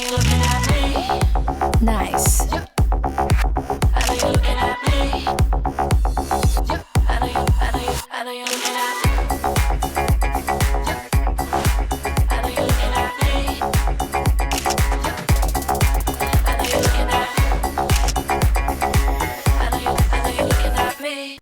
you're looking at me. Nice. Yeah. I know you're looking at me. Yeah. I know you're looking at me. Yeah. I know you're looking at me. Yeah. I know you're looking at me. I know you're looking at me.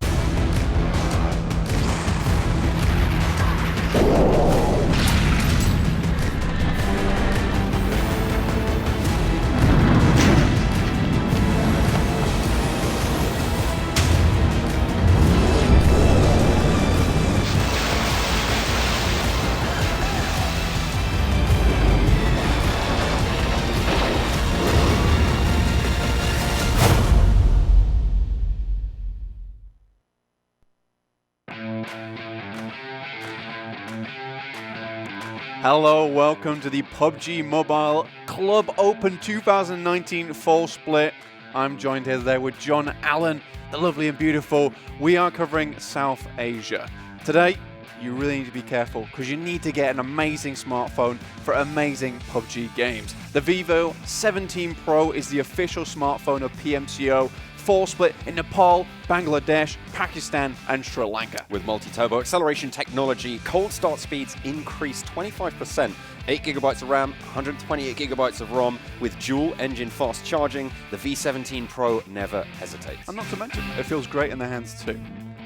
Hello, welcome to the PUBG Mobile Club Open 2019 Fall Split. I'm joined here today with John Allen, the lovely and beautiful. We are covering South Asia. Today, you really need to be careful because you need to get an amazing smartphone for amazing PUBG games. The Vivo 17 Pro is the official smartphone of PMCO. Fall split in Nepal, Bangladesh, Pakistan, and Sri Lanka. With multi-turbo acceleration technology, cold start speeds increase 25%, 8GB of RAM, 128GB of ROM, with dual engine fast charging, the V17 Pro never hesitates. And not to mention, it feels great in the hands too.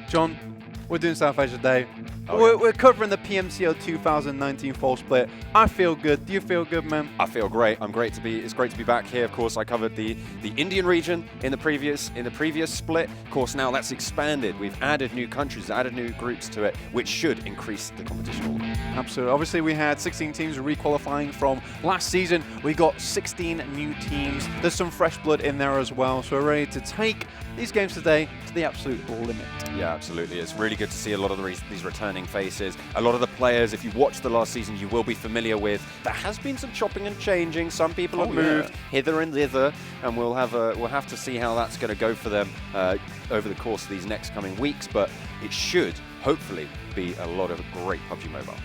John, we're doing South Asia Day. We're covering the PMCO 2019 Fall Split. I feel good. Do you feel good, man? I feel great. It's great to be back here. Of course, I covered the Indian region in the previous split. Of course, now that's expanded. We've added new countries, added new groups to it, which should increase the competition. Absolutely. Obviously, we had 16 teams re-qualifying from last season. We got 16 new teams. There's some fresh blood in there as well. So we're ready to take these games today to the absolute limit. Yeah, absolutely. It's really good to see a lot of these returning faces. A lot of the players, if you watched the last season, you will be familiar with. There has been some chopping and changing. Some people have moved hither and thither, and we'll have to see how that's going to go for them over the course of these next coming weeks. But it should hopefully be a lot of great PUBG Mobile.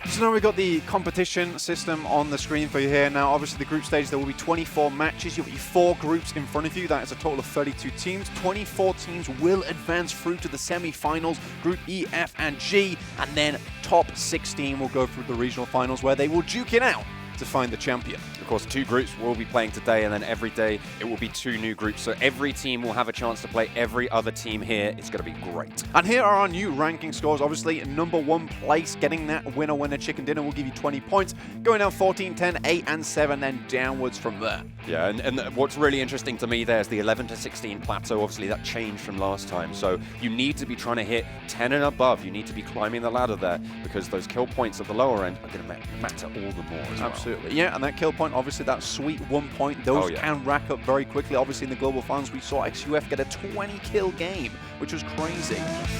So now we've got the competition system on the screen for you here. Now, obviously, the group stage, there will be 24 matches. You'll be 4 groups in front of you. That is a total of 32 teams. 24 teams will advance through to the semi-finals, Group E, F, and G. And then top 16 will go through the regional finals, where they will duke it out to find the champion. Of course, 2 groups will be playing today, and then every day it will be 2 new groups. So every team will have a chance to play every other team here. It's going to be great. And here are our new ranking scores. Obviously, number 1 place, getting that winner chicken dinner will give you 20 points. Going down 14, 10, 8, and 7, then downwards from there. Yeah, and what's really interesting to me there is the 11 to 16 plateau. Obviously, that changed from last time. So you need to be trying to hit 10 and above. You need to be climbing the ladder there, because those kill points at the lower end are going to matter all the more as well. Absolutely. Yeah, and that kill point, obviously, that sweet 1 point, those can rack up very quickly. Obviously, in the global finals, we saw XUF get a 20-kill game, which was crazy.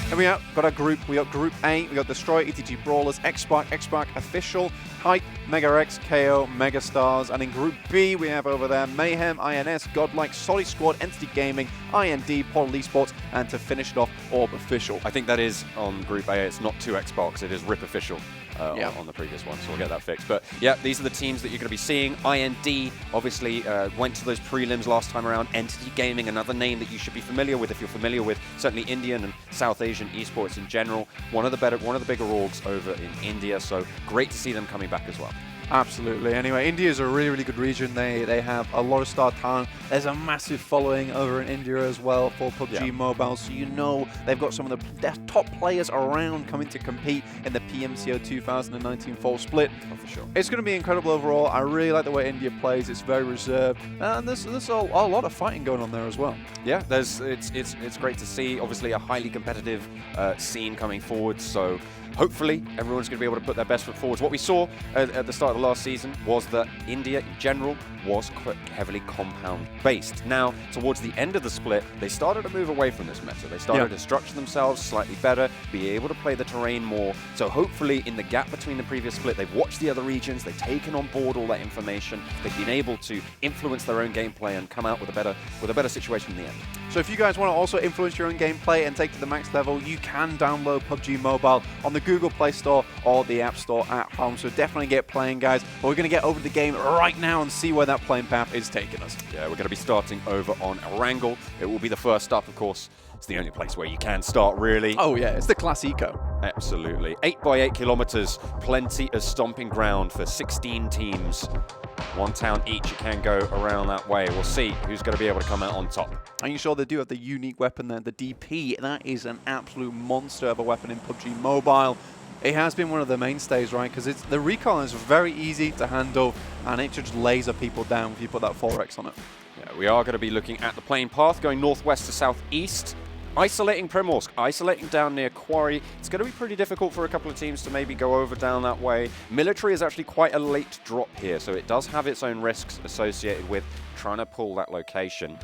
And we got our group. We got Group A. We got Destoryer, ETG.Brawlers, Xspark Official, Hype, MegaX, KO, MegaStars. And in Group B, we have over there Mayhem, INS, GODLIKE, SOLTISQUAD, Entity Gaming, IND, Portal Esports, and to finish it off, Orb Official. I think that is on Group A. It's not 2 Xbox. It is RIP Official. On the previous one, so we'll get that fixed. But yeah, these are the teams that you're going to be seeing. IND obviously went to those prelims last time around. Entity Gaming, another name that you should be familiar with if you're familiar with certainly Indian and South Asian esports in general. One of the bigger orgs over in India, so great to see them coming back as well. Absolutely. Anyway, India is a really, really good region. They have a lot of star talent. There's a massive following over in India as well for PUBG Mobile. So you know they've got some of the top players around coming to compete in the PMCO 2019 Fall Split. Oh, for sure. It's going to be incredible overall. I really like the way India plays. It's very reserved. And there's a lot of fighting going on there as well. Yeah, it's great to see. Obviously a highly competitive scene coming forward. So hopefully everyone's going to be able to put their best foot forward. What we saw at the start of the last season was that India in general was quite heavily compound based. Now, towards the end of the split, they started to move away from this meta. They started to structure themselves slightly better, be able to play the terrain more. So hopefully in the gap between the previous split, they've watched the other regions, they've taken on board all that information, they've been able to influence their own gameplay and come out with a better situation in the end. So if you guys want to also influence your own gameplay and take to the max level, you can download PUBG Mobile on the Google Play Store or the App Store at home. So definitely get playing, guys. But we're going to get over the game right now and see where that playing path is taking us. Yeah, we're going to be starting over on Erangel. It will be the first stop, of course. It's the only place where you can start, really. Oh yeah, it's the class eco. Absolutely. 8 by 8 kilometers, plenty of stomping ground for 16 teams. One town each, you can go around that way. We'll see who's going to be able to come out on top. Are you sure they do have the unique weapon there, the DP? That is an absolute monster of a weapon in PUBG Mobile. It has been one of the mainstays, right? Because the recoil is very easy to handle, and it just laser people down if you put that 4x on it. Yeah, we are going to be looking at the plane path, going northwest to southeast. Isolating Primorsk, isolating down near Quarry. It's going to be pretty difficult for a couple of teams to maybe go over down that way. Military is actually quite a late drop here, so it does have its own risks associated with trying to pull that location.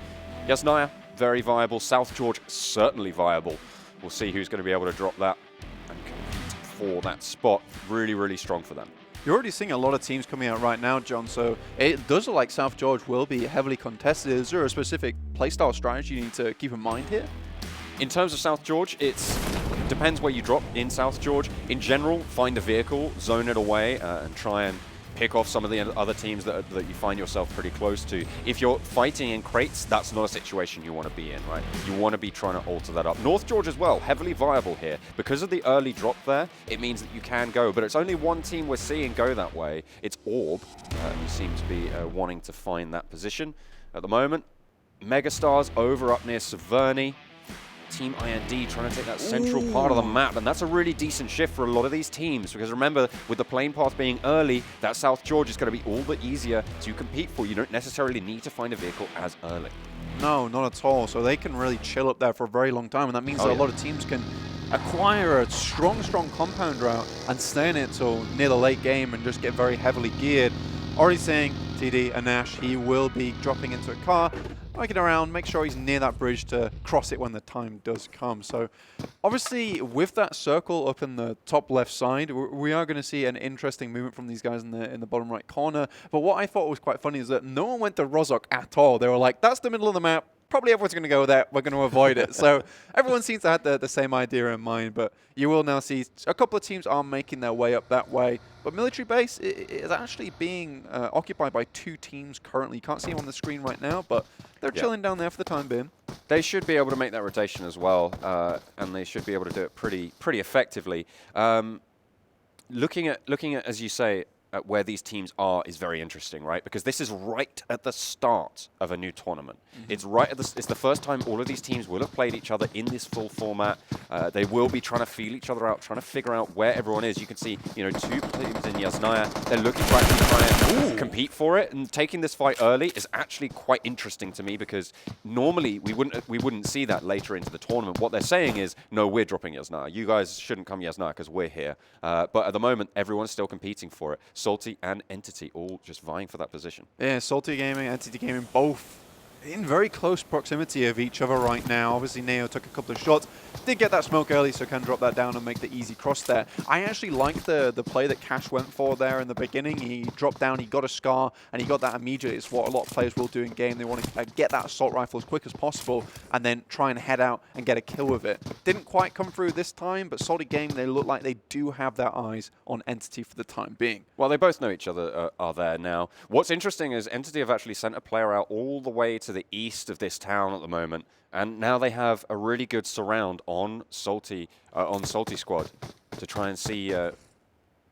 Yasnaya, very viable. South George, certainly viable. We'll see who's going to be able to drop that and compete for that spot. Really, really strong for them. You're already seeing a lot of teams coming out right now, John, so it does look like South George will be heavily contested. Is there a specific playstyle strategy you need to keep in mind here? In terms of South George, it depends where you drop in South George. In general, find a vehicle, zone it away, and try and pick off some of the other teams that you find yourself pretty close to. If you're fighting in crates, that's not a situation you want to be in, right? You want to be trying to alter that up. North George as well, heavily viable here. Because of the early drop there, it means that you can go, but it's only one team we're seeing go that way. It's Orb, who seems to be wanting to find that position at the moment. MegaStars over up near Severny. Team IND trying to take that central part of the map, and that's a really decent shift for a lot of these teams, because remember, with the plane path being early, that South George is going to be all the easier to compete for. You don't necessarily need to find a vehicle as early. No, not at all. So they can really chill up there for a very long time, and that means that a lot of teams can acquire a strong compound route and stay in it till near the late game and just get very heavily geared. Already saying TD Anash, he will be dropping into a car, looking around, make sure he's near that bridge to cross it when the time does come. So obviously with that circle up in the top left side, we are going to see an interesting movement from these guys in the bottom right corner. But what I thought was quite funny is that no one went to Rozhok at all. They were like, that's the middle of the map. Probably everyone's going to go there. We're going to avoid it. So everyone seems to have the same idea in mind. But you will now see a couple of teams are making their way up that way. But military base is actually being occupied by 2 teams currently. You can't see them on the screen right now, but they're chilling down there for the time being. They should be able to make that rotation as well, and they should be able to do it pretty effectively. Looking at, as you say, at where these teams are is very interesting, right? Because this is right at the start of a new tournament. It's right at it's the first time all of these teams will have played each other in this full format. They will be trying to feel each other out, trying to figure out where everyone is. You can see, 2 teams in Yasnaya. They're looking to actually try and compete for it, and taking this fight early is actually quite interesting to me, because normally we wouldn't see that later into the tournament. What they're saying is, no, we're dropping Yasnaya. You guys shouldn't come Yasnaya because we're here. But at the moment, everyone's still competing for it. Salty and Entity all just vying for that position. Yeah, Salty Gaming, Entity Gaming, both in very close proximity of each other right now. Obviously, Neo took a couple of shots. Did get that smoke early, so can drop that down and make the easy cross there. I actually like the play that Cash went for there in the beginning. He dropped down, he got a scar, and he got that immediately. It's what a lot of players will do in game. They want to get that assault rifle as quick as possible and then try and head out and get a kill with it. Didn't quite come through this time, but Salty Gaming, they look like they do have their eyes on Entity for the time being. Well, they both know each other are there now. What's interesting is Entity have actually sent a player out all the way to the east of this town at the moment, and now they have a really good surround on SOLTISQUAD to try and see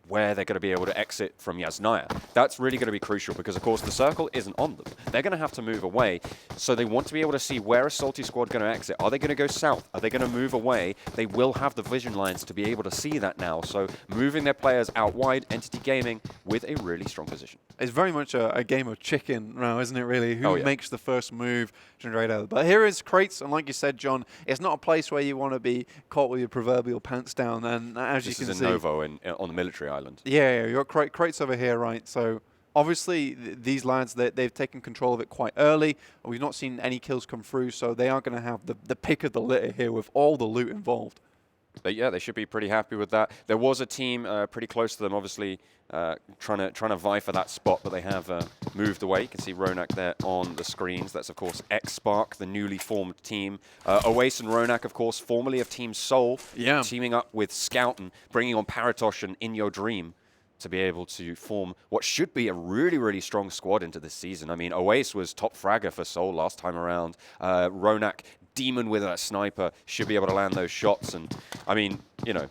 where they're going to be able to exit from Yasnaya. That's really going to be crucial, because of course the circle isn't on them. They're going to have to move away, so they want to be able to see where is SOLTISQUAD going to exit. Are they going to go south? Are they going to move away? They will have the vision lines to be able to see that now, so moving their players out wide, Entity Gaming with a really strong position. It's very much a game of chicken now, isn't it, really? Who makes the first move straight out? But here is Crates, and like you said, John, it's not a place where you want to be caught with your proverbial pants down. And as you can see, this is in Novo on the military island. Yeah, you've got Crates over here, right? So obviously these lads, they've taken control of it quite early. We've not seen any kills come through, so they are going to have the pick of the litter here with all the loot involved. But yeah, they should be pretty happy with that. There was a team pretty close to them, obviously trying to vie for that spot, but they have moved away. You can see Ronak there on the screens. That's, of course, Xspark, the newly formed team. Oasis and Ronak, of course, formerly of Team Soul, teaming up with Scout and bringing on Paratosh and In Your Dream to be able to form what should be a really, really strong squad into this season. I mean, Oasis was top fragger for Soul last time around. Ronak, demon with a sniper, should be able to land those shots. And, I mean, you know,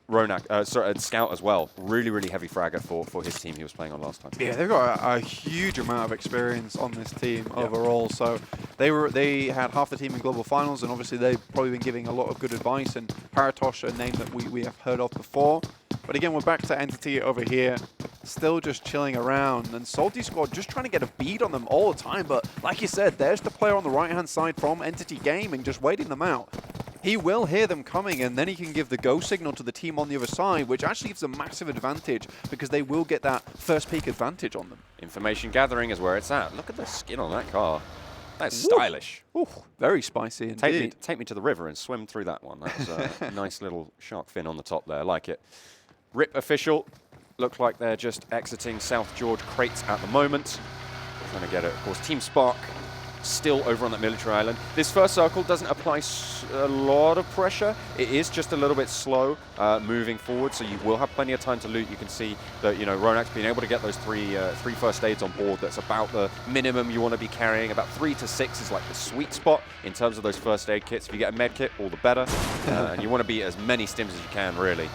Ronak, Scout as well, really, really heavy fragger for his team he was playing on last time. Yeah, they've got a huge amount of experience on this team overall. So they had half the team in global finals, and obviously they've probably been giving a lot of good advice. And Paratosh, a name that we have heard of before. But again, we're back to Entity over here, still just chilling around. And SOLTISQUAD just trying to get a beat on them all the time. But like you said, there's the player on the right-hand side from Entity Gaming just waiting them out. He will hear them coming, and then he can give the go signal to the team on the other side, which actually gives a massive advantage because they will get that first peak advantage on them. Information gathering is where it's at. Look at the skin on that car. That's stylish. Ooh, very spicy indeed. Take me to the river and swim through that one. That was a nice little shark fin on the top there. I like it. RIP official. Look like they're just exiting South George crates at the moment. Trying to get it. Of course, Team Spark still over on that military island. This first circle doesn't apply a lot of pressure. It is just a little bit slow moving forward, so you will have plenty of time to loot. You can see that, you know, Ronak's been able to get those three first aids on board. That's about the minimum you want to be carrying. About 3 to 6 is like the sweet spot in terms of those first aid kits. If you get a med kit, all the better. And you want to be as many stims as you can, really.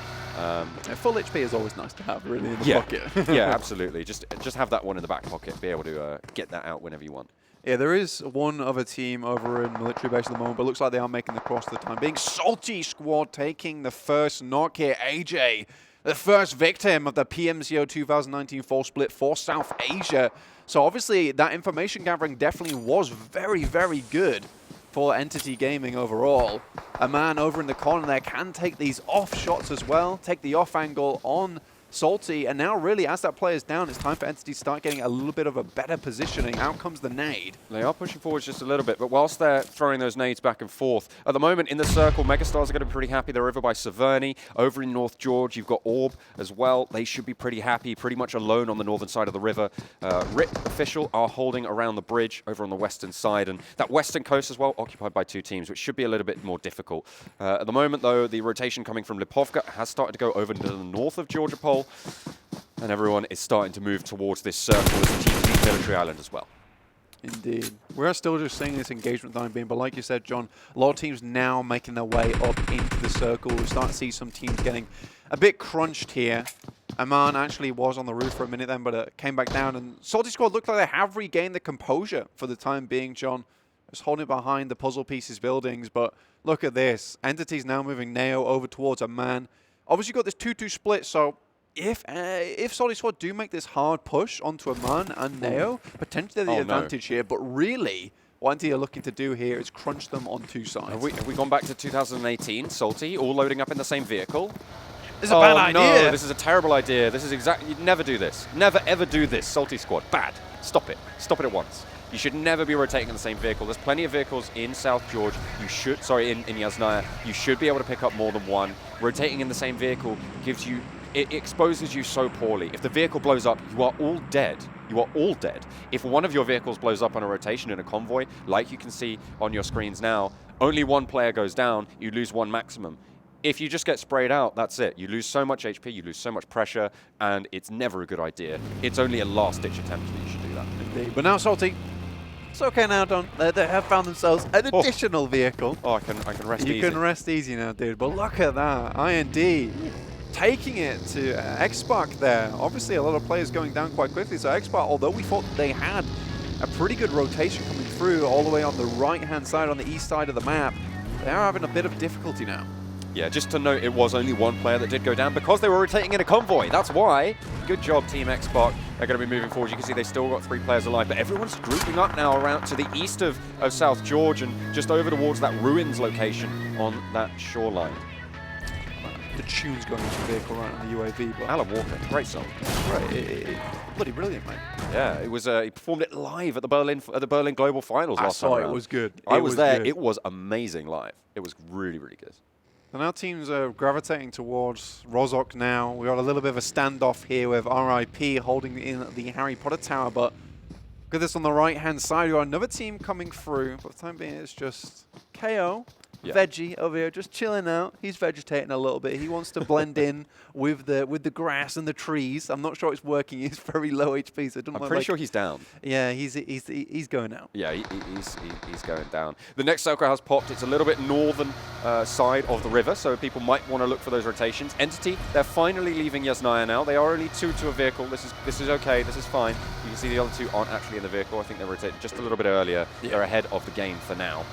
Full HP is always nice to have, really, in the pocket. Yeah, absolutely. Just have that one in the back pocket, be able to get that out whenever you want. Yeah, there is one other team over in military base at the moment, but it looks like they are making the cross at the time being. SOLTISQUAD taking the first knock here. AJ, the first victim of the PMCO 2019 fall split for South Asia. So obviously that information gathering definitely was very, very good for Entity Gaming overall. A man over in the corner there can take these off shots as well, take the off angle on Salty, and now really as that player's down, it's time for Entity to start getting a little bit of a better positioning. Out comes the nade. They are pushing forward just a little bit, but whilst they're throwing those nades back and forth, at the moment in the circle, MegaStars are going to be pretty happy. They're over by Severny. Over in North George, you've got Orb as well. They should be pretty happy, pretty much alone on the northern side of the river. RIP official are holding around the bridge over on the western side, and that western coast as well, occupied by 2 teams, which should be a little bit more difficult. At the moment, though, the rotation coming from Lipovka has started to go over to the north of Georgia Pole, and everyone is starting to move towards this circle as the team leaves military island as well. Indeed. We're still just seeing this engagement time being, but like you said, John, a lot of teams now making their way up into the circle. We're starting to see some teams getting a bit crunched here. Aman actually was on the roof for a minute then, but came back down, and SOLTISQUAD looked like they have regained the composure for the time being, John. Just holding behind the puzzle pieces buildings, but look at this. Entity's now moving Neo over towards Aman. Obviously got this 2-2 split, so if SOLTISQUAD do make this hard push onto Aman and Neo, potentially they're the advantage here, but really what Entity are looking to do here is crunch them on 2 sides. Have we gone back to 2018, Salty, all loading up in the same vehicle? This is a bad idea. No, this is a terrible idea. This is exactly, you'd never do this. Never ever do this, SOLTISQUAD. Bad. Stop it. Stop it at once. You should never be rotating in the same vehicle. There's plenty of vehicles in South George. You should, in Yasnaya, you should be able to pick up more than one. Rotating in the same vehicle gives you, it exposes you so poorly. If the vehicle blows up, you are all dead. You are all dead. If one of your vehicles blows up on a rotation in a convoy, like you can see on your screens now, only one player goes down, you lose 1 maximum. If you just get sprayed out, that's it. You lose so much HP, you lose so much pressure, and it's never a good idea. It's only a last-ditch attempt that you should do that. Indeed. But now, Salty, it's okay now, Don. They have found themselves an additional vehicle. Oh, I can rest easy. You can rest easy now, dude. But look at that. IND taking it to Xspark there. Obviously, a lot of players going down quite quickly. So Xspark, although we thought they had a pretty good rotation coming through all the way on the right-hand side, on the east side of the map, they are having a bit of difficulty now. Yeah, just to note, it was only 1 player that did go down because they were rotating in a convoy. That's why. Good job, Team Xspark. They're going to be moving forward. You can see they've still got 3 players alive, but everyone's grouping up now around to the east of South George and just over towards that ruins location on that shoreline. The tune's going into the vehicle right on the UAV. But Alan Walker, great song. Right, bloody brilliant, mate. Yeah, it was. He performed it live at the Berlin Global Finals last time. I saw it was good. I was there. It was amazing live. It was really, really good. So now teams are gravitating towards Rozhok now. We got a little bit of a standoff here with RIP holding in the Harry Potter Tower, but look at this on the right-hand side. We got another team coming through. For the time being, it's just KO. Veggie over here, just chilling out. He's vegetating a little bit. He wants to blend in with the grass and the trees. I'm not sure it's working. He's very low HP, so I'm pretty sure he's down. Yeah, he's going out. Yeah, he's going down. The next circle has popped. It's a little bit northern side of the river, so people might want to look for those rotations. Entity, they're finally leaving Yasnaya now. They are only 2 to a vehicle. This is okay. This is fine. You can see the other 2 aren't actually in the vehicle. I think they're rotating just a little bit earlier. Yeah. They're ahead of the game for now.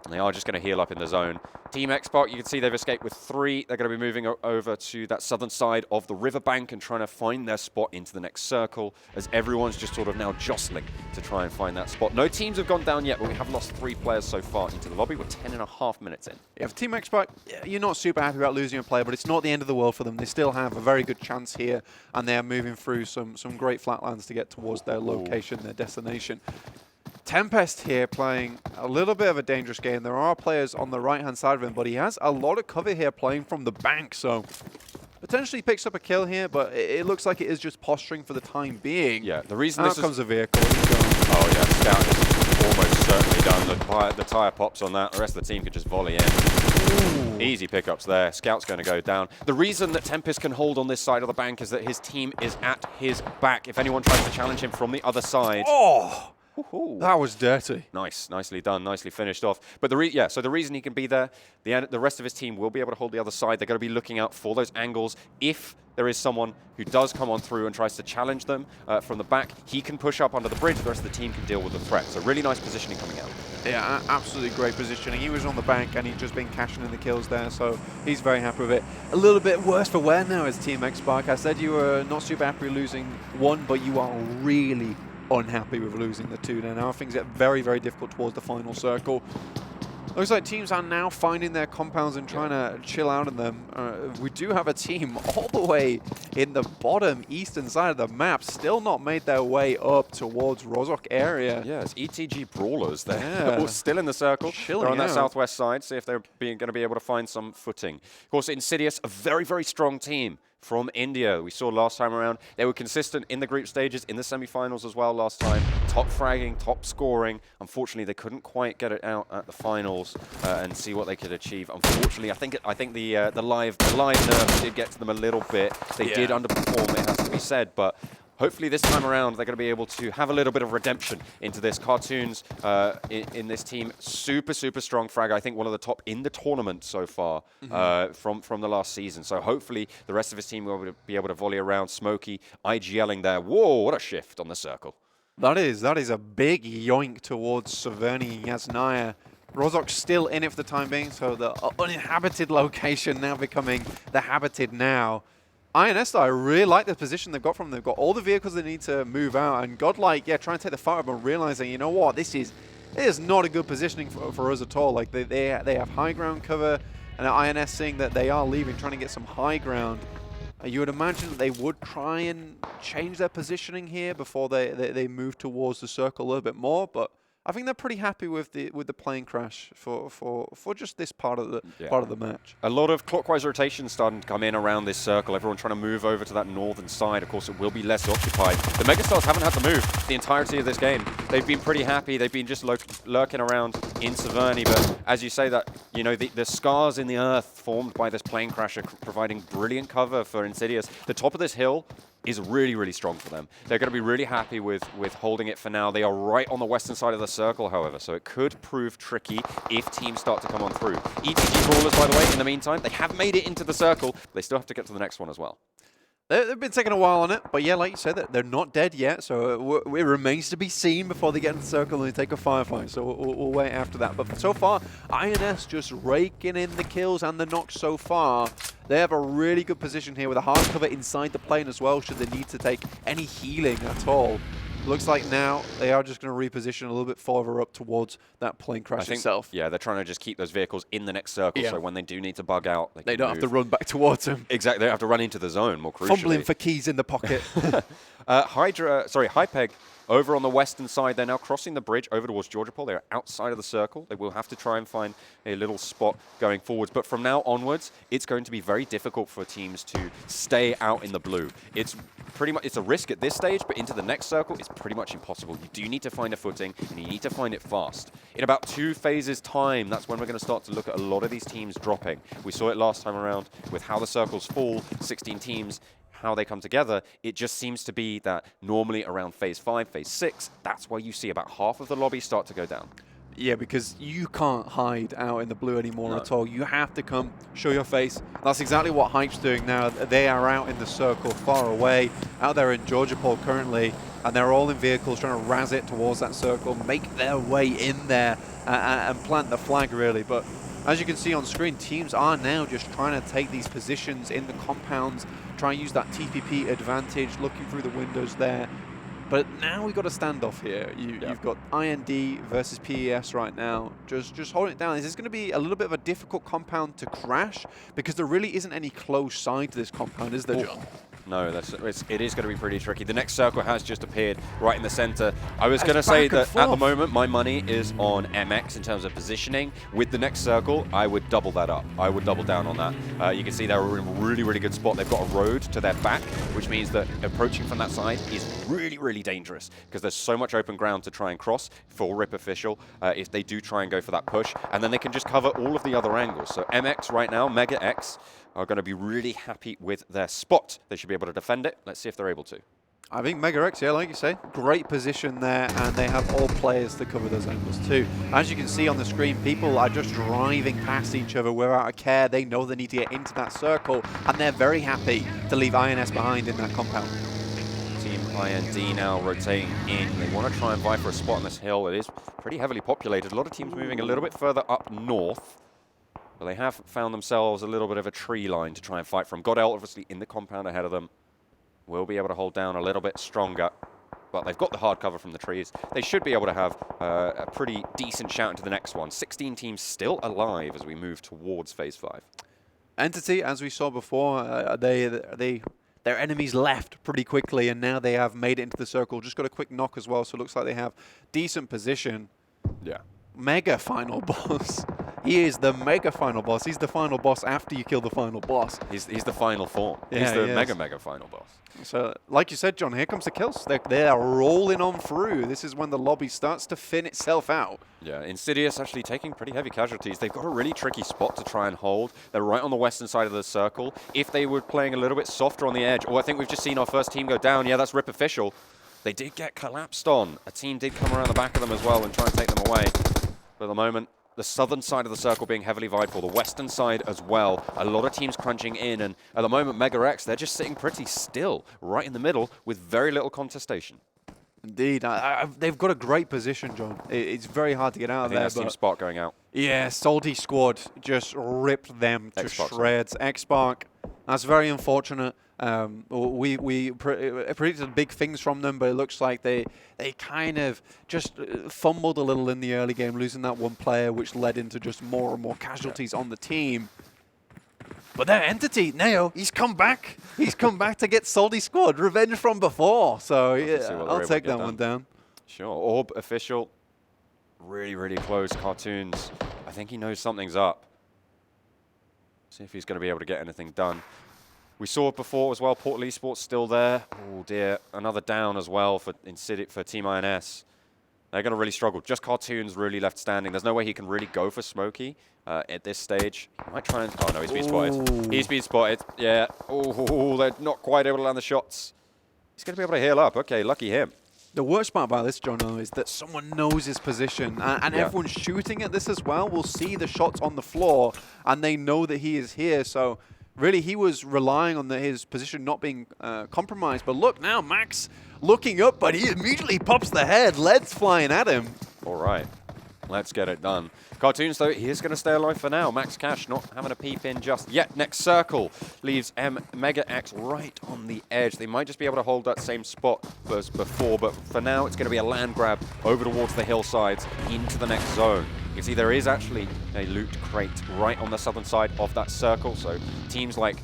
They are just going to heal up in the zone. Team Xspark, you can see they've escaped with 3. They're going to be moving over to that southern side of the riverbank and trying to find their spot into the next circle, as everyone's just sort of now jostling to try and find that spot. No teams have gone down yet, but we have lost 3 players so far into the lobby. We're 10.5 minutes in. Yeah, for Team Xspark, you're not super happy about losing a player, but it's not the end of the world for them. They still have a very good chance here, and they are moving through some great flatlands to get towards their location, their destination. Tempest here playing a little bit of a dangerous game. There are players on the right-hand side of him, but he has a lot of cover here playing from the bank, so potentially picks up a kill here, but it looks like it is just posturing for the time being. Yeah, the reason this comes a vehicle. Oh yeah, Scout is almost certainly done. The tire pops on that. The rest of the team could just volley in. Ooh. Easy pickups there. Scout's going to go down. The reason that Tempest can hold on this side of the bank is that his team is at his back. If anyone tries to challenge him from the other side... Oh! That was dirty. Nice, nicely done, nicely finished off. But so the reason he can be there, the rest of his team will be able to hold the other side. They're going to be looking out for those angles. If there is someone who does come on through and tries to challenge them from the back, he can push up under the bridge. The rest of the team can deal with the threat. So really nice positioning coming out. Yeah, absolutely great positioning. He was on the bank and he'd just been cashing in the kills there, so he's very happy with it. A little bit worse for wear now as Team Xspark. I said you were not super happy losing 1, but you are really unhappy with losing the 2 now. Things get very, very difficult towards the final circle. Looks like teams are now finding their compounds and trying to chill out in them. We do have a team all the way in the bottom eastern side of the map, still not made their way up towards Rozhok area. Yeah, it's ETG.Brawlers there. Yeah. Still in the circle. They're on that southwest side, see if they're going to be able to find some footing. Of course, Insidious, a very, very strong team from India. We saw last time around. They were consistent in the group stages, in the semifinals as well last time. Top fragging, top scoring. Unfortunately, they couldn't quite get it out at the finals and see what they could achieve. Unfortunately, I think the live nerves did get to them a little bit. They did underperform, it has to be said, but hopefully this time around they're going to be able to have a little bit of redemption into this. Cartoons in this team, super, super strong frag. I think one of the top in the tournament so far from the last season. So hopefully the rest of his team will be able to volley around. Smokey, IGLing there. Whoa, what a shift on the circle. That is a big yoink towards Severny and Yasnaya. Rozhok's still in it for the time being, so the uninhabited location now becoming the habited now. INS, though, I really like the position they've got from them. They've got all the vehicles they need to move out, and GODLIKE, trying to take the fight up and realizing, you know what, this is not a good positioning for us at all. Like, they have high ground cover, and INS seeing that they are leaving, trying to get some high ground. You would imagine that they would try and change their positioning here before they move towards the circle a little bit more, but I think they're pretty happy with the plane crash for just this part of the match. A lot of clockwise rotations starting to come in around this circle. Everyone trying to move over to that northern side. Of course, it will be less occupied. The MegaStars haven't had to move the entirety of this game. They've been pretty happy. They've been just lurking around in Severny. But as you say, that the scars in the earth formed by this plane crash are providing brilliant cover for Insidious. The top of this hill is really, really strong for them. They're going to be really happy with holding it for now. They are right on the western side of the circle, however, so it could prove tricky if teams start to come on through. ETG.Brawlers, by the way, in the meantime, they have made it into the circle. They still have to get to the next one as well. They've been taking a while on it, but yeah, like you said, they're not dead yet, so it remains to be seen before they get in the circle and they take a firefight, so we'll wait after that. But so far, INS just raking in the kills and the knocks so far. They have a really good position here with a hard cover inside the plane as well, should they need to take any healing at all. Looks like now they are just going to reposition a little bit farther up towards that plane crash itself. Yeah, they're trying to just keep those vehicles in the next circle, so when they do need to bug out, they don't have to run back towards them. Exactly, they don't have to run into the zone, more crucially. Fumbling for keys in the pocket. Hypeg Over on the western side, they're now crossing the bridge over towards Georgopol. They're outside of the circle. They will have to try and find a little spot going forwards. But from now onwards, it's going to be very difficult for teams to stay out in the blue. It's pretty much, it's a risk at this stage, but into the next circle, it's pretty much impossible. You do need to find a footing, and you need to find it fast. In about 2 phases time, that's when we're going to start to look at a lot of these teams dropping. We saw it last time around with how the circles fall, 16 teams, how they come together. It just seems to be that normally around phase 5, phase 6, that's where you see about half of the lobby start to go down. Yeah, because you can't hide out in the blue anymore No. at all. You have to come, show your face. That's exactly what Hype's doing now. They are out in the circle, far away, out there in Georgopol currently, and they're all in vehicles trying to razz it towards that circle, make their way in there and plant the flag, really. But as you can see on screen, teams are now just trying to take these positions in the compounds, try and use that TPP advantage, looking through the windows there. But now we've got a standoff here. You've got IND versus PES right now. Just holding it down. This is going to be a little bit of a difficult compound to crash because there really isn't any close side to this compound, is there, John? No, it is going to be pretty tricky. The next circle has just appeared right in the center. I was going to say that at the moment, my money is on MX in terms of positioning. With the next circle, I would double that up. I would double down on that. You can see they're in a really, really good spot. They've got a road to their back, which means that approaching from that side is really, really dangerous because there's so much open ground to try and cross for RIP official if they do try and go for that push. And then they can just cover all of the other angles. So MX right now, MegaX, are going to be really happy with their spot. They should be able to defend it. Let's see if they're able to. I think MegaX, yeah, like you say, great position there, and they have all players to cover those angles too. As you can see on the screen, people are just driving past each other without a care. They know they need to get into that circle, and they're very happy to leave INS behind in that compound. Team IND now rotating in. They want to try and vie for a spot on this hill. It is pretty heavily populated. A lot of teams moving a little bit further up north. But they have found themselves a little bit of a tree line to try and fight from. GODLIKE obviously in the compound ahead of them. Will be able to hold down a little bit stronger. But they've got the hard cover from the trees. They should be able to have a pretty decent shout into the next one. 16 teams still alive as we move towards phase 5. Entity, as we saw before, their enemies left pretty quickly, and now they have made it into the circle. Just got a quick knock as well, so it looks like they have decent position. Yeah. Mega final boss. He is the mega final boss. He's the final boss after you kill the final boss. He's the final form. Yeah, he's the he is. mega final boss. So, like you said, John, here comes the kills. They are rolling on through. This is when the lobby starts to thin itself out. Yeah, Insidious actually taking pretty heavy casualties. They've got a really tricky spot to try and hold. They're right on the western side of the circle. If they were playing a little bit softer on the edge, I think we've just seen our first team go down. Yeah, that's RIP official. They did get collapsed on. A team did come around the back of them as well and try and take them away. But at the moment, the southern side of the circle being heavily vied for, the western side as well. A lot of teams crunching in, and at the moment, MegaX, they're just sitting pretty still, right in the middle, with very little contestation. Indeed. They've got a great position, John. It's very hard to get out of there. That's Team Spark going out. Yeah, SOLTISQUAD just ripped them to shreds. Xspark, that's very unfortunate. We predicted big things from them, but it looks like they kind of just fumbled a little in the early game, losing that one player, which led into just more and more casualties on the team. But their entity, Neo, he's come back. He's come back to get SOLTISQUAD, revenge from before. So yeah, I'll take that one down. Sure. Orb official, really, really close. Cartoons, I think he knows something's up. See if he's going to be able to get anything done. We saw it before as well. Portal Esports still there. Oh dear, another down as well for Team INS. They're going to really struggle. Just Cartoons really left standing. There's no way he can really go for Smokey at this stage. He might try and... Oh, no, he's been spotted. He's been spotted. Yeah. Oh, they're not quite able to land the shots. He's going to be able to heal up. Okay, lucky him. The worst part about this, John, is that someone knows his position, and everyone's shooting at this as well. We'll see the shots on the floor, and they know that he is here. So really, he was relying on his position not being compromised. But look now, Max looking up, but he immediately pops the head. Lead's flying at him. All right, let's get it done. Cartoons, though, he is going to stay alive for now. Max Cash not having a peep in just yet. Next circle leaves MegaX right on the edge. They might just be able to hold that same spot as before, but for now, it's going to be a land grab over towards the hillsides into the next zone. You can see there is actually a loot crate right on the southern side of that circle. So teams like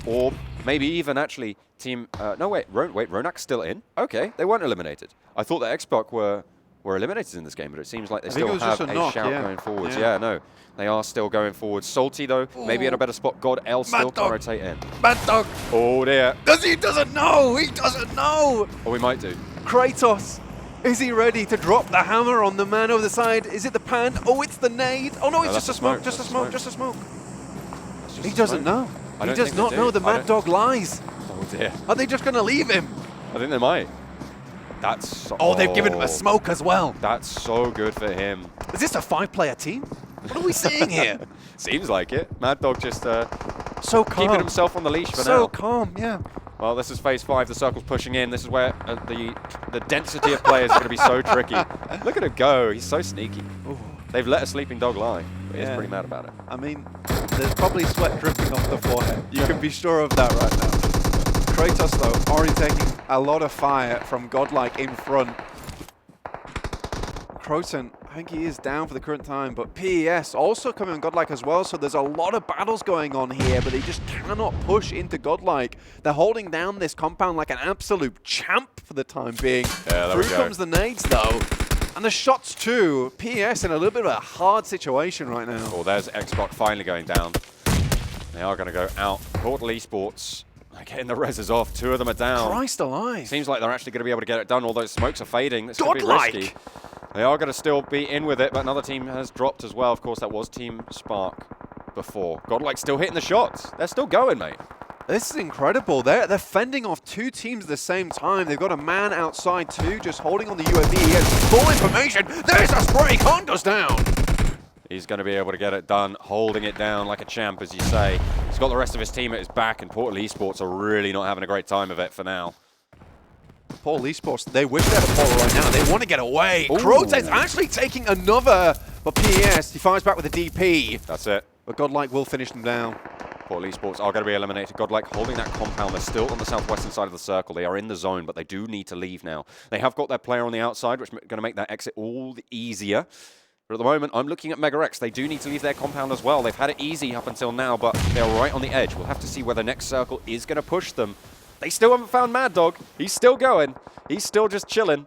Orb, maybe even actually team... no, wait, Ronak's still in? Okay, they weren't eliminated. I thought that Xspark were eliminated in this game, but it seems like they still have a shout going forwards. Yeah, no, they are still going forwards. Salty, though, maybe in a better spot. GODLIKE still can rotate in. Mad Dog! Oh, dear. He doesn't know! He doesn't know! Or we might do. Kratos! Is he ready to drop the hammer on the man over the side? Is it the pan? Oh, it's the nade! Oh, no, it's just a smoke, just a smoke, just a smoke. He doesn't know. He does not know the Mad Dog lies. Oh, dear. Are they just going to leave him? I think they might. That's so, oh, they've given him a smoke as well. That's so good for him. Is this a 5-player team? What are we seeing here? Seems like it. Mad Dog just so calm. Keeping himself on the leash for now. So calm, yeah. Well, this is phase 5. The circle's pushing in. This is where the density of players is going to be so tricky. Look at him go. He's so sneaky. Ooh. They've let a sleeping dog lie. But he's pretty mad about it. I mean, there's probably sweat dripping off the forehead. You can be sure of that right now. Kratos, though, already taking a lot of fire from GODLIKE in front. Croton, I think he is down for the current time, but PES also coming on GODLIKE as well, so there's a lot of battles going on here, but they just cannot push into GODLIKE. They're holding down this compound like an absolute champ for the time being. Yeah, Through comes the nades, though. And the shots, too. PES in a little bit of a hard situation right now. Oh, there's Xspark finally going down. They are going to go out. Esports. Getting the reses off. 2 of them are down. Christ alive. Seems like they're actually going to be able to get it done. All those smokes are fading. This could be risky. They are going to still be in with it, but another team has dropped as well. Of course, that was Team Spark before. GODLIKE still hitting the shots. They're still going, mate. This is incredible. They're fending off 2 teams at the same time. They've got a man outside too, just holding on the UAV. He has full information. There's a spray. Khan goes down. He's going to be able to get it done, holding it down like a champ, as you say. He's got the rest of his team at his back, and Portal Esports are really not having a great time of it for now. Portal Esports, they wish they had a Portal right now. They want to get away. Croton's actually taking another, but PES, he fires back with a DP. That's it. But GODLIKE will finish them down. Portal Esports are going to be eliminated. GODLIKE holding that compound. They're still on the southwestern side of the circle. They are in the zone, but they do need to leave now. They have got their player on the outside, which is going to make that exit all the easier. But at the moment, I'm looking at MegaX. They do need to leave their compound as well. They've had it easy up until now, but they're right on the edge. We'll have to see whether next circle is going to push them. They still haven't found Mad Dog. He's still going. He's still just chilling.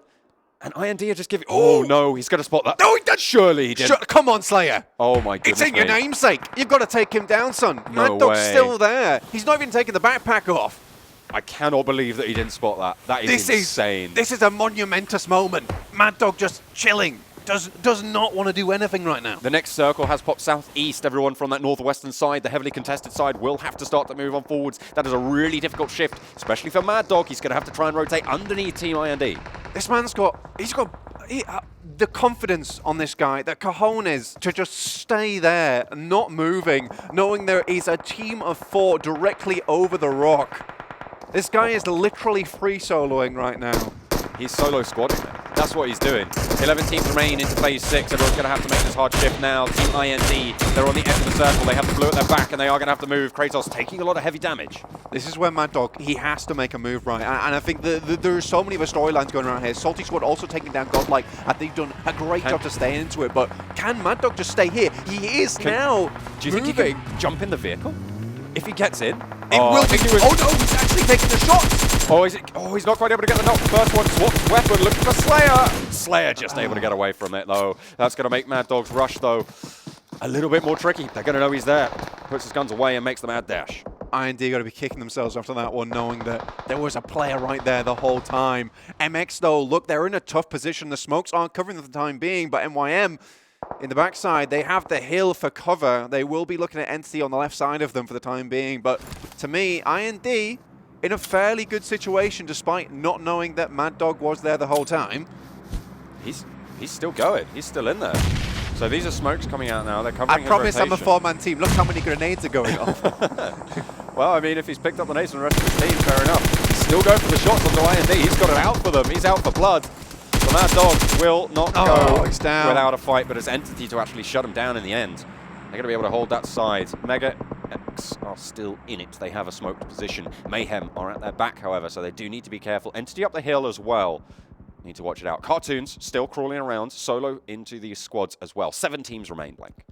And IND are just giving... Oh, no, he's going to spot that. No, he did. Surely he did. Come on, Slayer. Oh, my goodness. It's in your namesake. You've got to take him down, son. No Mad Dog's way. still there. He's not even taking the backpack off. I cannot believe that he didn't spot that. That is insane. This is a monumentous moment. Mad Dog just chilling. Does not want to do anything right now. The next circle has popped southeast. Everyone from that northwestern side, the heavily contested side, will have to start to move on forwards. That is a really difficult shift, especially for Mad Dog. He's going to have to try and rotate underneath Team IND. This man's got the confidence on this guy, the cojones to just stay there, not moving, knowing there is a team of 4 directly over the rock. This guy is literally free soloing right now. He's solo squadding there. That's what he's doing. 11 teams remain into phase 6. Everyone's going to have to make this hard shift now. Team IND, they're on the edge of the circle. They have the blue at their back, and they are going to have to move. Kratos taking a lot of heavy damage. This is where Mad Dog, he has to make a move right. And I think there are so many of the storylines going around here. SOLTISQUAD also taking down GODLIKE. I think they've done a great job to stay into it. But can Mad Dog just stay here? He is now Do you think he can jump in the vehicle? If he gets in? It will be. Oh no, he's actually taking the shots! Oh, he's not quite able to get the knock. First one, swaps weapon, looking for Slayer. Slayer just able to get away from it, though. That's going to make Mad Dog's rush, though, a little bit more tricky. They're going to know he's there. Puts his guns away and makes the mad dash. IND got to be kicking themselves after that one, knowing that there was a player right there the whole time. MX, though, look, they're in a tough position. The smokes aren't covering them for the time being, but MYM, in the backside, they have the hill for cover. They will be looking at Entity on the left side of them for the time being. But to me, IND in a fairly good situation, despite not knowing that Mad Dog was there the whole time. He's still going. He's still in there. So these are smokes coming out now. They're covering I promise I'm a 4-man team. Look how many grenades are going off. Well, I mean, if he's picked up the nades from the rest of his team, fair enough. He's still going for the shots onto IND. He's got it out for them. He's out for blood. The Mad Dog will not go without a fight, but it's Entity to actually shut him down in the end. They're going to be able to hold that side. MegaX are still in it. They have a smoked position. Mayhem are at their back, however, so they do need to be careful. Entity up the hill as well. Need to watch it out. Cartoons still crawling around, solo into the squads as well. 7 teams remain, Blank.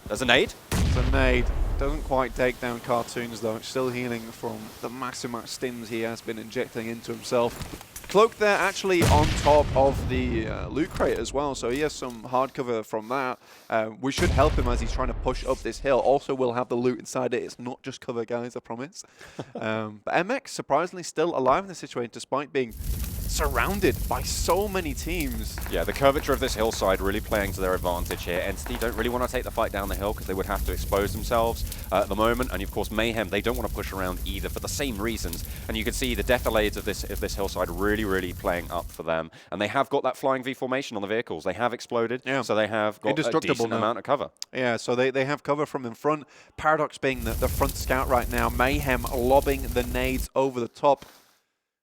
There's a nade. It's a nade. Doesn't quite take down Cartoons, though. Still healing from the massive amount of stims he has been injecting into himself. Cloak there actually on top of the loot crate as well, so he has some hard cover from that. We should help him as he's trying to push up this hill. Also, we'll have the loot inside it. It's not just cover, guys, I promise. But MX surprisingly still alive in this situation despite being surrounded by so many teams. Yeah, the curvature of this hillside really playing to their advantage here. Entity don't really want to take the fight down the hill because they would have to expose themselves at the moment. And of course, Mayhem, they don't want to push around either for the same reasons. And you can see the defilades of this hillside really playing up for them. And they have got that flying V formation on the vehicles. They have exploded, so they have got a decent amount of cover. Yeah, so they have cover from in front. Paradox being the front scout right now. Mayhem lobbing the nades over the top.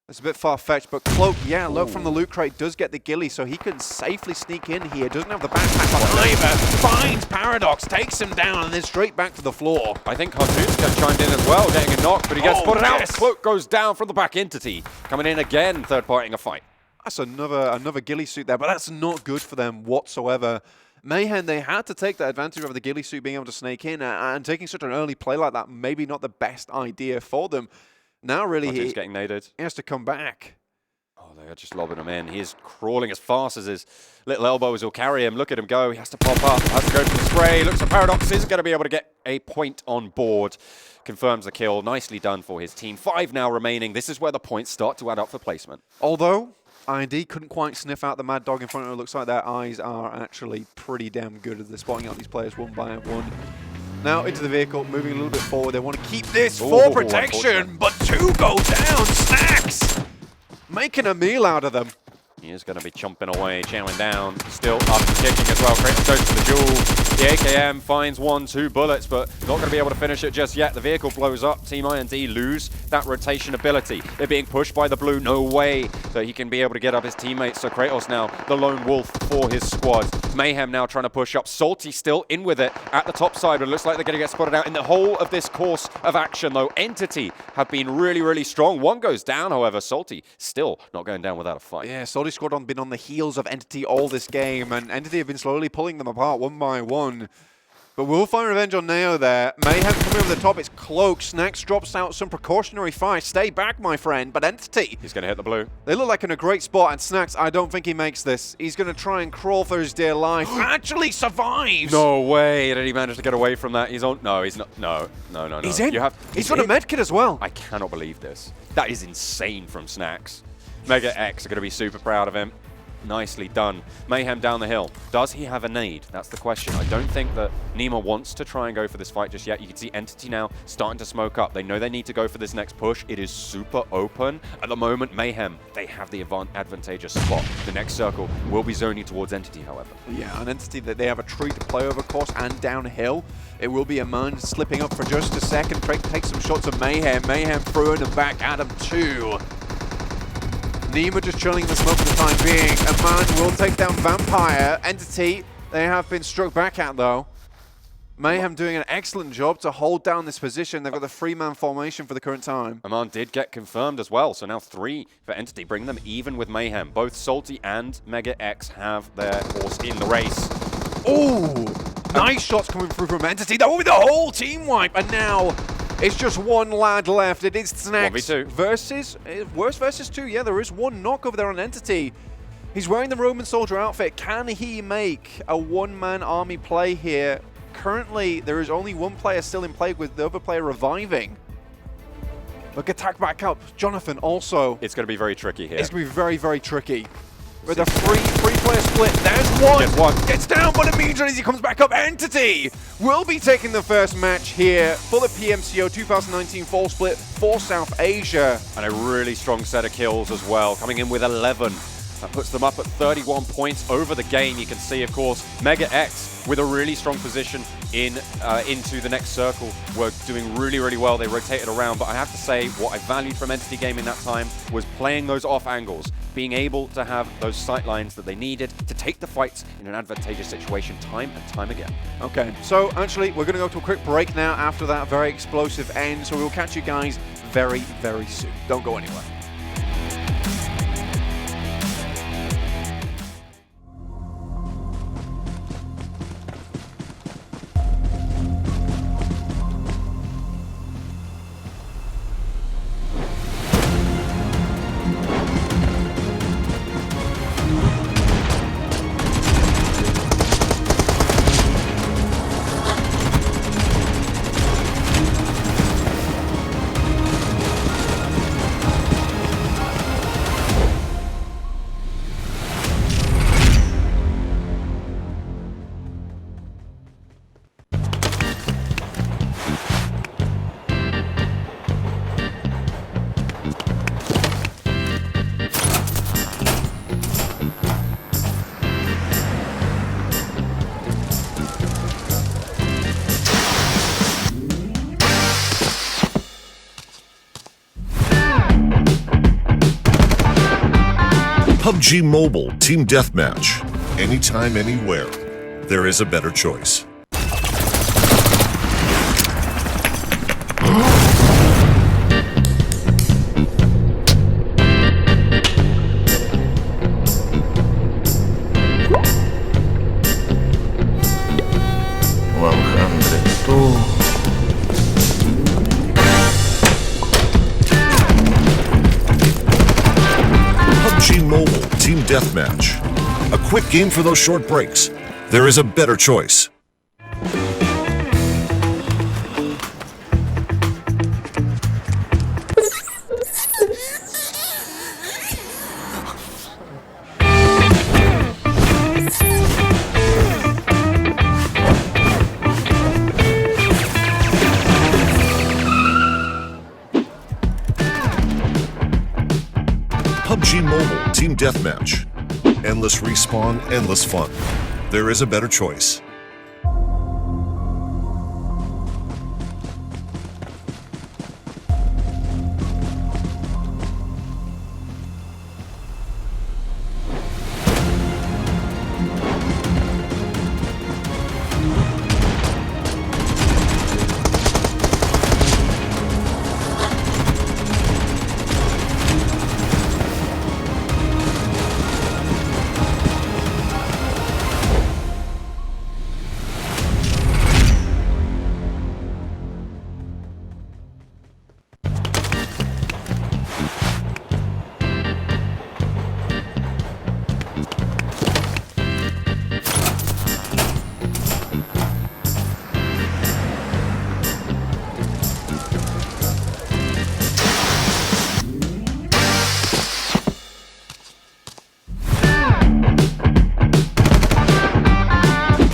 It's a bit far-fetched, but Cloak, yeah, look, from the loot crate, does get the ghillie, so he can safely sneak in here. Doesn't have the backpack on either. Finds Paradox, takes him down, and then straight back to the floor. I think Cartoons got chimed in as well, getting a knock, but he gets spotted out. Cloak goes down from the back entity. Coming in again, third-partying a fight. That's another ghillie suit there, but that's not good for them whatsoever. Mayhem, they had to take that advantage of the ghillie suit being able to snake in, and taking such an early play like that, maybe not the best idea for them. Now, really, he's getting naded. He has to come back. Oh, they are just lobbing him in. He is crawling as fast as his little elbows will carry him. Look at him go. He has to pop up. Has to go for the spray. Looks at Paradox. Is going to be able to get a point on board. Confirms the kill. Nicely done for his team. 5 now remaining. This is where the points start to add up for placement. Although ID couldn't quite sniff out the Mad Dog in front of him. It looks like their eyes are actually pretty damn good as they're spotting out these players one by one. Now into the vehicle, moving a little bit forward. They want to keep this for protection, but 2 go down. Snacks making a meal out of them. He is going to be chomping away, chowing down. Still up and kicking as well. Kratos goes to the jewel. The AKM finds 1-2 bullets, but not going to be able to finish it just yet. The vehicle blows up. Team IND lose that rotation ability. They're being pushed by the blue. No way that he can be able to get up his teammates. So Kratos now the lone wolf for his squad. Mayhem now trying to push up. Salty still in with it at the top side, but it looks like they're going to get spotted out in the whole of this course of action, though. Entity have been really strong. One goes down, however. Salty still not going down without a fight. Yeah, SOLTISQUAD have been on the heels of Entity all this game, and Entity have been slowly pulling them apart one by one. But we'll find revenge on Neo there. Mayhem coming over the top. It's Cloak. Snacks drops out some precautionary fire. Stay back, my friend. But Entity, he's going to hit the blue. They look like in a great spot. And Snacks, I don't think he makes this. He's going to try and crawl for his dear life. Actually survives. No way did he manage to get away from that. He's on. No, he's not. No. He's in. He's got a medkit as well. I cannot believe this. That is insane from Snacks. MegaX are going to be super proud of him. Nicely done. Mayhem down the hill. Does he have a nade? That's the question. I don't think that Nima wants to try and go for this fight just yet. You can see Entity now starting to smoke up. They know they need to go for this next push. It is super open. At the moment, Mayhem, they have the advantageous spot. The next circle will be zoning towards Entity, however. Yeah, an Entity that they have a tree to play over course and downhill. It will be a man slipping up for just a second. Take some shots of Mayhem. Mayhem throwing him back at him too. Nima just chilling in the smoke for the time being. A man will take down Vampire. Entity, they have been struck back at though. Mayhem doing an excellent job to hold down this position. They've got the 3-man formation for the current time. Aman did get confirmed as well, so now 3 for Entity, bringing them even with Mayhem. Both Salty and MegaX have their horse in the race. Ooh, nice shots coming through from Entity. That will be the whole team wipe, and now it's just one lad left. It is Snacks 1v2 versus worst versus 2. Yeah, there is one knock over there on Entity. He's wearing the Roman soldier outfit. Can he make a 1-man army play here? Currently, there is only 1 player still in play with the other player reviving. Look, attack back up. Jonathan also. It's going to be very tricky here. It's going to be very tricky. With a three-player split, there's one. Gets down, but immediately as he comes back up, Entity will be taking the first match here for the PMCO 2019 Fall Split for South Asia. And a really strong set of kills as well, coming in with 11. That puts them up at 31 points over the game. You can see, of course, MegaX with a really strong position into the next circle. Were doing really well. They rotated around, but I have to say, what I valued from Entity Gaming that time was playing those off angles, being able to have those sight lines that they needed to take the fights in an advantageous situation time and time again. Okay, so actually, we're going to go to a quick break now after that very explosive end, so we'll catch you guys very soon. Don't go anywhere. PUBG Mobile Team Deathmatch. Anytime, anywhere. There is a better choice. PUBG Mobile Team Deathmatch. A quick game for those short breaks. There is a better choice. PUBG Mobile Team Deathmatch. Endless respawn, endless fun. There is a better choice.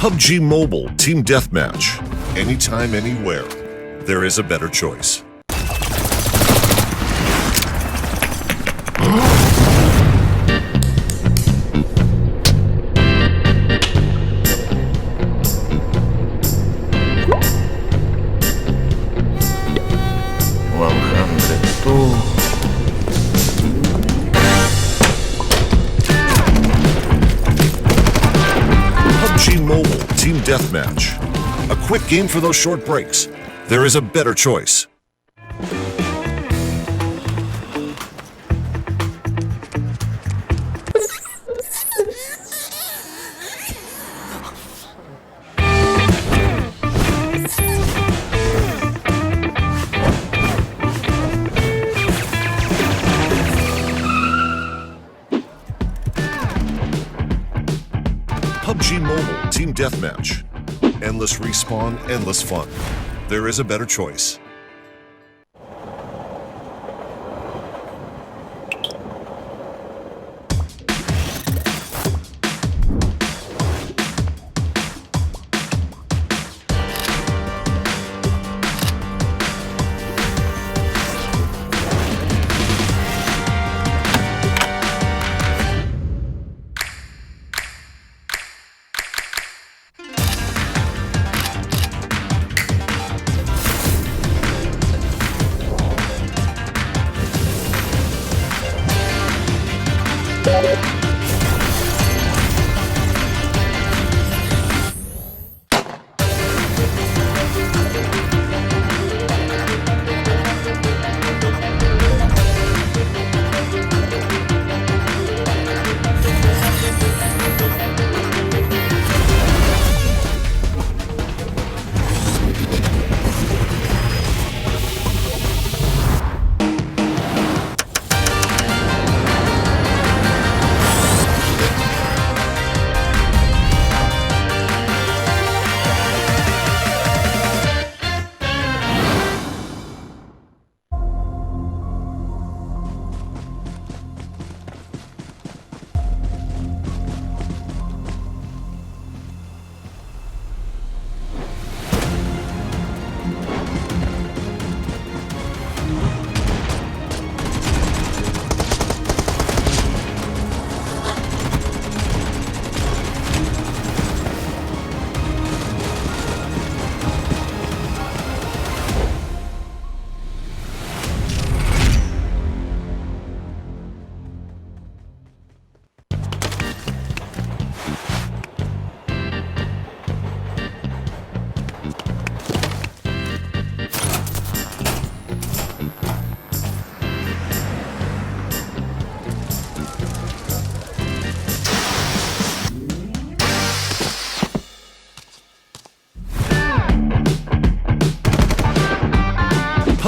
PUBG Mobile Team Deathmatch. Anytime, anywhere. There is a better choice. PUBG Mobile Team Deathmatch. A quick game for those short breaks. There is a better choice. PUBG Mobile Team Deathmatch. Endless respawn, endless fun. There is a better choice.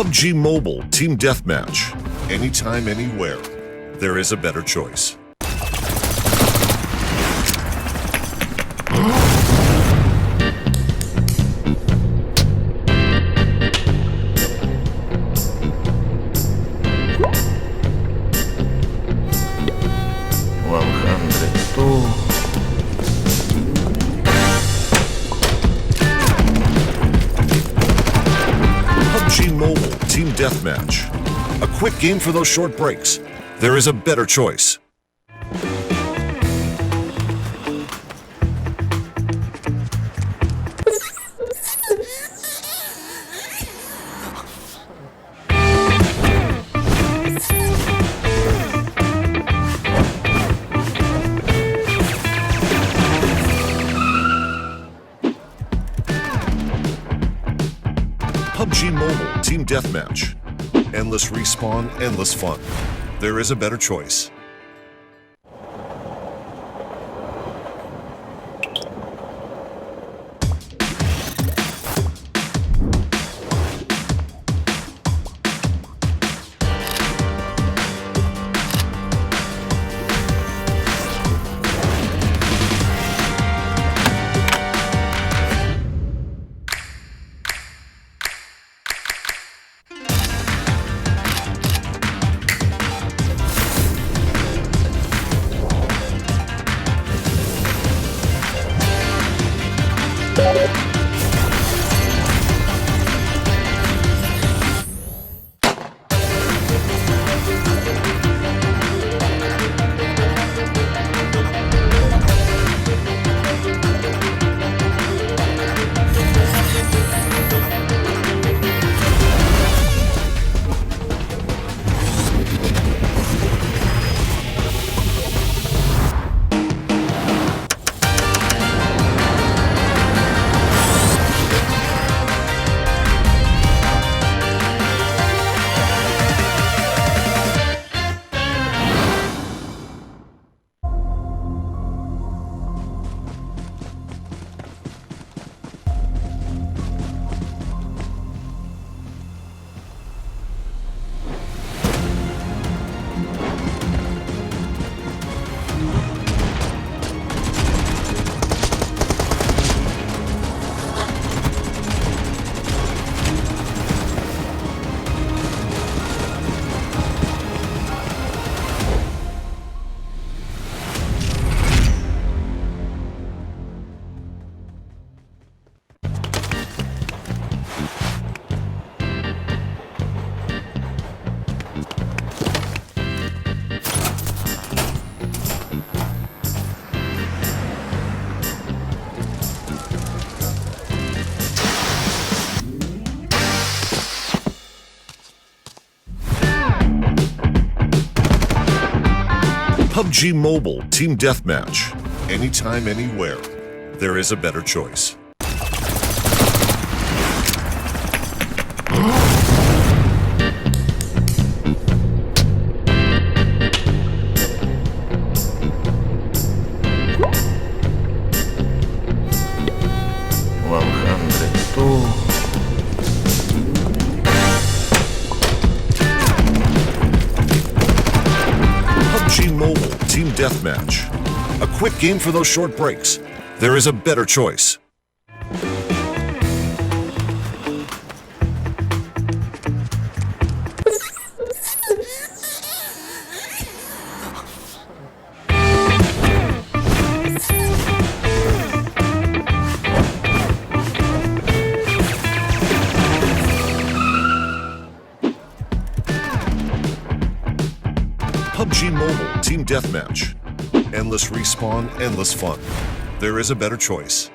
PUBG Mobile Team Deathmatch. Anytime, anywhere. There is a better choice. PUBG Mobile Team Deathmatch. A quick game for those short breaks. There is a better choice. PUBG Mobile Team Deathmatch. Endless respawn, endless fun. There is a better choice. PUBG Mobile Team Deathmatch. Anytime, anywhere. There is a better choice. PUBG Mobile Team Deathmatch. A quick game for those short breaks. There is a better choice. PUBG Mobile Team Deathmatch. Endless respawn, endless fun. There is a better choice.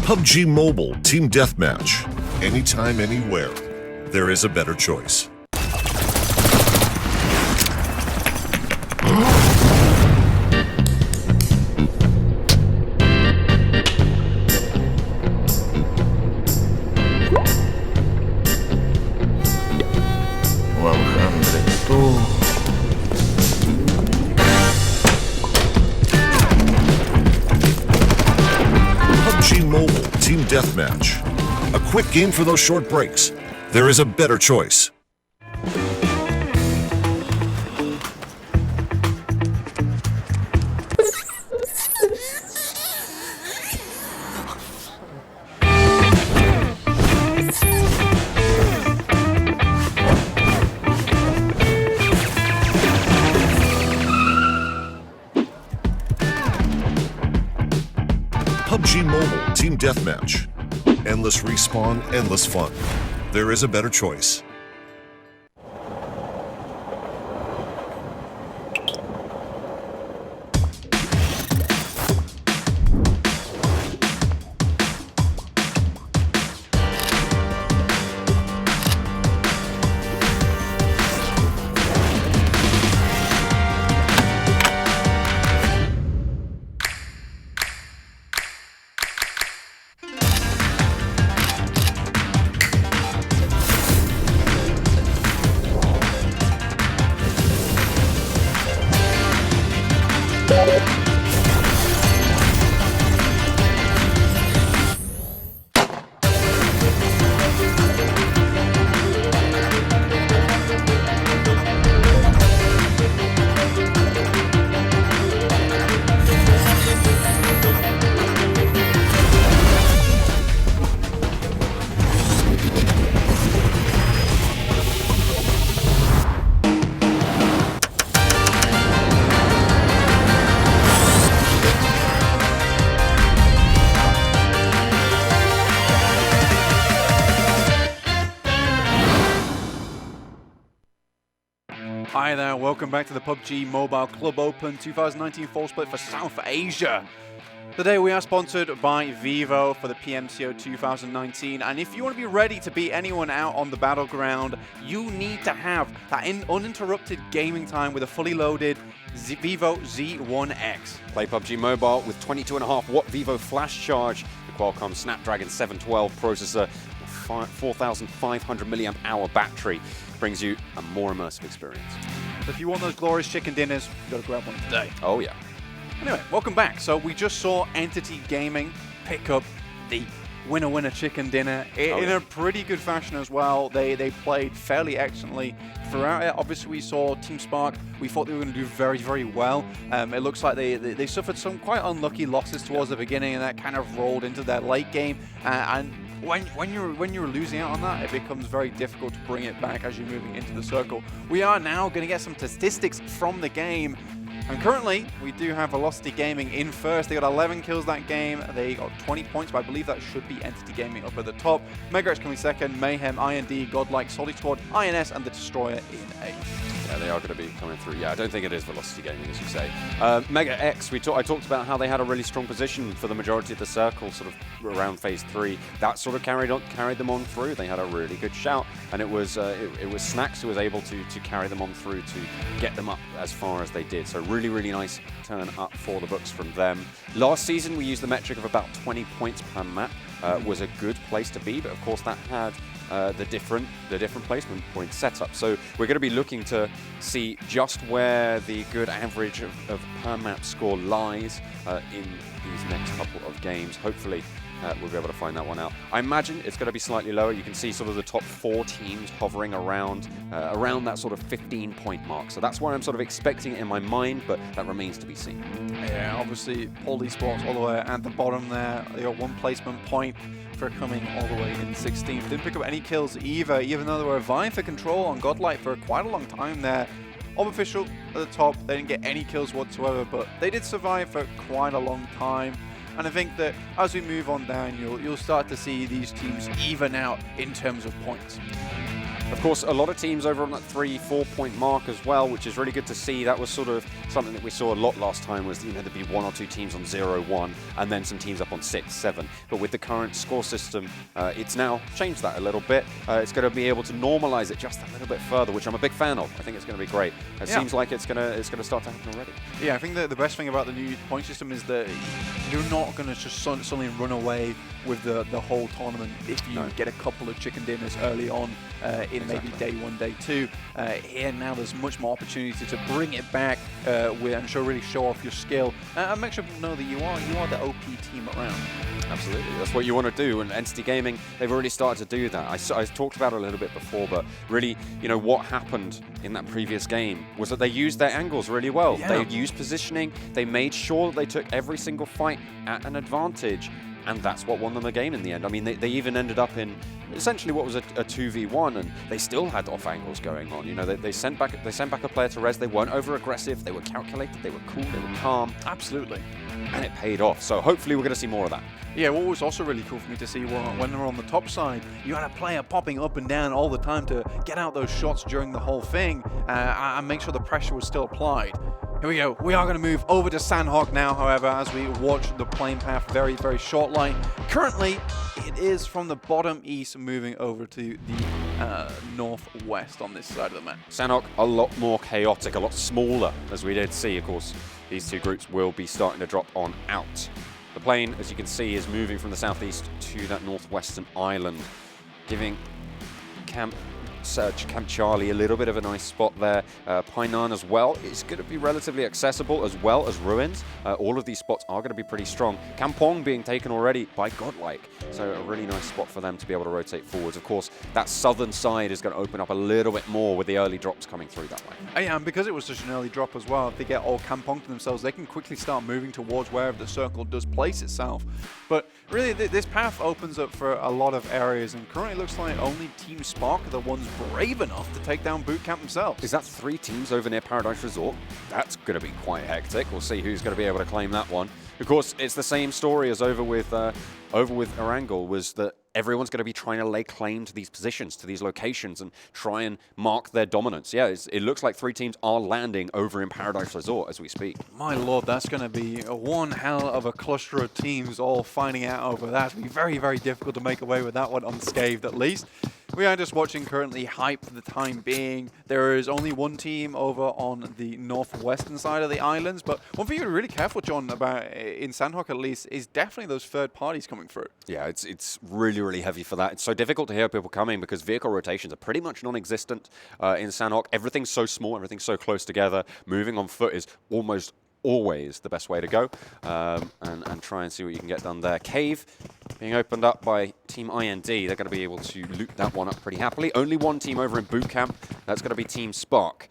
PUBG Mobile Team Deathmatch. Anytime, anywhere. There is a better choice. PUBG Mobile Team Deathmatch. A quick game for those short breaks. There is a better choice. PUBG Mobile Team Deathmatch. Endless respawn, endless fun. There is a better choice. Hi there, welcome back to the PUBG Mobile Club Open 2019 Fall Split for South Asia. Today we are sponsored by Vivo for the PMCO 2019, and if you want to be ready to beat anyone out on the battleground, you need to have that uninterrupted gaming time with a fully loaded Vivo Z1X. Play PUBG Mobile with 22.5 watt Vivo flash charge, the Qualcomm Snapdragon 712 processor, 4,500 milliamp hour battery. Brings you a more immersive experience. So if you want those glorious chicken dinners, you got to grab one today. Oh yeah. Anyway, welcome back. So we just saw Entity Gaming pick up the winner chicken dinner in a pretty good fashion as well. They played fairly excellently throughout it. Obviously, we saw Team Spark. We thought they were going to do very, very well. It looks like they suffered some quite unlucky losses towards the beginning, and that kind of rolled into their late game. And when you're losing out on that, it becomes very difficult to bring it back as you're moving into the circle. We are now going to get some statistics from the game. And currently, we do have Velocity Gaming in first. They got 11 kills that game. They got 20 points, but I believe that should be Entity Gaming up at the top. MegaX coming second, Mayhem, IND, GODLIKE, SOLTISQUAD, INS, and the Destoryer in eighth. Yeah, they are going to be coming through. Yeah, I don't think it is Velocity Gaming, as you say. MegaX, I talked about how they had a really strong position for the majority of the circle, sort of around phase 3. That sort of carried them on through. They had a really good shout, and it was Snacks who was able to carry them on through to get them up as far as they did. So really, really nice turn up for the books from them. Last season, we used the metric of about 20 points per map. Was a good place to be, but of course that had the different placement point setup. So we're going to be looking to see just where the good average of per map score lies in these next couple of games. Hopefully we'll be able to find that one out. I imagine it's going to be slightly lower. You can see sort of the top 4 teams hovering around that sort of 15-point mark. So that's where I'm sort of expecting it in my mind, but that remains to be seen. Yeah, obviously, all Esports all the way at the bottom there. They got 1 placement point for coming all the way in 16th. Didn't pick up any kills either, even though they were vying for control on GODLIKE for quite a long time there. Official at the top, they didn't get any kills whatsoever, but they did survive for quite a long time. And I think that as we move on down, you'll start to see these teams even out in terms of points. Of course, a lot of teams over on that 3-4 point mark as well, which is really good to see. That was sort of something that we saw a lot last time was, you know, there'd be 1 or 2 teams on 0-1 and then some teams up on 6-7. But with the current score system, it's now changed that a little bit. It's going to be able to normalize it just a little bit further, which I'm a big fan of. I think it's going to be great. It seems like it's going to start to happen already. Yeah, I think the best thing about the new point system is that you're not going to just suddenly run away with the whole tournament if you get a couple of chicken dinners early on in maybe day 1, day 2. Here now there's much more opportunity to bring it back and really show off your skill and make sure people know that you are the OP team around. Absolutely, that's what you want to do, and Entity Gaming, they've already started to do that. I talked about it a little bit before, but really, you know, what happened in that previous game was that they used their angles really well. Yeah. They used positioning, they made sure that they took every single fight at an advantage, and that's what won them the game in the end. I mean, they even ended up in essentially what was a 2v1, and they still had off angles going on. You know, they sent back a player to res. They weren't over aggressive. They were calculated. They were cool. They were calm. Absolutely. And it paid off. So hopefully we're going to see more of that. Yeah, what was also really cool for me to see when they were on the top side, you had a player popping up and down all the time to get out those shots during the whole thing and make sure the pressure was still applied. Here we go. We are going to move over to Sanhok now, however, as we watch the playing path very, very short line. Currently, it is from the bottom east moving over to the northwest on this side of the map. Sanhok, a lot more chaotic, a lot smaller, as we did see. Of course, these two groups will be starting to drop on out. The plane, as you can see, is moving from the southeast to that northwestern island, giving Camp Charlie a little bit of a nice spot there. Painan as well is going to be relatively accessible, as well as Ruins. All of these spots are going to be pretty strong. Kampong being taken already by GODLIKE, so a really nice spot for them to be able to rotate forwards. Of course, that southern side is going to open up a little bit more with the early drops coming through that way. Yeah, and because it was such an early drop as well, if they get all Kampong to themselves, they can quickly start moving towards wherever the circle does place itself. But really, this path opens up for a lot of areas, and currently looks like only Team Spark are the ones brave enough to take down Bootcamp themselves. Is that 3 teams over near Paradise Resort? That's going to be quite hectic. We'll see who's going to be able to claim that one. Of course, it's the same story as over with Erangel, was that everyone's going to be trying to lay claim to these positions, to these locations, and try and mark their dominance. Yeah, it looks like 3 teams are landing over in Paradise Resort as we speak. My lord, that's going to be one hell of a cluster of teams all finding out over that. It'll be very, very difficult to make away with that one unscathed, at least. We are just watching currently hype for the time being. There is only one team over on the northwestern side of the islands, but one thing you're really careful, John, about in Sanhok at least, is definitely those third parties coming through. Yeah, it's really, really heavy for that. It's so difficult to hear people coming because vehicle rotations are pretty much non-existent in Sanhok. Everything's so small, everything's so close together. Moving on foot is almost always the best way to go, and try and see what you can get done there. Cave being opened up by Team IND. They're going to be able to loot that one up pretty happily. Only one team over in Bootcamp. That's going to be Team Spark.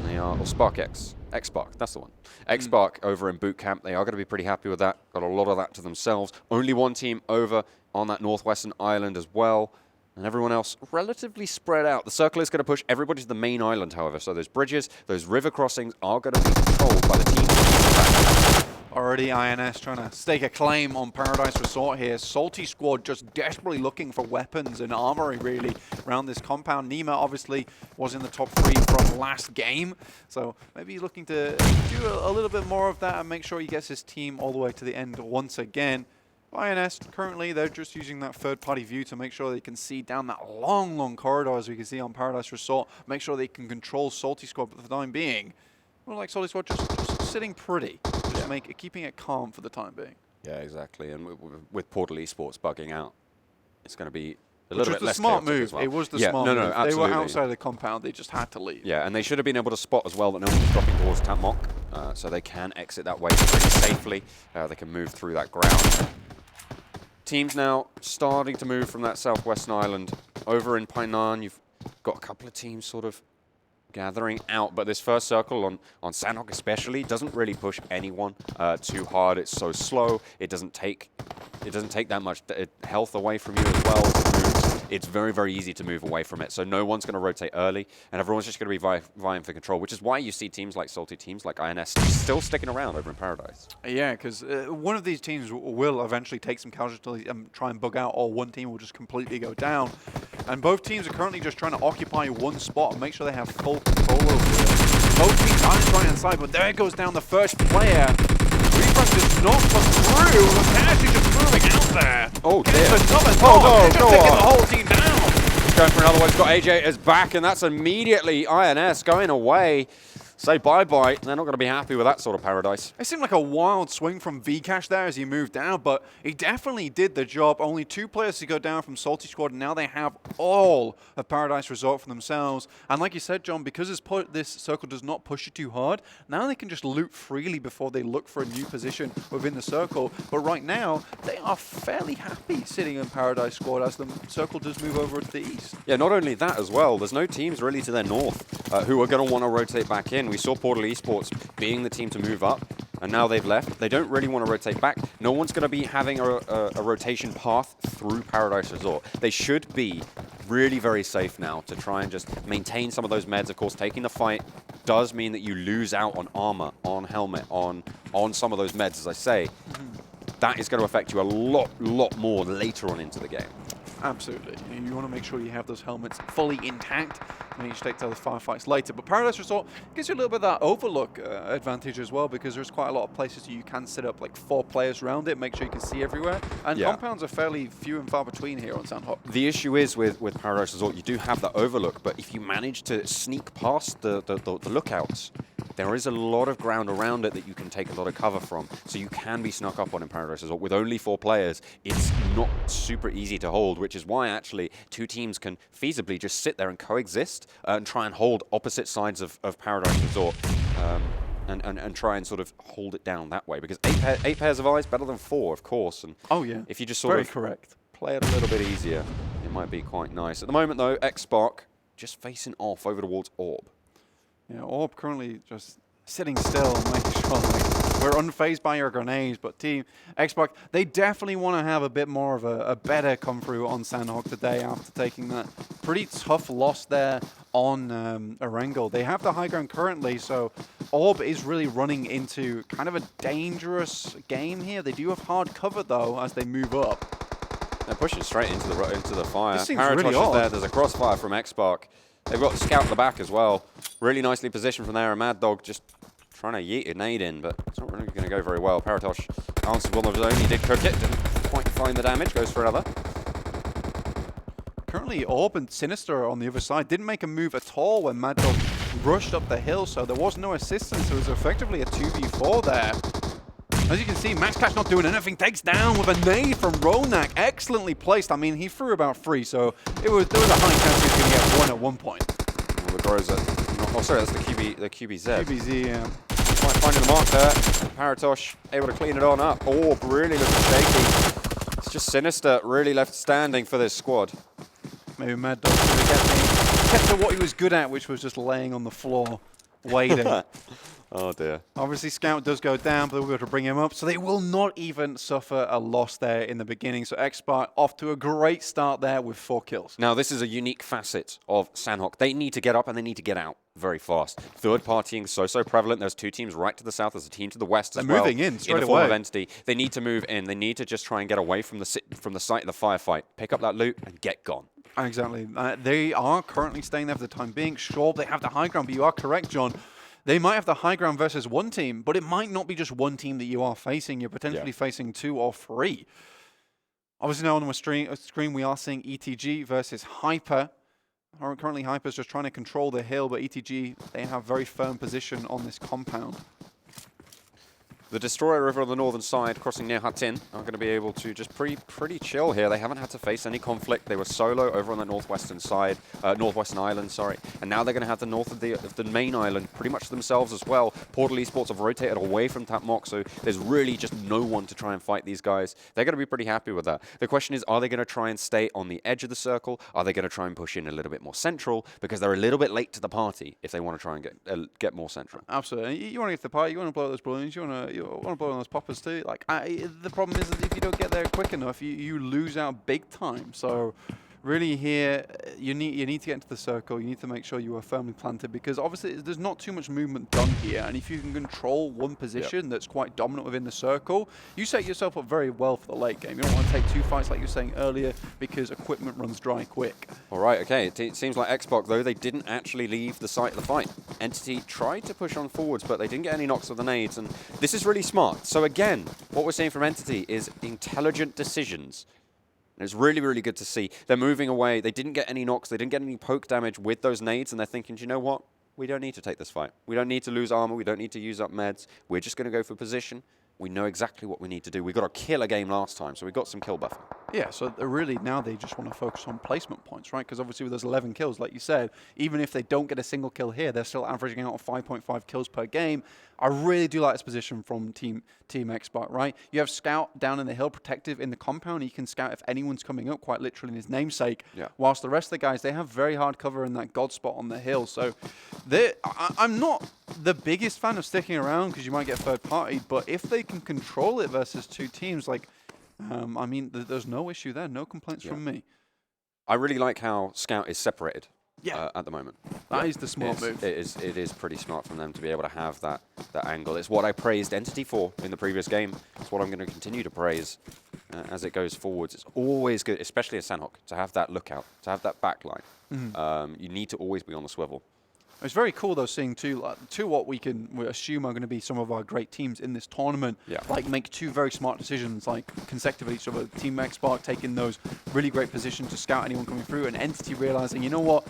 They are, or Spark X. Xspark, that's the one. Xspark over in Bootcamp. They are going to be pretty happy with that. Got a lot of that to themselves. Only one team over on that northwestern island as well. And everyone else relatively spread out. The circle is going to push everybody to the main island, however. So those bridges, those river crossings are going to be controlled by the team. Already INS trying to stake a claim on Paradise Resort here. SOLTISQUAD just desperately looking for weapons and armory, really, around this compound. Nima obviously was in the top 3 from last game. So maybe he's looking to do a little bit more of that and make sure he gets his team all the way to the end once again. INS, currently, they're just using that third-party view to make sure they can see down that long, long corridor, as we can see on Paradise Resort, make sure they can control SOLTISQUAD for the time being. Well, like SOLTISQUAD just sitting pretty, just keeping it calm for the time being. Yeah, exactly. And with Portal Esports bugging out, it's going to be a little bit less smart chaotic move. as well. It was the smart move. Absolutely. They were outside of the compound. They just had to leave. Yeah, and they should have been able to spot as well that no one was dropping towards Tapmok, so they can exit that way pretty safely. They can move through that ground. Teams now starting to move from that southwestern island over in Painan. You've got a couple of teams sort of gathering out, but this first circle on Sanhok especially doesn't really push anyone too hard. It's so slow. It doesn't take that much health away from you as well as it moves it's very, very easy to move away from it. So no one's going to rotate early, and everyone's just going to be vying for control, which is why you see teams like Salty, teams like INS still sticking around over in Paradise. Yeah, because one of these teams will eventually take some casualties and try and bug out, or one team will just completely go down. And both teams are currently just trying to occupy one spot and make sure they have full control over it. Both teams are on the right-hand side, but there goes down the first player. Refresh does not come through. Cash is just moving out there. Oh, dear. Gets another Oh, knock. no, They're just go taking on. the whole team down. He's going for another one. He's got AJ as back, and that's immediately INS going away. Say bye-bye. They're not going to be happy with that sort of Paradise. It seemed like a wild swing from Vcash there as he moved down, but he definitely did the job. Only 2 players to go down from SOLTISQUAD, and now they have all of Paradise Resort for themselves. And like you said, John, because this circle does not push you too hard, now they can just loot freely before they look for a new position within the circle. But right now, they are fairly happy sitting in Paradise Squad as the circle does move over to the east. Yeah, not only that as well, there's no teams really to their north who are going to want to rotate back in. We saw Portal Esports being the team to move up, and now they've left. They don't really want to rotate back. No one's going to be having a rotation path through Paradise Resort. They should be really very safe now to try and just maintain some of those meds. Of course, taking the fight does mean that you lose out on armor, on helmet, on some of those meds, as I say. That is going to affect you a lot more later on into the game. Absolutely. You want to make sure you have those helmets fully intact. And you take to the firefights later. But Paradise Resort gives you a little bit of that overlook advantage as well, because there's quite a lot of places you can set up like 4 players around it, make sure you can see everywhere. And compounds are fairly few and far between here on Sanhok. The issue is with Paradise Resort, you do have that overlook, but if you manage to sneak past the lookouts, there is a lot of ground around it that you can take a lot of cover from, so you can be snuck up on in Paradise Resort. With only 4 players, it's not super easy to hold, which is why actually 2 teams can feasibly just sit there and coexist and try and hold opposite sides of Paradise Resort and try and sort of hold it down that way. Because 8 pairs of eyes, better than 4, of course. And oh yeah, if you just sort of correct. Play it a little bit easier, it might be quite nice. At the moment though, Xspark just facing off over towards Orb. Yeah, Orb currently just sitting still, making sure we're unfazed by your grenades, but Team Xspark, they definitely want to have a bit more of a better come through on Sanhok today after taking that pretty tough loss there on Erangel. They have the high ground currently, so Orb is really running into kind of a dangerous game here. They do have hard cover though as they move up. They're pushing straight into the fire. This seems Paratosh really is odd. there. There's a crossfire from Xspark. They've got Scout at the back as well. Really nicely positioned from there. And Mad Dog just trying to yeet a nade in, but it's not really going to go very well. Paratosh answered one of his own. He did cook it. Didn't quite find the damage. Goes for another. Currently, Orb and Sinister on the other side didn't make a move at all when Mad Dog rushed up the hill, so there was no assistance. It was effectively a 2v4 there. As you can see, Max Cash not doing anything, takes down with a nade from Ronak. Excellently placed. I mean, he threw about 3, so there was a high chance he was going to get 1 at one point. Well, the Groza. Oh, sorry, that's the QBZ. QBZ, yeah. Finding the mark there. Paratosh able to clean it on up. Orb really looking shaky. It's just Sinister really left standing for this squad. Maybe Mad Dog kept to what he was good at, which was just laying on the floor, waiting. Oh dear. Obviously, Scout does go down, but they'll be able to bring him up. So they will not even suffer a loss there in the beginning. So Xspark off to a great start there with 4 kills. Now, this is a unique facet of Sanhok. They need to get up and they need to get out very fast. Third partying so prevalent. There's 2 teams right to the south. There's a team to the west as well. They're moving in straight in the form away. of Entity. They need to move in. They need to just try and get away from the site of the firefight. Pick up that loot and get gone. Exactly. They are currently staying there for the time being. Sure, they have the high ground, but you are correct, John. They might have the high ground versus 1 team, but it might not be just 1 team that you are facing. You're potentially facing 2 or 3. Obviously now on the screen we are seeing ETG versus Hyper. Currently Hyper's just trying to control the hill, but ETG, they have very firm position on this compound. The Destoryer over on the northern side, crossing near Hatin, are going to be able to just pretty chill here. They haven't had to face any conflict. They were solo over on the northwestern side, northwestern island, sorry. And now they're going to have the north of the main island pretty much themselves as well. Portal Esports have rotated away from Tapmok, so there's really just no one to try and fight these guys. They're going to be pretty happy with that. The question is, are they going to try and stay on the edge of the circle? Are they going to try and push in a little bit more central? Because they're a little bit late to the party if they want to try and get more central. Absolutely. You want to get to the party, you want to blow those balloons, you want to blow on those poppers too. Like, the problem is that if you don't get there quick enough, you lose out big time. So really here, you need to get into the circle. You need to make sure you are firmly planted because obviously there's not too much movement done here. And if you can control one position that's quite dominant within the circle, you set yourself up very well for the late game. You don't want to take 2 fights like you were saying earlier because equipment runs dry quick. All right, okay. It seems like Xspark, though, they didn't actually leave the site of the fight. Entity tried to push on forwards, but they didn't get any knocks with the nades. And this is really smart. So again, what we're seeing from Entity is intelligent decisions. And it's really, really good to see. They're moving away. They didn't get any knocks. They didn't get any poke damage with those nades. And they're thinking, you know what? We don't need to take this fight. We don't need to lose armor. We don't need to use up meds. We're just going to go for position. We know exactly what we need to do. We got a killer game last time, so we got some kill buffer. Yeah, so really now they just want to focus on placement points, right? Because obviously with those 11 kills, like you said, even if they don't get a single kill here, they're still averaging out 5.5 kills per game. I really do like this position from Team Xspark, right? You have Scout down in the hill, protective in the compound. He can scout if anyone's coming up, quite literally in his namesake. Yeah. Whilst the rest of the guys, they have very hard cover in that God spot on the hill. So I'm not the biggest fan of sticking around because you might get third party, but if they can control it versus 2 teams, like, I mean, there's no issue there. No complaints from me. I really like how Scout is separated at the moment. That is the smart move. It is pretty smart from them to be able to have that angle. It's what I praised Entity for in the previous game. It's what I'm going to continue to praise as it goes forwards. It's always good, especially as Sanhok, to have that lookout, to have that backline. You need to always be on the swivel. It's very cool though seeing two what we assume are going to be some of our great teams in this tournament. Like make 2 very smart decisions like consecutively. So Team Xspark taking those really great positions to scout anyone coming through, and Entity realizing, you know what,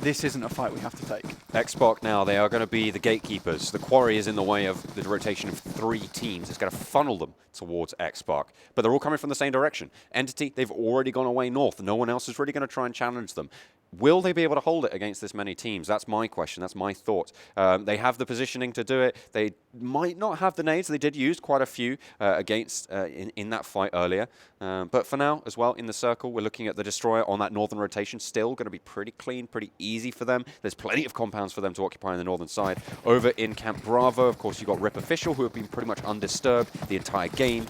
this isn't a fight we have to take. Xspark now, they are going to be the gatekeepers. The quarry is in the way of the rotation of 3 teams. It's going to funnel them towards Xspark. But they're all coming from the same direction. Entity, they've already gone away north. No one else is really going to try and challenge them. Will they be able to hold it against this many teams? That's my question. That's my thought. They have the positioning to do it. They might not have the nades. They did use quite a few against in that fight earlier. But for now, as well, in the circle, we're looking at the Destroyer on that northern rotation. Still going to be pretty clean, pretty easy for them. There's plenty of compounds for them to occupy on the northern side. Over in Camp Bravo, of course, you've got Rip Official, who have been pretty much undisturbed the entire game.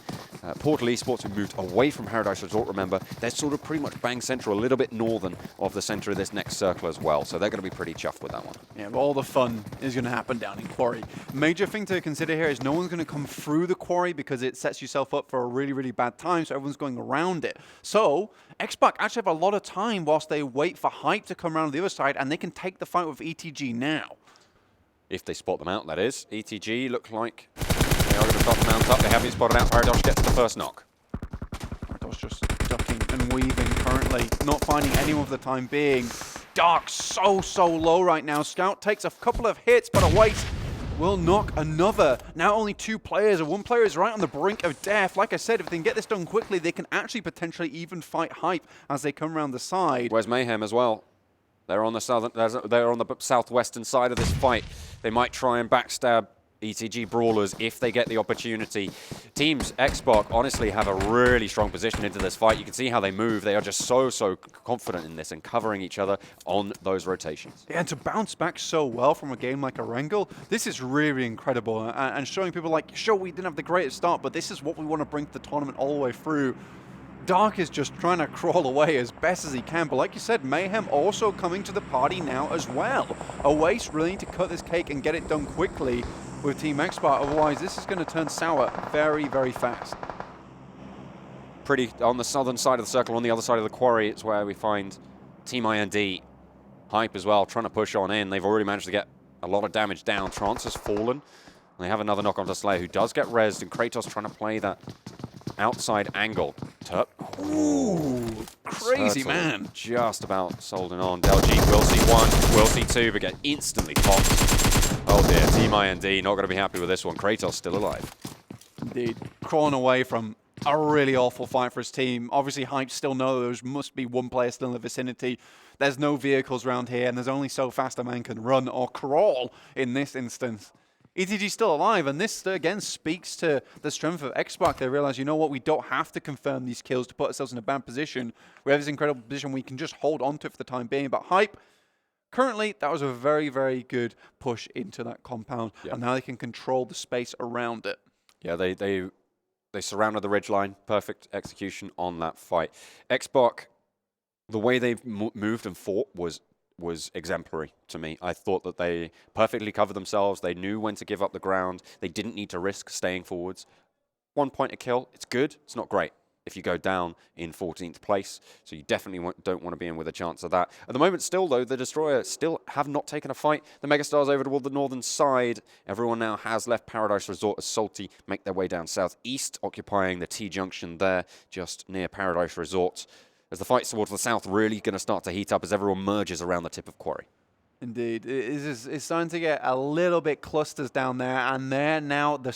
Portal Esports, who moved away from Paradise Resort, remember, they're sort of pretty much bang central, a little bit northern of the center of this next circle as well. So they're going to be pretty chuffed with that one. Yeah, but all the fun is going to happen down in Quarry. Major thing to consider here is no one's going to come through the Quarry because it sets yourself up for a really, really bad time, so everyone's going around it. So Xspark actually have a lot of time whilst they wait for Hype to come around the other side, and they can take the fight with ETG now. If they spot them out, that is. ETG look like they are going to start to mount up. They haven't spotted out. Paradox gets the first knock. Paradox just ducking and weaving currently, not finding anyone for the time being. Dark so low right now. Scout takes a couple of hits, but a waste will knock another. Now only 2 players, and 1 player is right on the brink of death. Like I said, if they can get this done quickly, they can actually potentially even fight Hype as they come around the side. Where's Mayhem as well? They're on the southwestern side of this fight. They might try and backstab ETG.Brawlers if they get the opportunity. Teams Xspark honestly have a really strong position into this fight. You can see how they move. They are just so confident in this and covering each other on those rotations. Yeah, and to bounce back so well from a game like Erangel, this is really incredible. And showing people like, sure, we didn't have the greatest start, but this is what we want to bring to the tournament all the way through. Dark is just trying to crawl away as best as he can, but like you said, Mayhem also coming to the party now as well. Oasis really need to cut this cake and get it done quickly with Team Xspark, otherwise this is going to turn sour very, very fast. Pretty on the southern side of the circle, on the other side of the quarry, it's where we find Team IND. Hype as well, trying to push on in. They've already managed to get a lot of damage down. Trance has fallen. They have another knock onto Slayer, who does get rezzed, and Kratos trying to play that outside angle. Turp. Ooh, crazy man. Just about solding on. Delg will see 1, will see 2, but get instantly popped. Oh dear, Team IND not going to be happy with this one. Kratos still alive. Indeed. Crawling away from a really awful fight for his team. Obviously, Hype still know there must be 1 player still in the vicinity. There's no vehicles around here, and there's only so fast a man can run or crawl in this instance. ETG's still alive, and this, again, speaks to the strength of Xspark. They realize, you know what, we don't have to confirm these kills to put ourselves in a bad position. We have this incredible position, we can just hold on to it for the time being. But Hype, currently, that was a very, very good push into that compound, and now they can control the space around it. Yeah, they surrounded the ridgeline. Perfect execution on that fight. Xspark The way they've moved and fought was exemplary to me. I thought that they perfectly covered themselves. They knew when to give up the ground. They didn't need to risk staying forwards. 1 point a kill, it's good. It's not great if you go down in 14th place. So you definitely don't want to be in with a chance of that. At the moment still, though, the Destroyer still have not taken a fight. The MegaStars over toward the northern side. Everyone now has left Paradise Resort as Salty make their way down southeast, occupying the T-junction there, just near Paradise Resort. As the fights towards the south really going to start to heat up as everyone merges around the tip of Quarry. Indeed. It's starting to get a little bit clusters down there, and there now another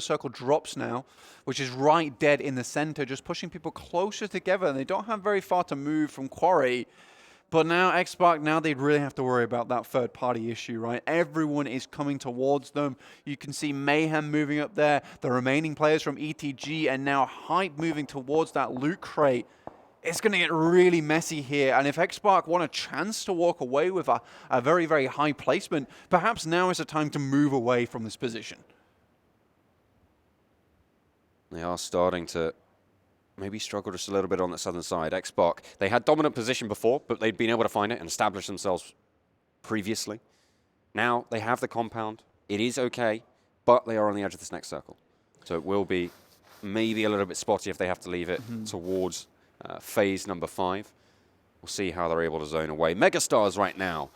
circle drops now, which is right dead in the center, just pushing people closer together, and they don't have very far to move from Quarry. But now Xspark, now they'd really have to worry about that third-party issue, right? Everyone is coming towards them. You can see Mayhem moving up there, the remaining players from ETG, and now Hype moving towards that loot crate. It's going to get really messy here, and if Xspark want a chance to walk away with a very, very high placement, perhaps now is the time to move away from this position. They are starting to maybe struggle just a little bit on the southern side. Xspark, they had dominant position before, but they'd been able to find it and establish themselves previously. Now they have the compound. It is okay, but they are on the edge of this next circle. So it will be maybe a little bit spotty if they have to leave it towards phase number 5. We'll see how they're able to zone away. MegaStars right now,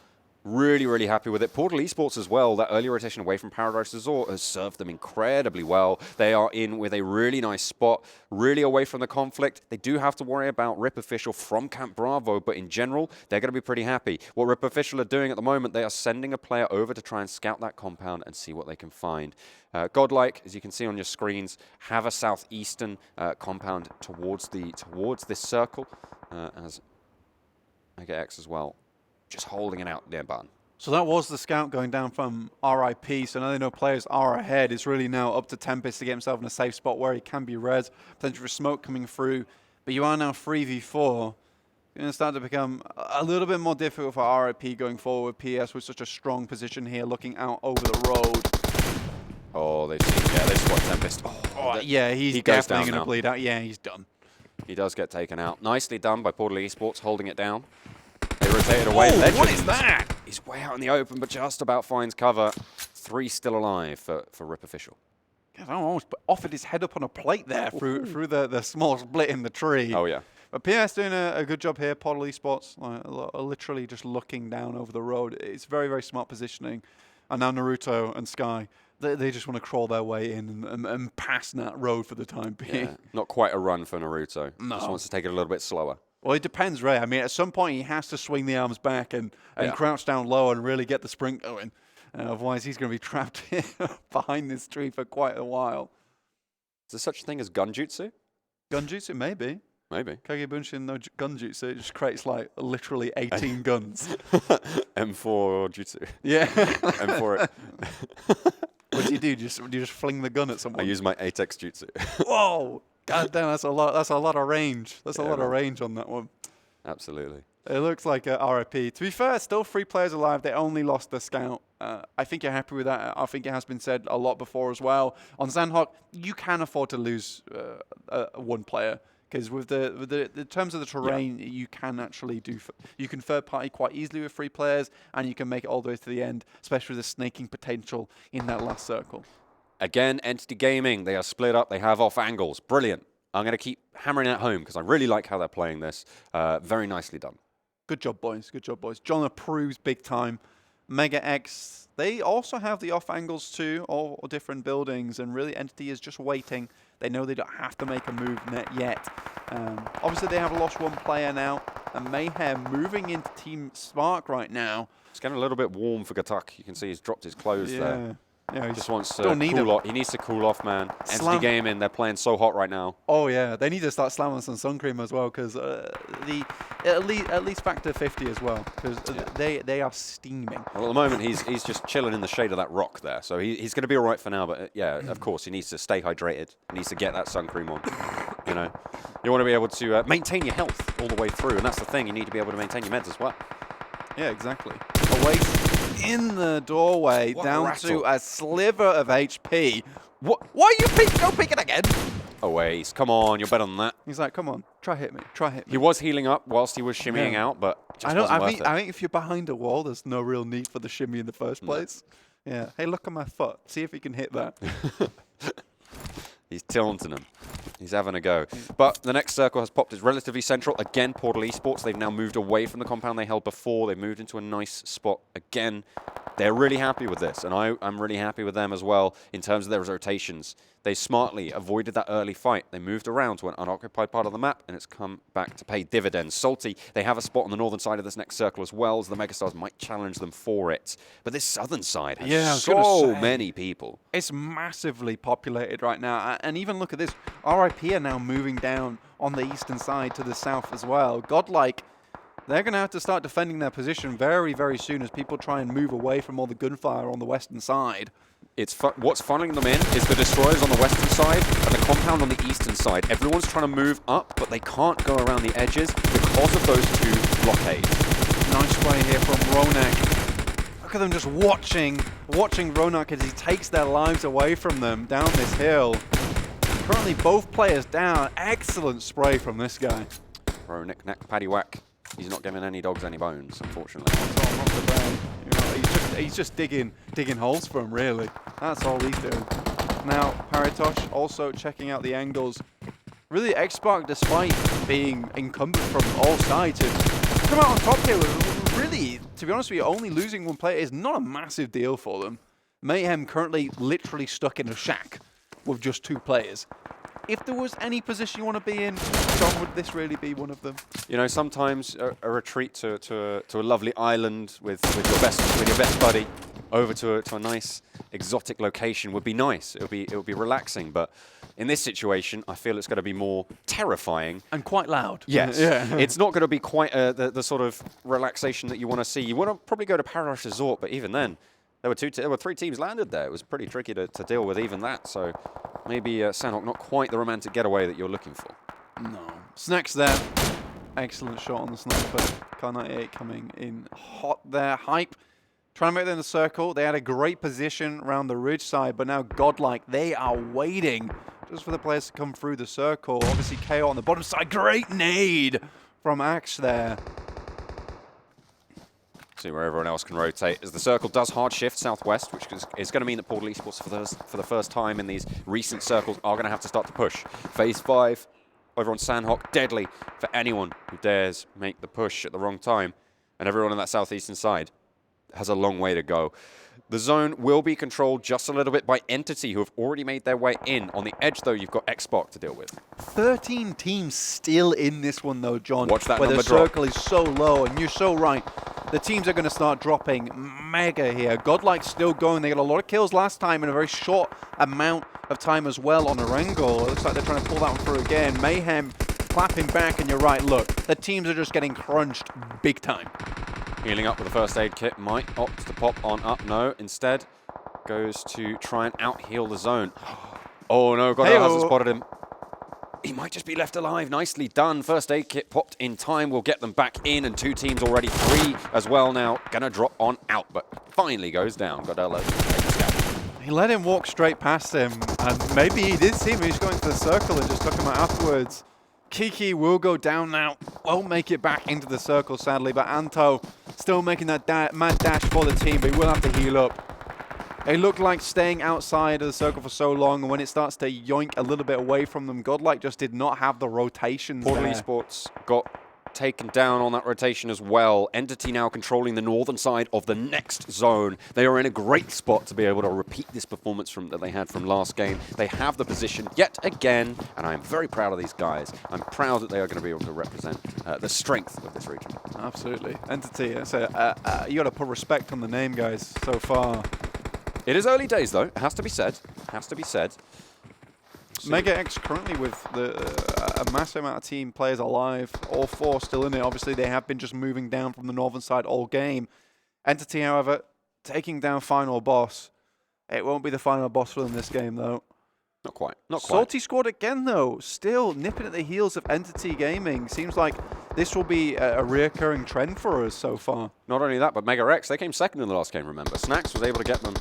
really, really happy with it. Portal Esports as well, that early rotation away from Paradise Resort has served them incredibly well. They are in with a really nice spot, really away from the conflict. They do have to worry about Rip Official from Camp Bravo, but in general, they're going to be pretty happy. What Rip Official are doing at the moment, they are sending a player over to try and scout that compound and see what they can find. GODLIKE, as you can see on your screens, have a southeastern compound towards this circle, as MegaX as well, just holding it out near Barn. So that was the scout going down from RIP, so now they know players are ahead. It's really now up to Tempest to get himself in a safe spot where he can be res, potential for smoke coming through, but you are now 3v4. It's going to start to become a little bit more difficult for RIP going forward. PS with such a strong position here, looking out over the road. Oh, they spot Tempest. Yeah, he's definitely going to bleed out. Yeah, he's done. He does get taken out. Nicely done by Portal Esports, holding it down. They rotate it away. Oh, what is that? He's way out in the open, but just about finds cover. 3 still alive for Rip Official. God, I almost offered his head up on a plate there through the small split in the tree. Oh, yeah. But PS doing a good job here. Portal Esports literally just looking down over the road. It's very, very smart positioning. And now Naruto and Sky, they just want to crawl their way in and pass that road for the time being. Yeah, not quite a run for Naruto. No. Just wants to take it a little bit slower. Well, it depends, Ray. I mean, at some point, he has to swing the arms back and crouch down low and really get the sprint going. Otherwise, he's going to be trapped here behind this tree for quite a while. Is there such a thing as gunjutsu? Gunjutsu, maybe. Maybe. Kagebunshin no gunjutsu. It just creates, like, literally 18 guns. M4 jutsu. Yeah. M4. What do? Do you just fling the gun at someone? I use my 8x jutsu. Whoa! God damn, that's a lot. That's a lot of range. That's a lot of range on that one. Absolutely. It looks like a RIP. To be fair, still 3 players alive. They only lost the scout. I think you're happy with that. I think it has been said a lot before as well. On Sanhok, you can afford to lose 1 player. Because with the terms of the terrain, you can actually you can third party quite easily with 3 players, and you can make it all the way to the end, especially with the snaking potential in that last circle. Again, Entity Gaming, they are split up. They have off angles. Brilliant. I'm going to keep hammering it home because I really like how they're playing this. Very nicely done. Good job, boys. Good job, boys. John approves big time. MegaX, they also have the off angles too, all different buildings, and really Entity is just waiting. They know they don't have to make a move yet. Obviously, they have lost 1 player now, and Mayhem moving into Team Spark right now. It's getting a little bit warm for Gatak. You can see he's dropped his clothes there. Yeah, he just wants to cool off. He needs to cool off, man. Entity Gaming, they're playing so hot right now. Oh yeah, they need to start slamming some sun cream as well, because at least factor 50 as well, because they are steaming. Well, at the moment he's just chilling in the shade of that rock there, so he's going to be all right for now. But yeah, of course he needs to stay hydrated. He needs to get that sun cream on. You know, you want to be able to maintain your health all the way through, and that's the thing. You need to be able to maintain your meds as well. Yeah, exactly. Oasis in the doorway, down to a sliver of HP. Why are you go peeking again? away. Come on, you're better than that. He's like, come on, try hit me, try hit me. He was healing up whilst he was shimmying out, but just wasn't worth it. I think if you're behind a wall, there's no real need for the shimmy in the first place. Yeah. Hey, look at my foot. See if he can hit that. He's taunting him. He's having a go. But the next circle has popped. It's relatively central. Again, Portal Esports. They've now moved away from the compound they held before. They've moved into a nice spot again. They're really happy with this, and I'm really happy with them as well in terms of their rotations. They smartly avoided that early fight. They moved around to an unoccupied part of the map, and it's come back to pay dividends. Salty, they have a spot on the northern side of this next circle as well, so the MegaStars might challenge them for it. But this southern side has so many people. It's massively populated right now, and even look at this. RIP are now moving down on the eastern side to the south as well. Godlike, they're going to have to start defending their position very, very soon as people try and move away from all the gunfire on the western side. What's funneling them in is the Destroyers on the western side and the compound on the eastern side. Everyone's trying to move up, but they can't go around the edges because of those two blockades. Nice play here from Ronak. Look at them just watching Ronak as he takes their lives away from them down this hill. Currently both players down. Excellent spray from this guy. Ronak, neck, paddy whack. He's not giving any dogs any bones, unfortunately. Not the bad. You know, he's just digging holes for him, really. That's all he's doing. Now, Paritosh also checking out the angles. Really, Xspark, despite being encumbered from all sides, have come out on top here. Really, to be honest with you, only losing one player is not a massive deal for them. Mayhem currently literally stuck in a shack with just 2 players. If there was any position you want to be in, John, would this really be one of them? You know, sometimes a retreat to a lovely island with your best buddy over to a nice exotic location would be nice. It would be relaxing, but in this situation, I feel it's going to be more terrifying and quite loud. Yes, yeah. It's not going to be quite the sort of relaxation that you want to see. You want to probably go to Paradise Resort, but even then, there were 3 teams landed there. It was pretty tricky to deal with even that. So maybe Sanhok not quite the romantic getaway that you're looking for. No. Snacks there. Excellent shot on the sniper. Kar98 coming in hot there. Hype trying to make them in the circle. They had a great position around the ridge side, but now Godlike, they are waiting just for the players to come through the circle. Obviously, KO on the bottom side. Great nade from Axe there. See where everyone else can rotate. As the circle does hard shift southwest, which is going to mean that Portal Esports for the first time in these recent circles are going to have to start to push. Phase 5 over on Sanhok, deadly for anyone who dares make the push at the wrong time. And everyone on that southeastern side has a long way to go. The zone will be controlled just a little bit by Entity, who have already made their way in. On the edge, though, you've got Xspark to deal with. 13 teams still in this one, though, John. Watch that where number the circle is so low, and you're so right. The teams are going to start dropping mega here. Godlike's still going. They got a lot of kills last time in a very short amount of time as well on Erangel. It looks like they're trying to pull that one through again. Mayhem clapping back, and you're right. Look, the teams are just getting crunched big time. Healing up with a first aid kit. Might opt to pop on up. No, instead goes to try and out-heal the zone. Oh no, Godlike hasn't spotted him. He might just be left alive. Nicely done. First aid kit popped in time. We'll get them back in, and 2 teams already. 3 as well now. Gonna drop on out, but finally goes down. Godlike. He let him walk straight past him, and maybe he did see him. He's going to the circle and just took him out afterwards. Kiki will go down now. Won't make it back into the circle, sadly, but Anto still making that mad dash for the team, but he will have to heal up. It looked like staying outside of the circle for so long, and when it starts to yoink a little bit away from them, Godlike just did not have the rotations Portal there. Esports got taken down on that rotation as well. Entity now controlling the northern side of the next zone. They are in a great spot to be able to repeat this performance that they had from last game. They have the position yet again, and I am very proud of these guys. I'm proud that they are going to be able to represent the strength of this region. Absolutely. Entity, you got to put respect on the name, guys, so far. It is early days, though. It has to be said. Has to be said. MegaX currently with a massive amount of team players alive. All 4 still in it. Obviously, they have been just moving down from the northern side all game. Entity, however, taking down final boss. It won't be the final boss for them this game, though. Not quite. Not quite. SOLTISQUAD again, though. Still nipping at the heels of Entity Gaming. Seems like this will be a reoccurring trend for us so far. Not only that, but MegaX, they came second in the last game, remember. Snacks was able to get them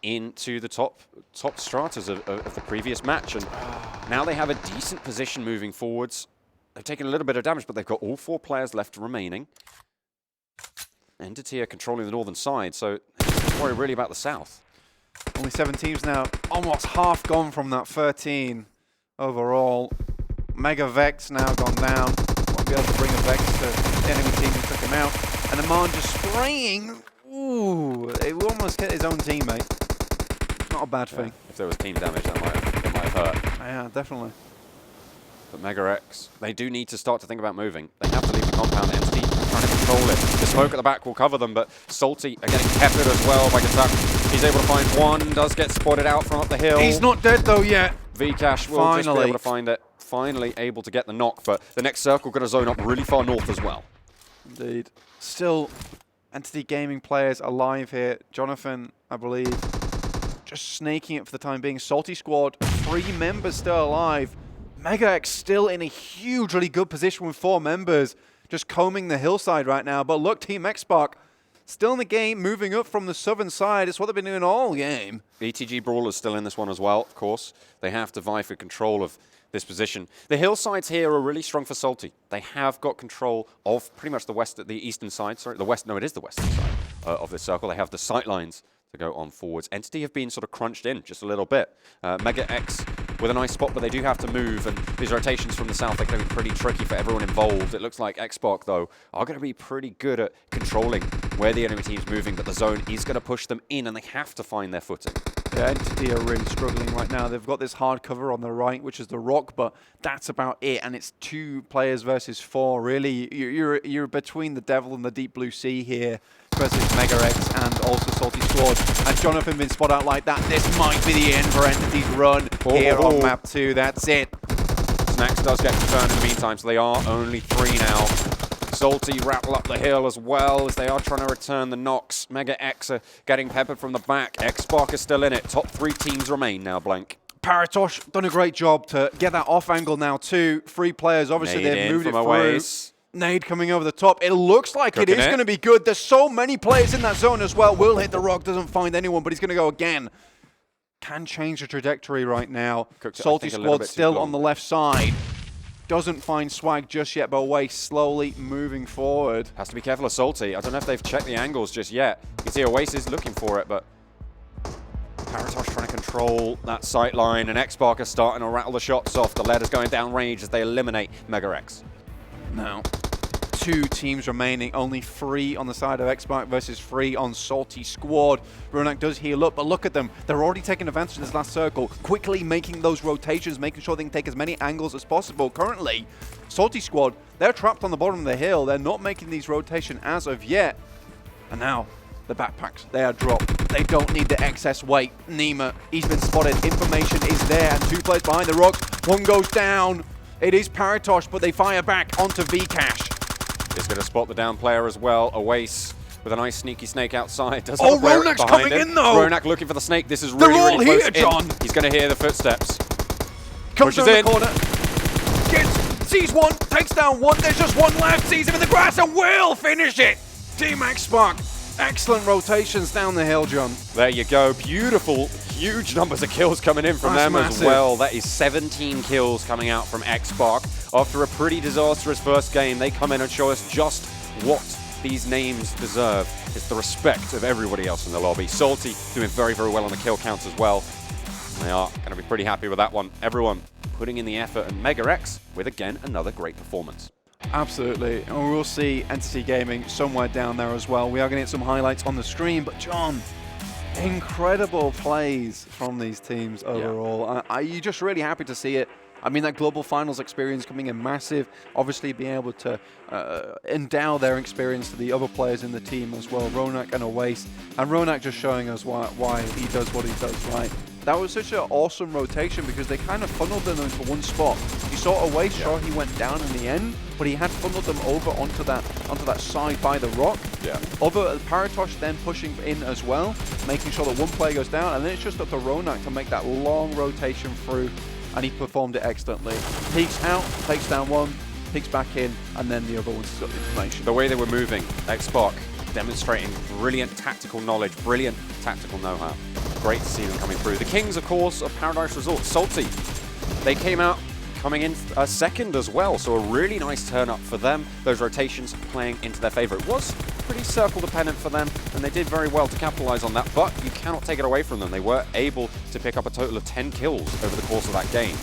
into the top stratas of the previous match. And now they have a decent position moving forwards. They've taken a little bit of damage, but they've got all 4 players left remaining. Entity are controlling the northern side, so don't worry really about the south. Only 7 teams now, almost half gone from that 13 overall. MegaX now gone down. Won't be able to bring a Vex to the enemy team and took him out. And Aman just spraying. Ooh, it will almost hit his own teammate. Not a bad thing. If there was team damage, that might have hurt. Yeah, definitely. But MegaX, they do need to start to think about moving. They have to leave the compound. Entity trying to control it. The smoke at the back will cover them, but Salty are getting peppered as well by Gatak. He's able to find one, does get spotted out from up the hill. He's not dead though yet. Vcash will just be able to find it. Finally able to get the knock, but the next circle going to zone up really far north as well. Indeed. Still, Entity Gaming players alive here. Jonathan, I believe, just snaking it for the time being. SOLTISQUAD, 3 members still alive. MegaX still in a hugely good position with 4 members, just combing the hillside right now. But look, Team Xspark still in the game, moving up from the southern side. It's what they've been doing all game. ETG.Brawlers still in this one as well, of course. They have to vie for control of this position. The hillsides here are really strong for Salty. They have got control of pretty much the eastern side. Sorry, the west. No, it is the western side of this circle. They have the sight lines to go on forwards. Entity have been sort of crunched in just a little bit. MegaX with a nice spot, but they do have to move, and these rotations from the south are going to be pretty tricky for everyone involved. It looks like Xspark, though, are going to be pretty good at controlling where the enemy team's moving, but the zone is going to push them in, and they have to find their footing. Yeah, Entity are really struggling right now. They've got this hard cover on the right, which is the rock, but that's about it. And it's 2 players versus 4. Really, you're between the devil and the deep blue sea here versus MegaX and also SOLTISQUAD. And Jonathan been spotted out like that. This might be the end for Entity's run here on map 2. That's it. Snacks does get returned in the meantime, so they are only 3 now. Salty rattle up the hill as well as they are trying to return the knocks. MegaX are getting peppered from the back. Xspark is still in it. Top 3 teams remain now, Blank. Paratosh done a great job to get that off angle now too. 3 players, obviously they've moved it through. Nade coming over the top. It looks like it is going to be good. There's so many players in that zone as well. Will hit the rock, doesn't find anyone, but he's going to go again. Can change the trajectory right now. SOLTISQUAD still on the left side. Doesn't find Swag just yet, but Away slowly moving forward. Has to be careful of Salty. I don't know if they've checked the angles just yet. You can see Oasis looking for it, but Paratosh trying to control that sight line, and Xspark are starting to rattle the shots off. The ladder's going down range as they eliminate MegaX. Now, 2 teams remaining, only 3 on the side of Xspark versus 3 on SOLTISQUAD. Ronak does heal up, but look at them. They're already taking advantage of this last circle, quickly making those rotations, making sure they can take as many angles as possible. Currently, SOLTISQUAD, they're trapped on the bottom of the hill. They're not making these rotations as of yet. And now, the backpacks, they are dropped. They don't need the excess weight. Nima, he's been spotted. Information is there, and 2 players behind the rocks. 1 goes down. It is Paratosh, but they fire back onto Vcash. Is going to spot the down player as well. Oasis with a nice sneaky snake outside. Does Ronak's coming in though! Ronak looking for the snake. This is really, really close here, John. He's going to hear the footsteps. Comes around the corner. Sees 1, takes down 1. There's just 1 left. Sees him in the grass and will finish it. Team Xspark. Excellent rotations down the hill, John. There you go. Beautiful, huge numbers of kills coming in from them as well. That is 17 kills coming out from Xspark. After a pretty disastrous first game, they come in and show us just what these names deserve. It's the respect of everybody else in the lobby. Salty doing very, very well on the kill counts as well. They are going to be pretty happy with that one. Everyone putting in the effort, and MegaX with, again, another great performance. Absolutely, and we'll see Entity Gaming somewhere down there as well. We are going to get some highlights on the stream, but John, incredible plays from these teams overall. Yeah. You're just really happy to see it. I mean, that global finals experience coming in massive. Obviously, being able to endow their experience to the other players in the team as well. Ronak and Oasis, and Ronak just showing us why he does what he does right. That was such an awesome rotation because they kind of funneled them into one spot. You saw Oasis, sure, he went down in the end, but he had funneled them over onto that side by the rock. Yeah. Other Paratosh then pushing in as well, making sure that 1 player goes down, and then it's just up to Ronak to make that long rotation through, and he performed it excellently. Peeks out, takes down 1, peeks back in, and then the other one's got the information. The way they were moving, Xspark demonstrating brilliant tactical knowledge, brilliant tactical know-how. great to see them coming through. The Kings, of course, of Paradise Resort, Salty. They came out coming in second as well, so a really nice turn up for them. Those rotations playing into their favor. It was pretty circle dependent for them, and they did very well to capitalize on that, but you cannot take it away from them. They were able to pick up a total of 10 kills over the course of that game.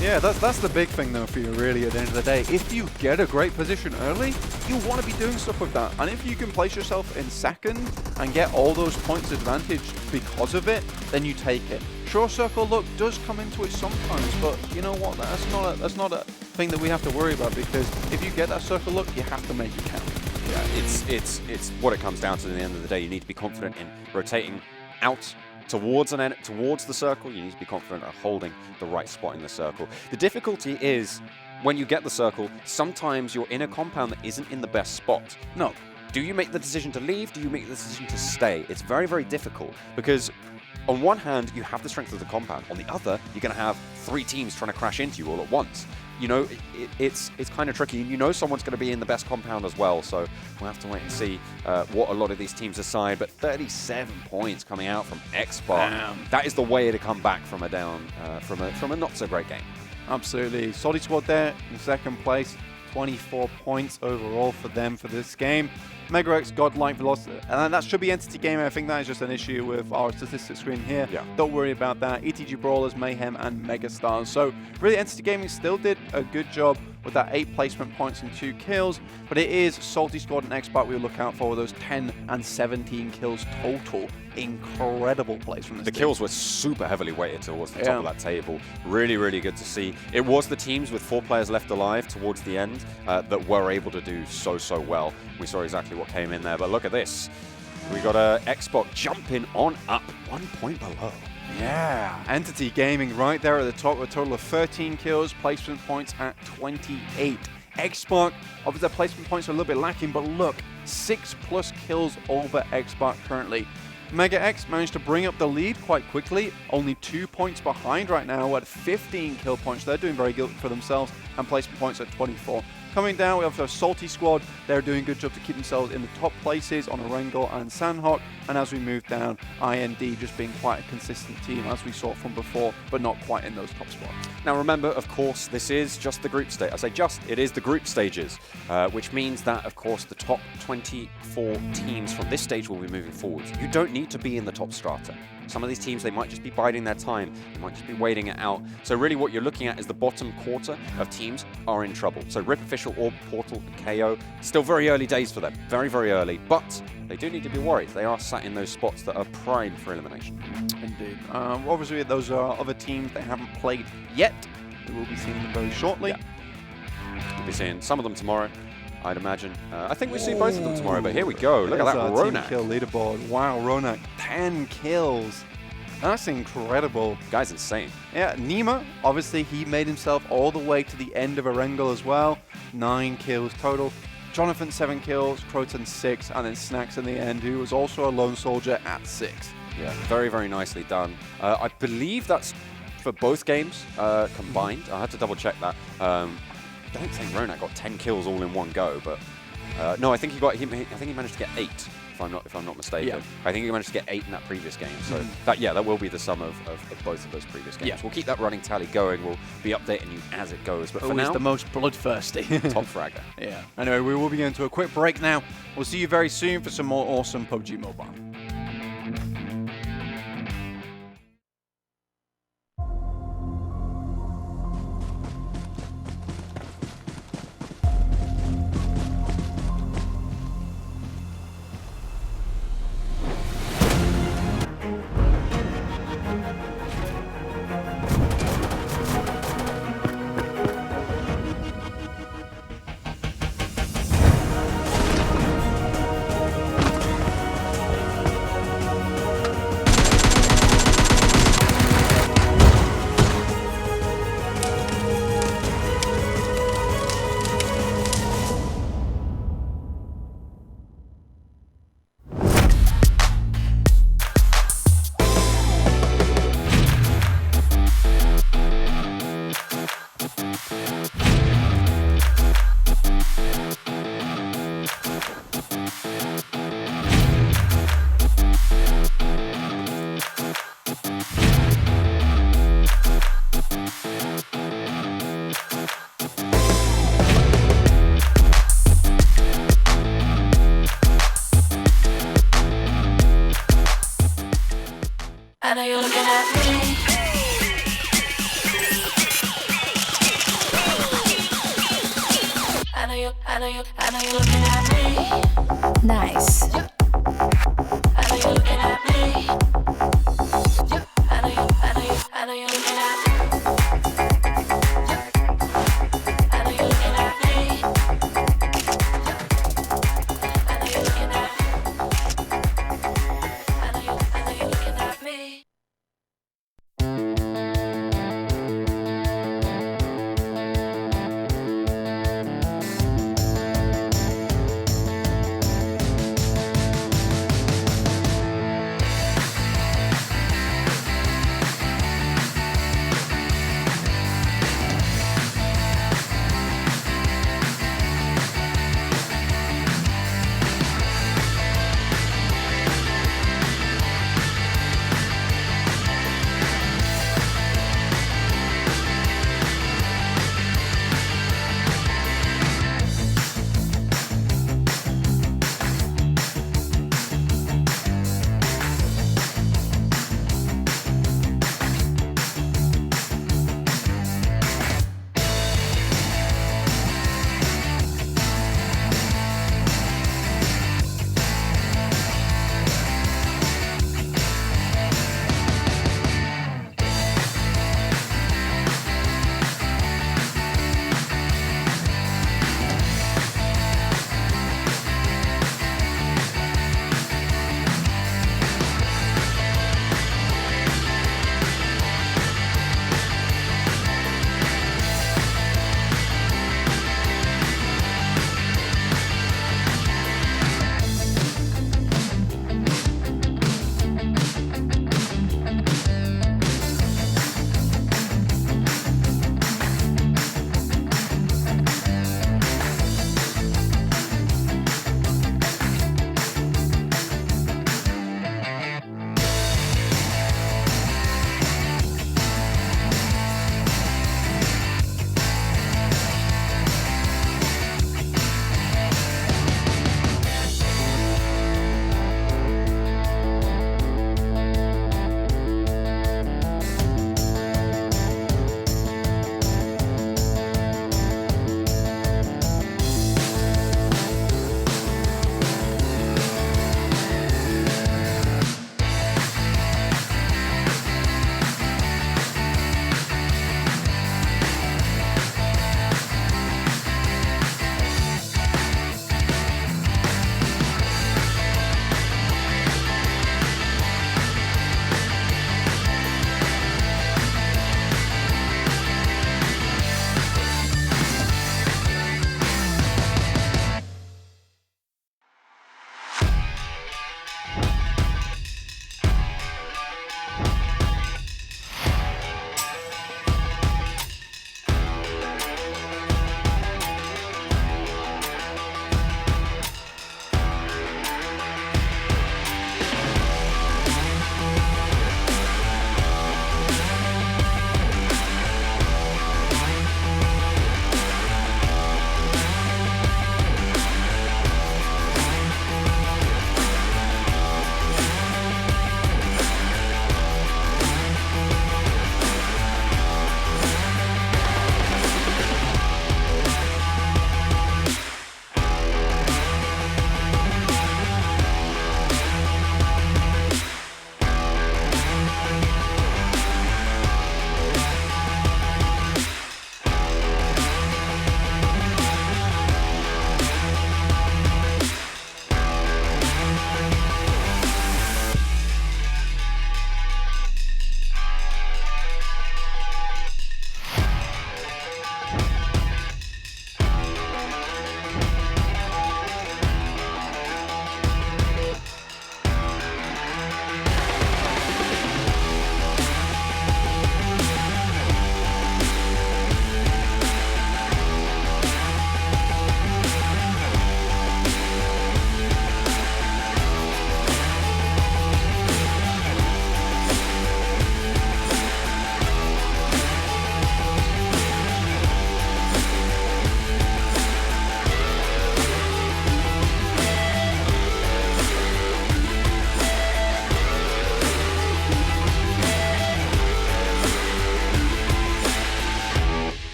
Yeah, that's the big thing though for you really at the end of the day. If you get a great position early, you want to be doing stuff with that. And if you can place yourself in second and get all those points advantage because of it, then you take it. Sure, circle luck does come into it sometimes, but you know what? That's not a thing that we have to worry about, because if you get that circle luck, you have to make it count. Yeah, it's what it comes down to at the end of the day. You need to be confident in rotating out towards the circle. You need to be confident at holding the right spot in the circle. The difficulty is when you get the circle, sometimes you're in a compound that isn't in the best spot. No. Do you make the decision to leave? Do you make the decision to stay? It's very, very difficult, because on one hand, you have the strength of the compound. On the other, you're going to have 3 teams trying to crash into you all at once. You know, it's kind of tricky, and you know someone's going to be in the best compound as well, so we'll have to wait and see what a lot of these teams decide. But 37 points coming out from Xspark. That is the way to come back from a down, from a not so great game. Absolutely. SOLTISQUAD there in second place. 24 points overall for them for this game. MegaX, GODLIKE, Velocity, and that should be Entity Gaming. I think that is just an issue with our statistics screen here. Yeah. Don't worry about that. ETG.Brawlers, Mayhem, and MegaStars. So really, Entity Gaming still did a good job with that 8 placement points and 2 kills, but it is SOLTISQUAD and Xspark we'll look out for with those 10 and 17 kills total. Incredible plays from this team. Kills were super heavily weighted towards the top of that table. Really, really good to see. It was the teams with 4 players left alive towards the end that were able to do so well. We saw exactly what came in there, but look at this. We got Xspark jumping on up 1 point below. Yeah, Entity Gaming right there at the top with a total of 13 kills, placement points at 28. Xspark, obviously their placement points are a little bit lacking, but look, 6+ kills over Xspark currently. MegaX managed to bring up the lead quite quickly, only 2 points behind right now at 15 kill points. They're doing very good for themselves, and placement points at 24. Coming down, we have a SOLTISQUAD. They're doing a good job to keep themselves in the top places on Erangel and Sanhok. And as we move down, IND just being quite a consistent team as we saw from before, but not quite in those top spots. Now remember, of course, this is just the group stage. I say just, it is the group stages, which means that, of course, the top 24 teams from this stage will be moving forward. You don't need to be in the top strata. Some of these teams, they might just be biding their time. They might just be waiting it out. So really what you're looking at is the bottom quarter of teams are in trouble. So Rip Official, Orb, Portal, and KO, still very early days for them. Very, very early. But they do need to be worried. They are sat in those spots that are prime for elimination. Indeed. Obviously, those are other teams they haven't played yet. We will be seeing them very shortly. Yeah. We'll be seeing some of them tomorrow, I'd imagine. I think we'll see both of them tomorrow, but here we go. Look at that Team Ronak. kill leaderboard. Wow, Ronak, 10 kills. That's incredible. Guy's insane. Yeah, Nima, obviously he made himself all the way to the end of Erangel as well. 9 kills total. Jonathan 7 kills, Croton 6, and then Snacks in the end, who was also a lone soldier at 6. Yeah, very, very nicely done. I believe that's for both games combined. I had to double check that. I don't think Ronak got 10 kills all in one go, but no, I think I think he managed to get 8. If I'm not mistaken. Yeah. I think he managed to get 8 in that previous game. So that will be the sum of both of those previous games. Yeah. We'll keep that running tally going. We'll be updating you as it goes. But for Who is now, the most bloodthirsty? top fragger. Yeah. Anyway, we will be going to a quick break now. We'll see you very soon for some more awesome PUBG Mobile. at me. I know you're looking at me. Nice. I know you're looking at me. I know you're looking at me. I know you're looking at me. I know you're looking at me. I know you're looking at me.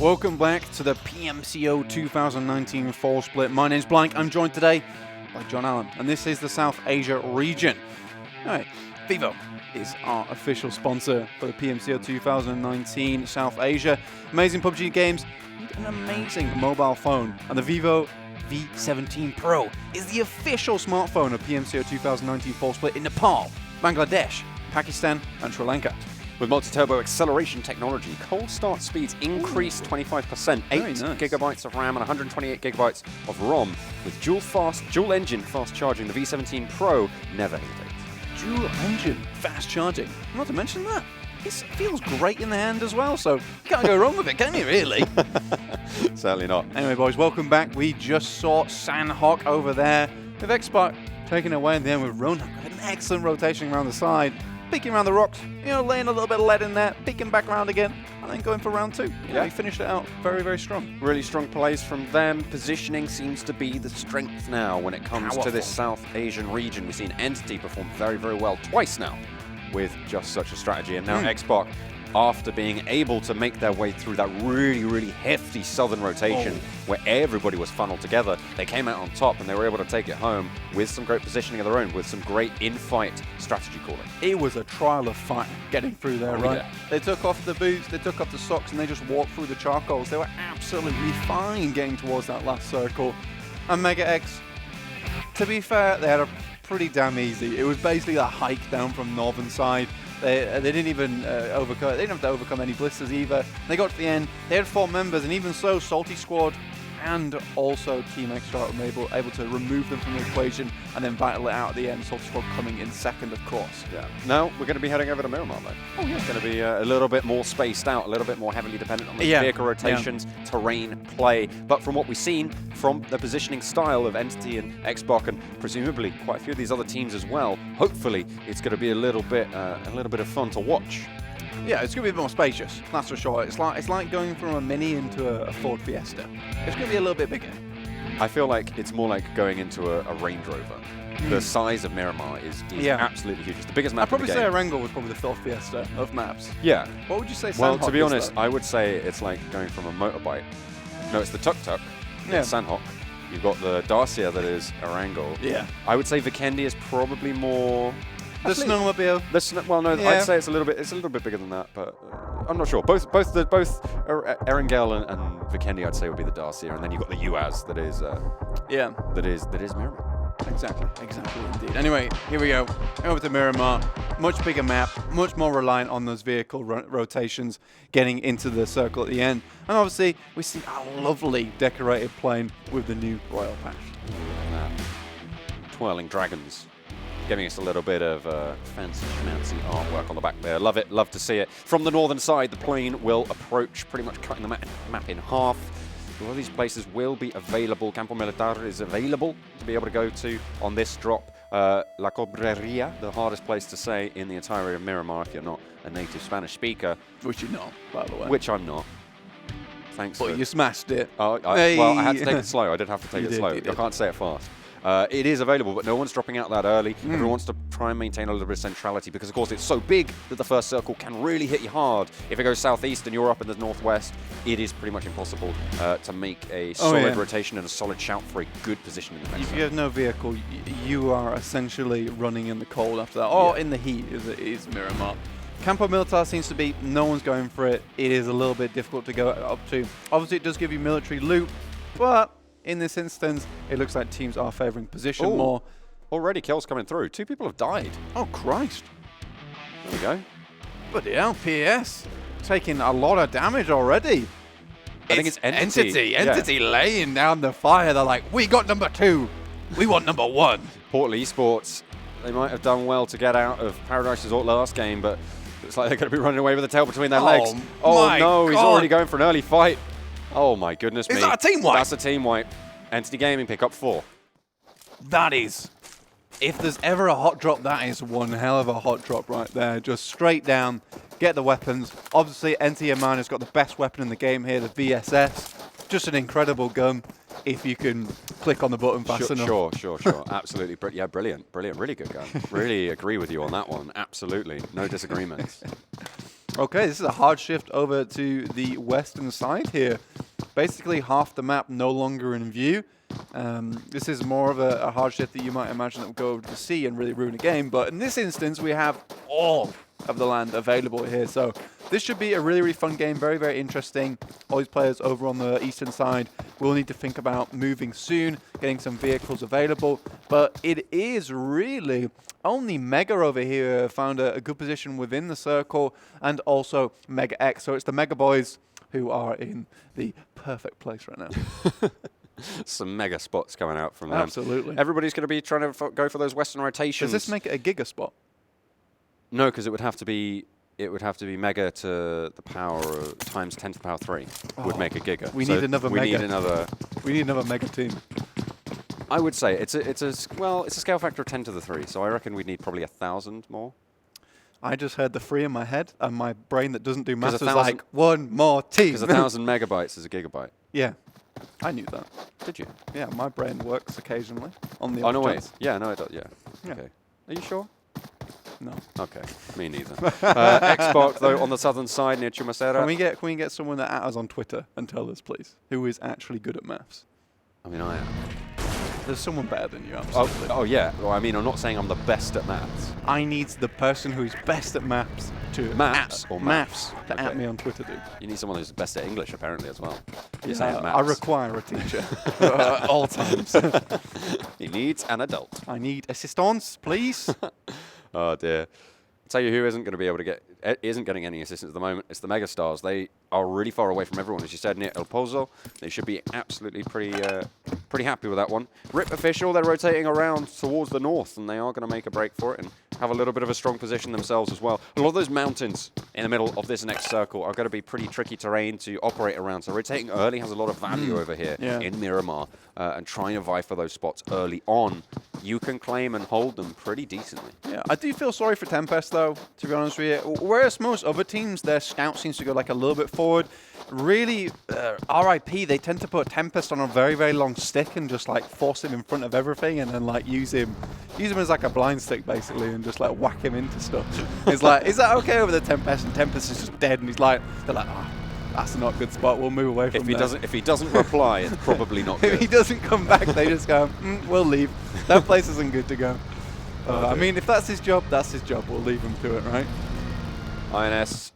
Welcome back to the PMCO 2019 Fall Split. My name's Blank. I'm joined today by John Allen, and this is the South Asia region. Alright, Vivo is our official sponsor for the PMCO 2019 South Asia. Amazing PUBG games need an amazing mobile phone, and the Vivo V17 Pro is the official smartphone of PMCO 2019 Fall Split in Nepal, Bangladesh, Pakistan, and Sri Lanka. With multi-turbo acceleration technology, cold start speeds increased 25%, 8 nice. gigabytes of RAM and 128 gigabytes of ROM. With dual engine fast charging, the V17 Pro never hesitates. Dual engine fast charging. Not to mention that, it feels great in the hand as well, so you can't go wrong with it, can you, really? Certainly not. Anyway, boys, welcome back. We just saw Sanhok over there with Xspark taking away in the end with Ronak. An excellent rotation around the side, peeking around the rocks, laying a little bit of lead in there, peeking back around again, and then going for round two. He finished it out very, very strong. Really strong plays from them. Positioning seems to be the strength now when it comes to this South Asian region. We've seen Entity perform very, very well twice now with just such a strategy. And now Xspark, after being able to make their way through that really, really hefty southern rotation where everybody was funneled together, they came out on top and they were able to take it home with some great positioning of their own, with some great in-fight strategy calling. It was a trial of fire getting through there, right? Yeah. They took off the boots, they took off the socks, and they just walked through the charcoals. They were absolutely fine getting towards that last circle. And MegaX, to be fair, they had a pretty damn easy. It was basically a hike down from northern side. They didn't even overcome. They didn't have to overcome any blisters either. They got to the end. They had 4 members, and even so, SOLTISQUAD and also Team Xspark were able to remove them from the equation and then battle it out at the end. SOLTISQUAD coming in second, of course. Yeah. Now we're going to be heading over to Miramar, though. Oh yeah. It's going to be a little bit more spaced out, a little bit more heavily dependent on the vehicle rotations, terrain play. But from what we've seen from the positioning style of Entity and Xspark, and presumably quite a few of these other teams as well, hopefully it's going to be a little bit of fun to watch. Yeah, it's going to be a bit more spacious, that's for sure. It's like going from a Mini into a Ford Fiesta. It's going to be a little bit bigger. I feel like it's more like going into a Range Rover. The size of Miramar is absolutely huge. It's the biggest map I'd in the probably game. say Erangel was probably the Ford Fiesta of maps. Yeah. What would you say Well, Sanhok to be is, honest, though? I would say it's like going from a motorbike. No, it's the Tuk-Tuk. Yeah. It's Sanhok. You've got the Dacia that is Erangel. Yeah. I would say Vikendi is probably more... The snowmobile. I'd say it's a little bit bigger than that, but I'm not sure. Both Erangel and Vikendi, I'd say, would be the Dacia, and then you've got the UAZ that is Miramar. Exactly indeed. Anyway, here we go. Over to Miramar. Much bigger map, much more reliant on those vehicle rotations getting into the circle at the end. And obviously, we see a lovely decorated plane with the new Royal Path. Twirling dragons, giving us a little bit of fancy artwork on the back there. Love it, love to see it. From the northern side, the plane will approach, pretty much cutting the map in half. A lot of these places will be available. Campo Militar is available to be able to go to on this drop. La Cobreria, the hardest place to say in the entirety of Miramar if you're not a native Spanish speaker. Which you're not, by the way. Which I'm not. Thanks. But you smashed it. Well, I had to take it slow. I did have to take it slow. I can't say it fast. It is available, but no one's dropping out that early. Everyone wants to try and maintain a little bit of centrality because, of course, it's so big that the first circle can really hit you hard. If it goes southeast and you're up in the northwest, it is pretty much impossible to make a solid rotation and a solid shout for a good position in the next If you have no vehicle, you are essentially running in the cold after that, or in the heat, as it is Miramar. Campo Militar seems to be, no one's going for it. It is a little bit difficult to go up to. Obviously, it does give you military loot, but in this instance, it looks like teams are favouring position more. Already kills coming through. 2 people have died. Oh, Christ. There we go. But yeah, PS taking a lot of damage already. I think it's Entity. Entity laying down the fire. They're like, we got number 2. We want number 1. Portal Esports, they might have done well to get out of Paradise's last game, but looks like they're going to be running away with the tail between their legs. Oh no, he's already going for an early fight. Oh my goodness me. Is that a team wipe? That's a team wipe. Entity Gaming pick up 4. That is, if there's ever a hot drop, that is one hell of a hot drop right there. Just straight down, get the weapons. Obviously, NTMan has got the best weapon in the game here, the VSS. Just an incredible gun if you can click on the button fast enough. Sure. Absolutely. Brilliant. Really good gun. Really agree with you on that one. Absolutely. No disagreements. Okay, this is a hard shift over to the western side here. Basically, half the map no longer in view. This is more of a hard shift that you might imagine that would go over to sea and really ruin a game. But in this instance, we have all of the land available here. So this should be a really, really fun game. Very, very interesting. All these players over on the eastern side will need to think about moving soon, getting some vehicles available. But it is really only Mega over here found a good position within the circle, and also MegaX. So it's the Mega Boys who are in the perfect place right now. Some mega spots coming out from them. Absolutely. Everybody's going to be trying to go for those western rotations. Does this make it a giga spot? No, because it would have to be mega to the power of times 10 to the power 3 would make a giga. We need another mega. We need another mega team. I would say it's a scale factor of 10 to the 3, so I reckon we'd need probably 1,000 more. I just heard the 3 in my head, and my brain that doesn't do maths was 1,000 like, one more team. Because 1,000 megabytes is a gigabyte. Yeah, I knew that. Did you? Yeah, my brain works occasionally on the Oh, no, off wait. chance. Yeah, no, it does. Yeah. Yeah. Okay. Are you sure? No. Okay. Me neither. Xspark, though, on the southern side near Chumacera. Can we get someone that at us on Twitter and tell us, please, who is actually good at maths? I mean, I am. There's someone better than you, absolutely. Oh, yeah. Well, I mean, I'm not saying I'm the best at maths. I need the person who's best at maths to Maths or maths? to Okay. at me on Twitter, dude. You need someone who's best at English, apparently, as well. You're Yeah, saying I maths. require a teacher at all times. He needs an adult. I need assistance, please. Oh, dear. Tell you who isn't going to be able to isn't getting any assistance at the moment. It's the MegaStars. They are really far away from everyone, as you said, near El Pozo. They should be absolutely pretty happy with that one. RIP official, they're rotating around towards the north, and they are going to make a break for it and have a little bit of a strong position themselves as well. A lot of those mountains in the middle of this next circle are going to be pretty tricky terrain to operate around. So rotating early has a lot of value over here in Miramar, and trying to vie for those spots early on. You can claim and hold them pretty decently. Yeah, I do feel sorry for Tempest, though, to be honest with you. Whereas most other teams, their scout seems to go like a little bit forward. Really, RIP, they tend to put Tempest on a very, very long stick and just like force him in front of everything, and then like use him as like a blind stick basically, and just like whack him into stuff. It's like, is that okay over the Tempest? And Tempest is just dead, and they're like, oh, that's not a good spot. We'll move away from there. If he doesn't reply, it's probably not good. If he doesn't come back, they just go, we'll leave. That place isn't good to go. I mean, if that's his job, that's his job. We'll leave him to it, right? INS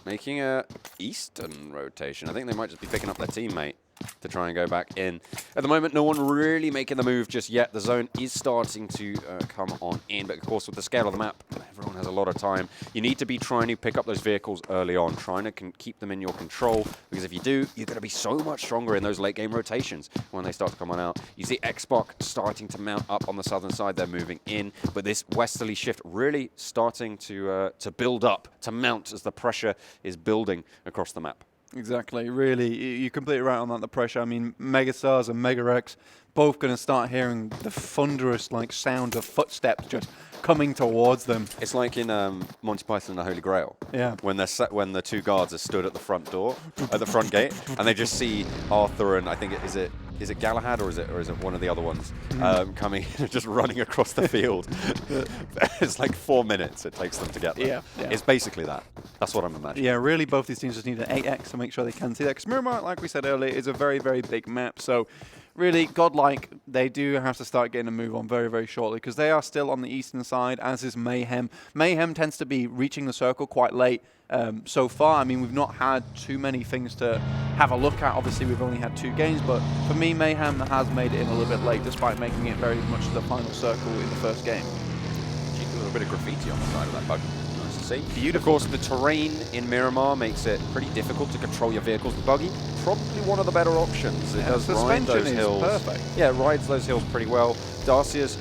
making a eastern rotation. I think they might just be picking up their teammate to try and go back in. At the moment, no one really making the move just yet. The zone is starting to come on in, but of course, with the scale of the map, everyone has a lot of time. You need to be trying to pick up those vehicles early on, trying to keep them in your control, because if you do, you're going to be so much stronger in those late game rotations when they start to come on out. You see Xspark starting to mount up on the southern side. They're moving in, but this westerly shift really starting to build up, to mount as the pressure is building across the map. Exactly. Really, you're completely right on that, the pressure. I mean, MegaStars and MegaX both going to start hearing the thunderous like sound of footsteps just coming towards them. It's like in Monty Python and the Holy Grail. Yeah. When the two guards are stood at the front door, at the front gate, and they just see Arthur and I think is it Galahad or is it one of the other ones coming, just running across the field. It's like 4 minutes it takes them to get there. Yeah. It's basically that. That's what I'm imagining. Yeah, really, both these teams just need an 8x to make sure they can see that. Because Miramar, like we said earlier, is a very, very big map. So really, GODLIKE, they do have to start getting a move on very, very shortly, because they are still on the eastern side, as is Mayhem. Mayhem tends to be reaching the circle quite late so far. I mean, we've not had too many things to have a look at. Obviously, we've only had 2 games, but for me, Mayhem has made it in a little bit late, despite making it very much to the final circle in the first game. A little bit of graffiti on the side of that bug. Nice to see. Beautiful. Of course, the terrain in Miramar makes it pretty difficult to control your vehicles. The buggy, probably one of the better options. It does ride those hills. Perfect. Yeah, it rides those hills pretty well. Darcias,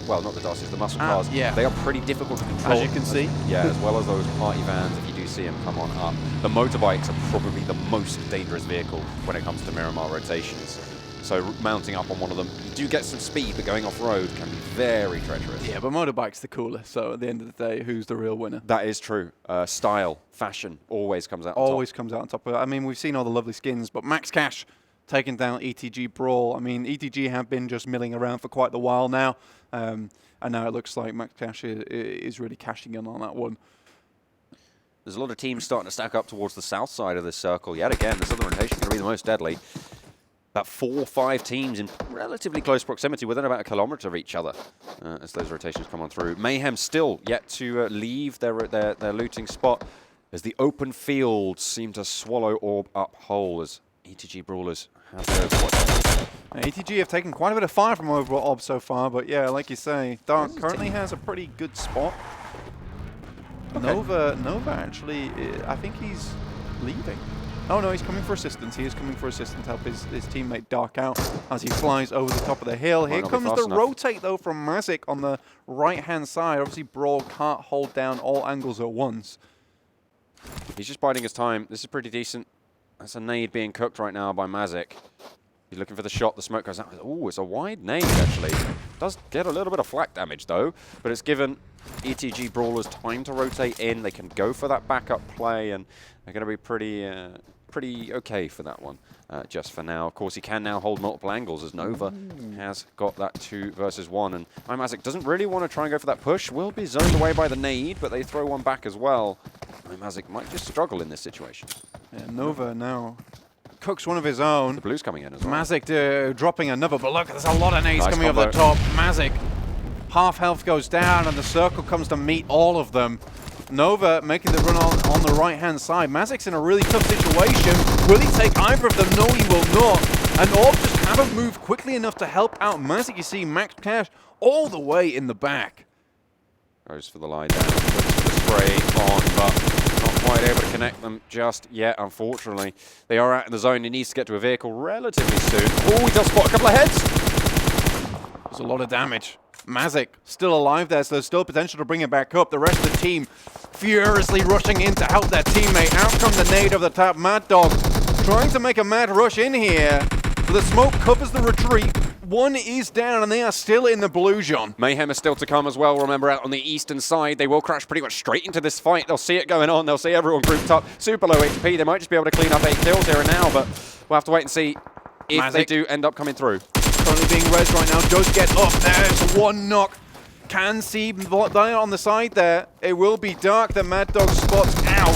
well, not the Darcias, the muscle cars, yeah. They are pretty difficult to control. As you can see. Yeah, as well as those party vans, if you do see them come on up. The motorbikes are probably the most dangerous vehicle when it comes to Miramar rotations. So mounting up on one of them, you do get some speed, but going off-road can be very treacherous. Yeah, but motorbike's the coolest, so at the end of the day, who's the real winner? That is true. Style, fashion, always comes out on top. Always comes out on top of it. I mean, we've seen all the lovely skins, but Max Cash taking down ETG.Brawl. I mean, ETG have been just milling around for quite a while now, and now it looks like Max Cash is really cashing in on that one. There's a lot of teams starting to stack up towards the south side of this circle. Yet again, the southern rotation is going to be the most deadly. About 4 or 5 teams in relatively close proximity, within about a kilometer of each other, as those rotations come on through. Mayhem still yet to leave their looting spot, as the open fields seem to swallow Orb up whole, as ETG.Brawlers have their... ETG have taken quite a bit of fire from over Orb so far, but yeah, like you say, Dark currently has a pretty good spot. Okay. Nova actually, I think he's leaving. Oh no, he's coming for assistance. He is coming for assistance to help his teammate Dark out as he flies over the top of the hill. Here comes the rotate though from MegaX on the right-hand side. Obviously, Brawl can't hold down all angles at once. He's just biding his time. This is pretty decent. That's a nade being cooked right now by MegaX. He's looking for the shot. The smoke goes out. Oh, it's a wide nade, actually. Does get a little bit of flak damage, though. But it's given ETG.Brawlers time to rotate in. They can go for that backup play, and they're going to be pretty okay for that one, just for now. Of course, he can now hold multiple angles, as Nova has got that 2 versus 1. And MegaX doesn't really want to try and go for that push. Will be zoned away by the nade, but they throw one back as well. MegaX might just struggle in this situation. Yeah, Nova now cooks one of his own. The blue's coming in as well. MegaX dropping another, but look, there's a lot of nades coming over the top. MegaX, half health goes down, and the circle comes to meet all of them. Nova making the run on the right-hand side. MegaX in a really tough situation. Will he take either of them? No, he will not. And Orb just haven't moved quickly enough to help out MegaX. You see Max Cash all the way in the back. Goes for the line down, looks for the spray on, but not quite able to connect them just yet, unfortunately. They are out in the zone. He needs to get to a vehicle relatively soon. Oh, he does spot a couple of heads. There's a lot of damage. MegaX still alive there, so there's still potential to bring it back up. The rest of the team furiously rushing in to help their teammate. Out comes the nade of the top. Mad Dog trying to make a mad rush in here. But the smoke covers the retreat. One is down, and they are still in the blue, John. Mayhem is still to come as well. Remember, out on the eastern side, they will crash pretty much straight into this fight. They'll see it going on. They'll see everyone grouped up. Super low HP. They might just be able to clean up 8 kills here and now, but we'll have to wait and see if MegaX they do end up coming through. Currently being rezzed right now. Does get up. There's one knock. Can see there on the side there. It will be Dark. The Mad Dog spots out.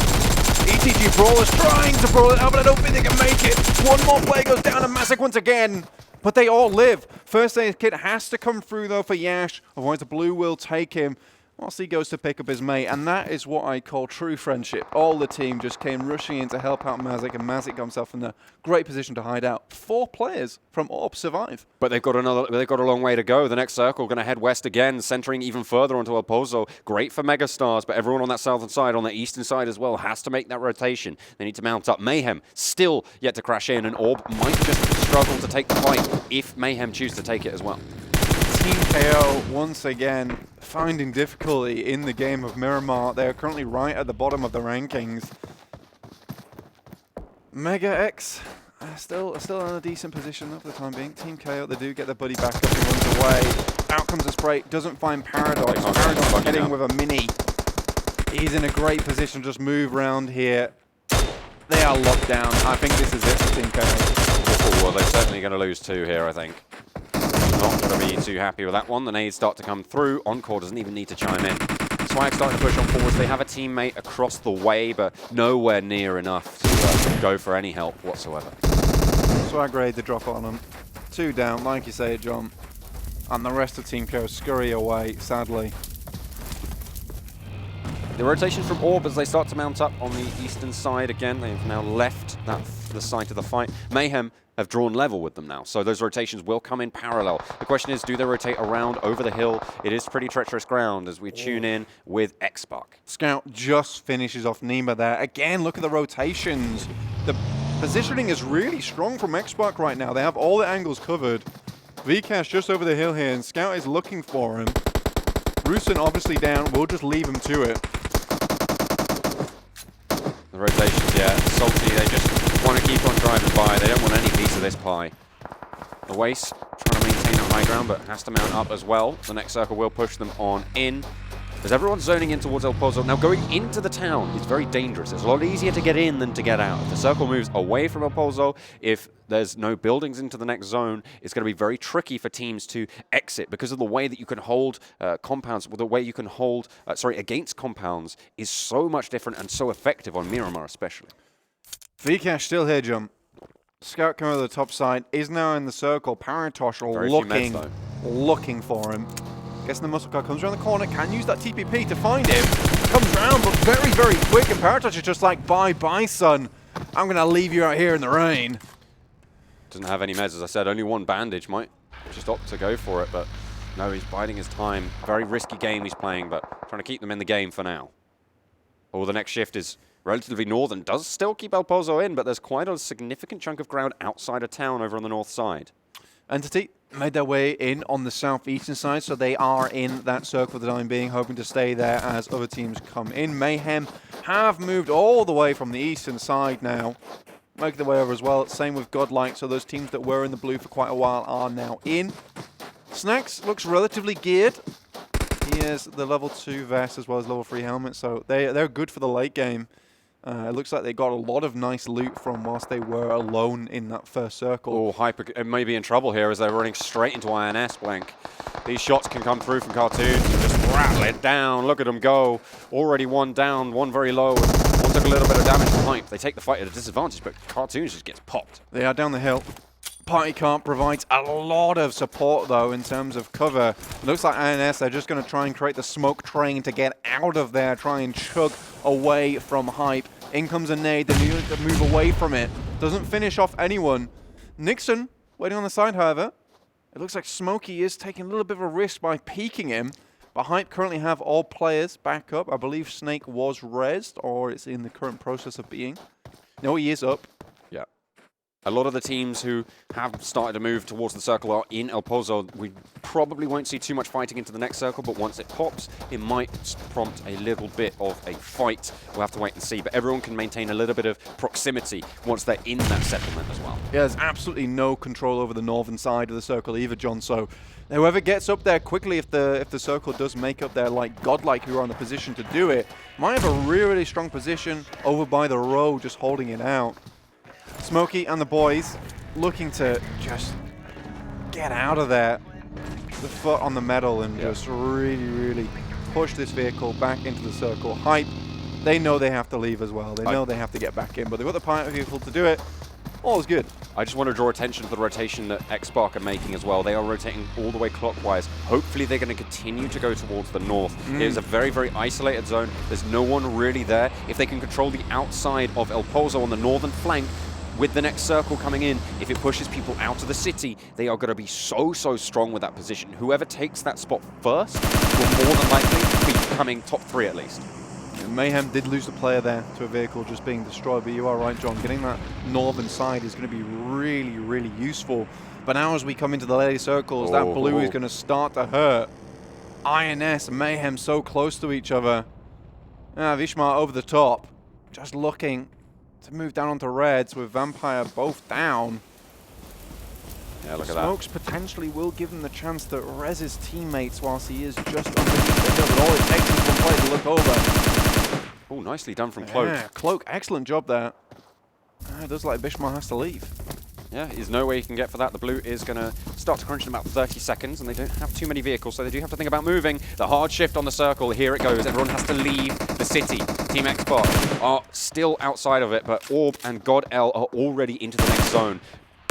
ETG.Brawlers trying to brawl it out, but I don't think they can make it. One more player goes down, and MegaX once again. But they all live. First aid kit has to come through, though, for Yash. Otherwise, the blue will take him whilst he goes to pick up his mate. And that is what I call true friendship. All the team just came rushing in to help out MegaX, and MegaX got himself in a great position to hide out. 4 players from Orb survive. But they've got a long way to go. The next circle going to head west again, centering even further onto El Pozo. Great for MegaStars, but everyone on that southern side, on the eastern side as well, has to make that rotation. They need to mount up. Mayhem still yet to crash in, and Orb might just struggle to take the fight if Mayhem choose to take it as well. Team KO once again finding difficulty in the game of Miramar. They are currently right at the bottom of the rankings. MegaX still in a decent position though for the time being. Team KO, they do get their buddy back up and runs away. Out comes a spray, doesn't find Paradox. Paradox hitting with a mini. He's in a great position to just move around here. They are locked down. I think this is it for Team KO. Well, they're certainly going to lose 2 here, I think. Not going to be too happy with that one. The nades start to come through. Encore doesn't even need to chime in. Swag starting to push on forwards. They have a teammate across the way, but nowhere near enough to go for any help whatsoever. Swag raid the drop on them. 2 down, like you say, John. And the rest of Team KO scurry away, sadly. The rotation from Orb as they start to mount up on the eastern side again. They've now left the site of the fight. Mayhem have drawn level with them now, so those rotations will come in parallel. The question is, do they rotate around over the hill? It is pretty treacherous ground as we tune in with Xspark. Scout just finishes off Nima there. Again, look at the rotations. The positioning is really strong from Xspark right now. They have all the angles covered. Vcash just over the hill here, and Scout is looking for him. Rusin obviously down. We'll just leave him to it. The rotations, yeah. Salty, they just want to keep on driving by. They don't want any piece of this pie. The Waste trying to maintain a high ground, but has to mount up as well. The next circle will push them on in. as everyone's zoning in towards El Pozo. Now, going into the town is very dangerous. It's a lot easier to get in than to get out. If the circle moves away from El Pozo, if there's no buildings into the next zone, it's going to be very tricky for teams to exit because of the way that you can hold compounds, the way you can hold, against compounds is so much different and so effective on Miramar especially. Vcash still here, Jump. Scout coming to the top side, is now in the circle. Paratosh looking for him. Guessing the muscle car comes around the corner, can use that TPP to find him. Comes around, but very, very quick, and Paratosh is just like, bye-bye, son. I'm going to leave you out here in the rain. Doesn't have any meds, as I said. Only one bandage. Might just opt to go for it, but no, he's biding his time. Very risky game he's playing, but trying to keep them in the game for now. Oh, the next shift is relatively northern. Does still keep El Pozo in, but there's quite a significant chunk of ground outside of town over on the north side. Entity made their way in on the southeastern side, so they are in that circle for the time being, hoping to stay there as other teams come in. Mayhem have moved all the way from the eastern side now, making their way over as well. Same with GODLIKE, so those teams that were in the blue for quite a while are now in. Snacks looks relatively geared. He has the level 2 vest as well as level 3 helmet, so they're good for the late game. It looks like they got a lot of nice loot from whilst they were alone in that first circle. Oh, Hyper may be in trouble here as they're running straight into INS, Blank. These shots can come through from Cartoons and just rattle it down. Look at them go. Already one down, one very low. One took a little bit of damage from Hype. They take the fight at a disadvantage, but Cartoons just gets popped. They are down the hill. Party Car provides a lot of support, though, in terms of cover. Looks like INS, they're just going to try and create the smoke train to get out of there, try and chug away from Hype. In comes a nade, they need to move away from it. Doesn't finish off anyone. Nixon, waiting on the side, however. It looks like Smokey is taking a little bit of a risk by peeking him. But Hype currently have all players back up. I believe Snake was rezzed, or it's in the current process of being. No, he is up. Yeah. A lot of the teams who have started to move towards the circle are in El Pozo. We probably won't see too much fighting into the next circle, but once it pops, it might prompt a little bit of a fight. We'll have to wait and see, but everyone can maintain a little bit of proximity once they're in that settlement as well. Yeah, there's absolutely no control over the northern side of the circle either, John, so whoever gets up there quickly, if the circle does make up there, like GODLIKE, who are in a position to do it, might have a really, really strong position over by the row, just holding it out. Smokey and the boys looking to just get out of there, the foot on the metal, and just really, really push this vehicle back into the circle. Hype, they know they have to leave as well. They know they have to get back in, but they've got the pilot vehicle to do it. All is good. I just want to draw attention to the rotation that Xspark are making as well. They are rotating all the way clockwise. Hopefully they're going to continue to go towards the north. It is a very, very isolated zone. There's no one really there. If they can control the outside of El Pozo on the northern flank, with the next circle coming in, if it pushes people out of the city, they are going to be so, so strong with that position. Whoever takes that spot first will more than likely be coming top 3 at least. And Mayhem did lose the player there to a vehicle just being destroyed, but you are right, John. Getting that northern side is going to be really, really useful. But now as we come into the later circles, that blue is going to start to hurt. INS and Mayhem so close to each other. Vishmar over the top, just looking to move down onto reds with Vampire both down. Yeah, look at that. Smokes potentially will give him the chance to res his teammates whilst he is just underneath the hill, but all it takes is one player to look over. Oh, nicely done from Cloak. Yeah, Cloak, excellent job there. It does like Bishmar has to leave. Yeah, there's no way you can get for that. The blue is going to start to crunch in about 30 seconds, and they don't have too many vehicles, so they do have to think about moving. The hard shift on the circle, here it goes. Everyone has to leave the city. Team Xspark are still outside of it, but Orb and GODL are already into the next zone.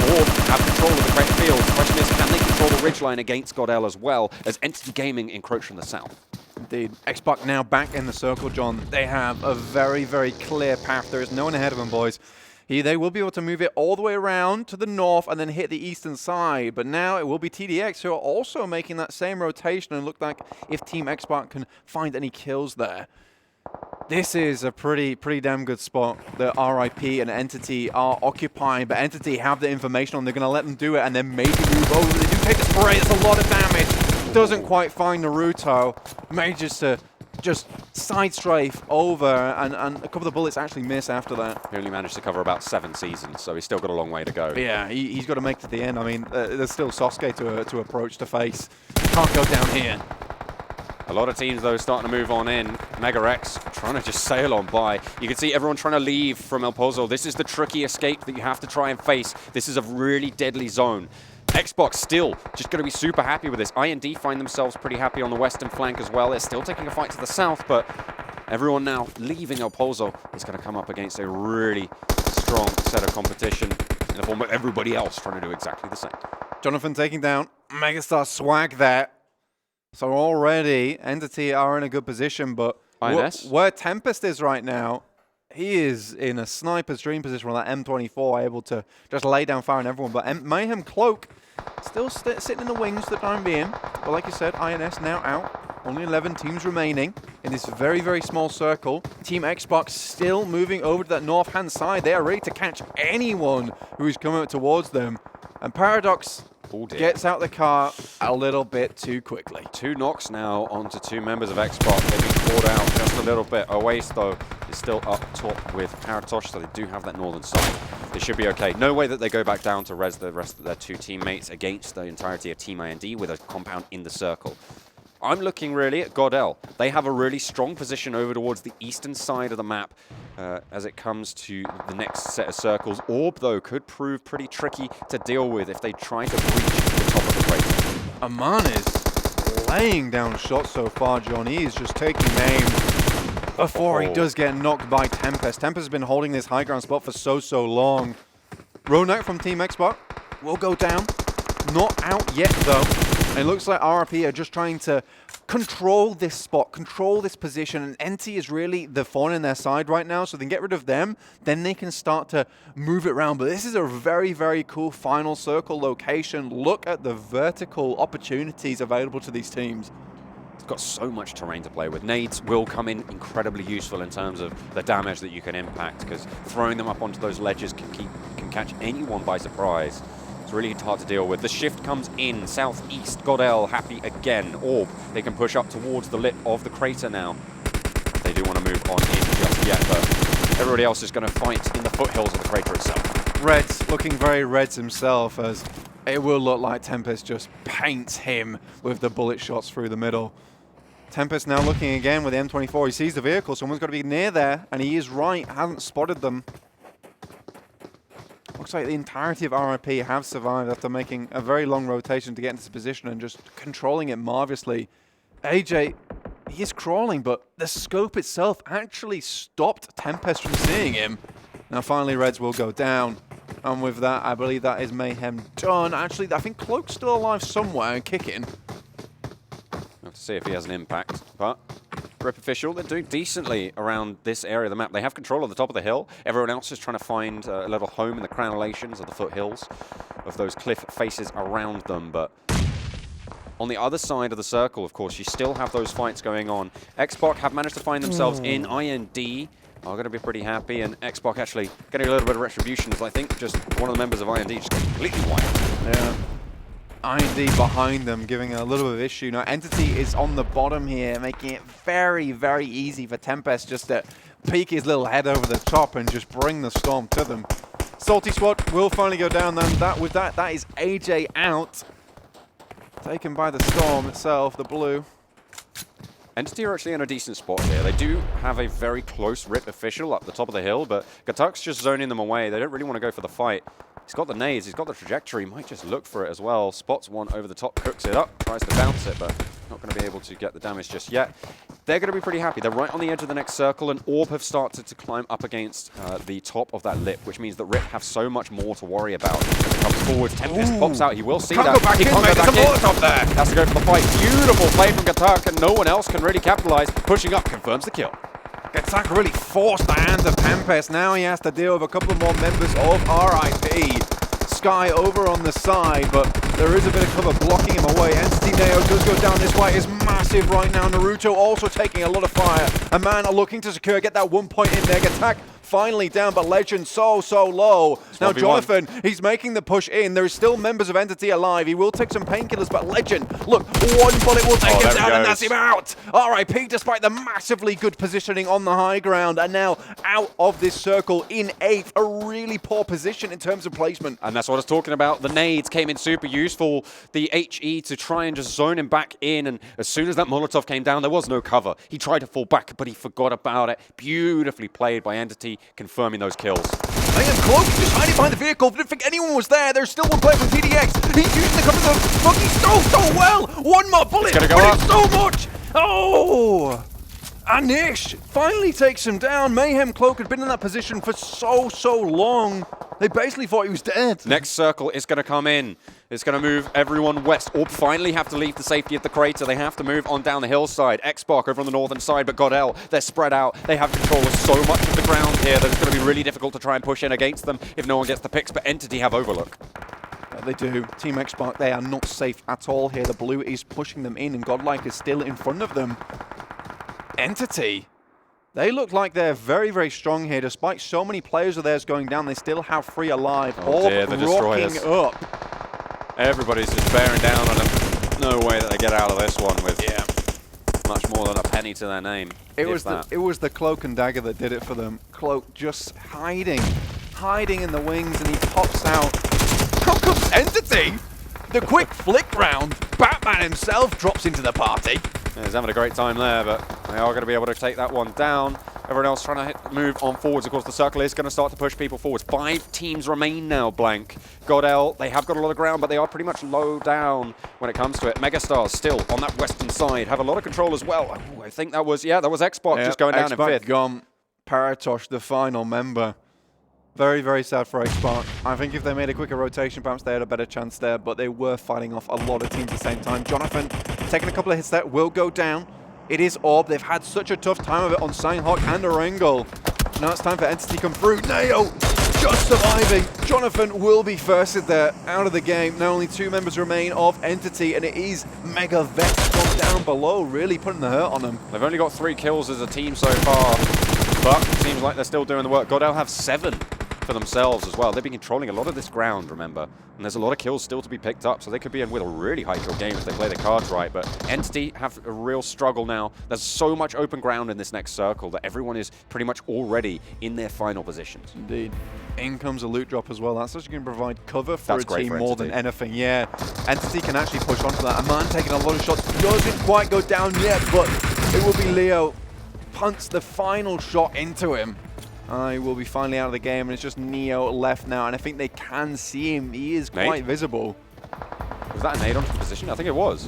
Orb have control of the great field. The question is, can they control the ridgeline against GODL as well, as Entity Gaming encroach from the south? Indeed. Xspark now back in the circle, John. They have a very, very clear path. There is no one ahead of them, boys. They will be able to move it all the way around to the north and then hit the eastern side. But now it will be TDX who are also making that same rotation, and look like if Team Xspark can find any kills there. This is a pretty damn good spot that RIP and Entity are occupying, but Entity have the information on. They're going to let them do it and then maybe move over. They do take the spray. It's a lot of damage. Doesn't quite find Naruto. Manages to just side strafe over, and a couple of the bullets actually miss after that. He only managed to cover about 7 seasons, so he's still got a long way to go. But yeah, he's got to make it to the end. I mean, there's still Sasuke to approach, to face. Can't go down here. A lot of teams, though, starting to move on in. MegaX trying to just sail on by. You can see everyone trying to leave from El Pozo. This is the tricky escape that you have to try and face. This is a really deadly zone. Xbox still just going to be super happy with this. IND find themselves pretty happy on the western flank as well. They're still taking a fight to the south, but everyone now leaving El Pozo is going to come up against a really strong set of competition in the form of everybody else trying to do exactly the same. Jonathan taking down MegaStar swag there. So already, Entity are in a good position, but where Tempest is right now, he is in a sniper's dream position with that M24, able to just lay down fire on everyone. But Mayhem Cloak still sitting in the wings for the time being. But like you said, INS now out. Only 11 teams remaining in this very, very small circle. Team Xbox still moving over to that north-hand side. They are ready to catch anyone who is coming up towards them. And Paradox gets out the car a little bit too quickly. 2 knocks now onto 2 members of Xspark. They've been caught out just a little bit. Oasis, though, is still up top with Paratosh, so they do have that northern side. They should be okay. No way that they go back down to res the rest of their 2 teammates against the entirety of Team IND with a compound in the circle. I'm looking really at GODLIKE. They have a really strong position over towards the eastern side of the map as it comes to the next set of circles. Orb, though, could prove pretty tricky to deal with if they try to breach the top of the crater. Aman is laying down shots so far, John. He is just taking aim before he does get knocked by Tempest. Tempest has been holding this high ground spot for so long. Ronak from Team Xbox will go down. Not out yet, though. And it looks like RRP are just trying to control this spot, control this position, and NT is really the thorn in their side right now, so they can get rid of them, then they can start to move it around. But this is a very, very cool final circle location. Look at the vertical opportunities available to these teams. It's got so much terrain to play with. Nades will come in incredibly useful in terms of the damage that you can impact, because throwing them up onto those ledges can catch anyone by surprise. It's really hard to deal with. The shift comes in southeast. GODLIKE happy again. Orb, they can push up towards the lip of the crater now. They do want to move on in just yet, but everybody else is going to fight in the foothills of the crater itself. Reds looking very Reds himself, as it will look like Tempest just paints him with the bullet shots through the middle. Tempest now looking again with the M24. He sees the vehicle. Someone's got to be near there, and he is right. Hasn't spotted them. Looks like the entirety of RIP have survived after making a very long rotation to get into this position and just controlling it marvelously. AJ, he is crawling, but the scope itself actually stopped Tempest from seeing him. Now finally Reds will go down. And with that, I believe that is Mayhem done. Actually, I think Cloak's still alive somewhere and kicking. We'll have to see if he has an impact, but Rip Official, they're doing decently around this area of the map. They have control of the top of the hill. Everyone else is trying to find a little home in the crenellations of the foothills of those cliff faces around them. But on the other side of the circle, of course, you still have those fights going on. Xspark have managed to find themselves in IND. Are going to be pretty happy, and Xspark actually getting a little bit of retribution, as I think just one of the members of IND just got completely wiped. Yeah. IND behind them, giving a little bit of issue. Now, Entity is on the bottom here, making it very, very easy for Tempest just to peek his little head over the top and just bring the storm to them. SOLTISQUAD will finally go down, then that is AJ out. Taken by the storm itself, the blue. Entity are actually in a decent spot here. They do have a very close Rip Official up the top of the hill, but GODLIKE's just zoning them away. They don't really want to go for the fight. He's got the nades, he's got the trajectory, might just look for it as well. Spots one over the top, cooks it up, tries to bounce it, but not going to be able to get the damage just yet. They're going to be pretty happy. They're right on the edge of the next circle, and Orb have started to climb up against the top of that lip, which means that Rip have so much more to worry about as it comes forward. Tempest pops out, he will see that. He can't go back in, mate, there's a Molotov there! Has to go for the fight. Beautiful play from GODLIKE, and no one else can really capitalize. Pushing up confirms the kill. GODLIKE really forced the hand of Tempest. Now he has to deal with a couple more members of RIP. Sky over on the side, but there is a bit of cover blocking him away. Entity Neo does go down. This fight is massive right now. Naruto also taking a lot of fire. A man looking to secure, get that 1 point in there. GODLIKE finally down, but Legend so low. Now 1v1. Jonathan, he's making the push in. There is still members of Entity alive. He will take some painkillers, but Legend, look, one bullet will take him there he down, and goes. that's him out. RIP, despite the massively good positioning on the high ground, and now out of this circle in 8th. A really poor position in terms of placement. And that's what I was talking about. The nades came in super useful. The HE to try and just zone him back in. And as soon as that Molotov came down, there was no cover. He tried to fall back, but he forgot about it. Beautifully played by Entity, confirming those kills. Mayhem cloak just hiding behind the vehicle. Didn't think anyone was there. There's still one player from TDX. He's using the cover of the Pubg so well. One more bullet, It's gonna go but up. it's so much. Oh! Anish finally takes him down. Mayhem Cloak had been in that position for so long. They basically thought he was dead. Next circle is going to come in. It's going to move everyone west. Orb finally have to leave the safety of the crater. They have to move on down the hillside. Xspark over on the northern side, but GODLIKE, they're spread out. They have control of so much of the ground here that it's going to be really difficult to try and push in against them if no one gets the picks, but Entity have overlook. They do. Team Xspark, they are not safe at all here. The blue is pushing them in, and GODLIKE is still in front of them. Entity, they look like they're very strong here. Despite so many players of theirs going down, they still have 3 alive. Oh dear, the rocking Destroyers. up. Everybody's just bearing down on them. No way that they get out of this one with much more than a penny to their name. It was the Cloak and Dagger that did it for them. Cloak just hiding in the wings, and he pops out. How comes Entity? The quick flick round. Batman himself drops into the party. Yeah, he's having a great time there, but they are going to be able to take that one down. Everyone else trying to move on forwards. Of course, the circle is going to start to push people forwards. 5 teams remain now, blank. GODLIKE, they have got a lot of ground, but they are pretty much low down when it comes to it. MegaStars still on that western side, have a lot of control as well. Oh, I think that was Xspark just going down in 5th. Gone. Paratosh, the final member. Very sad for Xspark. I think if they made a quicker rotation, perhaps they had a better chance there, but they were fighting off a lot of teams at the same time. Jonathan taking a couple of hits there, will go down. It is Orb. They've had such a tough time of it on Sanhok and Erangel. Now it's time for Entity to come through. Neo just surviving. Jonathan will be firsted there, out of the game. Now only 2 members remain of Entity, and it is MegaVex from down below, really putting the hurt on them. They've only got 3 kills as a team so far, but it seems like they're still doing the work. GODLIKE have 7 for themselves as well. They've been controlling a lot of this ground, remember, and there's a lot of kills still to be picked up, so they could be in with a really high kill game if they play the cards right. But Entity have a real struggle now. There's so much open ground in this next circle that everyone is pretty much already in their final positions. Indeed. In comes a loot drop as well. That's actually going to provide cover for That's a great team for more than Entity. anything. Yeah, Entity can actually push onto that. A man taking a lot of shots. Doesn't quite go down yet, but it will be Leo. Punts the final shot into him. I will be finally out of the game, and it's just Neo left now, and I think they can see him. He is quite visible. Was that a nade onto the position? I think it was.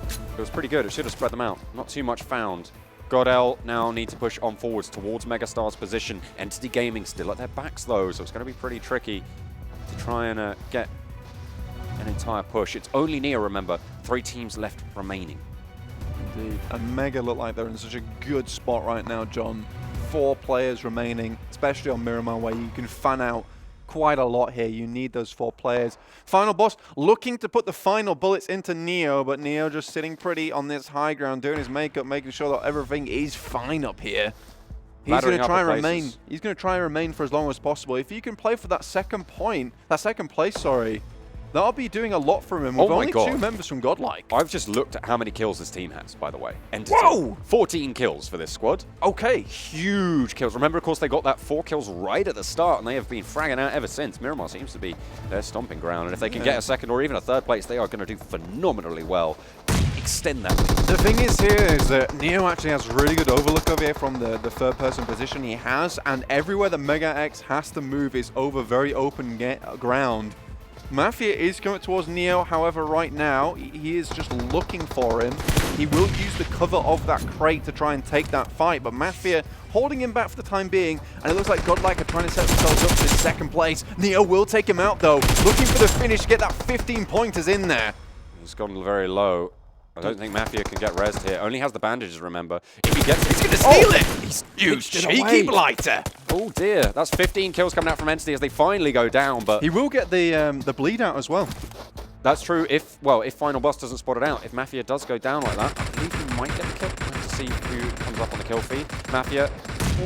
It was pretty good. It should have spread them out. Not too much found. GODLIKE now need to push on forwards towards MegaStars' position. Entity Gaming still at their backs, though, so it's going to be pretty tricky to try and get an entire push. It's only Neo, remember. 3 teams left remaining. Indeed. And Mega look like they're in such a good spot right now, John. 4 players remaining, especially on Miramar, where you can fan out quite a lot here. You need those 4 players. Final boss looking to put the final bullets into Neo, but Neo just sitting pretty on this high ground, doing his makeup, making sure that everything is fine up here. He's going to try and remain. He's going to try and remain for as long as possible. If you can play for that second place, sorry. That'll be doing a lot for him with only 2 members from GODLIKE. I've just looked at how many kills this team has, by the way. Entity. Whoa! 14 kills for this squad. Okay. Huge kills. Remember, of course, they got that 4 kills right at the start, and they have been fragging out ever since. Miramar seems to be their stomping ground, and if they can get a 2nd or even a 3rd place, they are going to do phenomenally well. Extend that lead. The thing is here is that Neo actually has really good overlook over here from the 3rd-person position he has, and everywhere that MegaX has to move is over very open ground. Mafia is coming towards Neo, however, right now, he is just looking for him. He will use the cover of that crate to try and take that fight, but Mafia holding him back for the time being, and it looks like GODLIKE are trying to set themselves up for this 2nd place. Neo will take him out, though, looking for the finish to get that 15 pointers in there. He's gone very low. I don't think Mafia can get rezzed here. Only has the bandages, remember. If he gets it, He's going to steal it! He's You pitched it cheeky away. blighter! Oh dear, that's 15 kills coming out from Entity as they finally go down, but He will get the bleed out as well. that's true if Final Boss doesn't spot it out. If Mafia does go down like that, I believe he might get the kill. We'll have to see who comes up on the kill feed. Mafia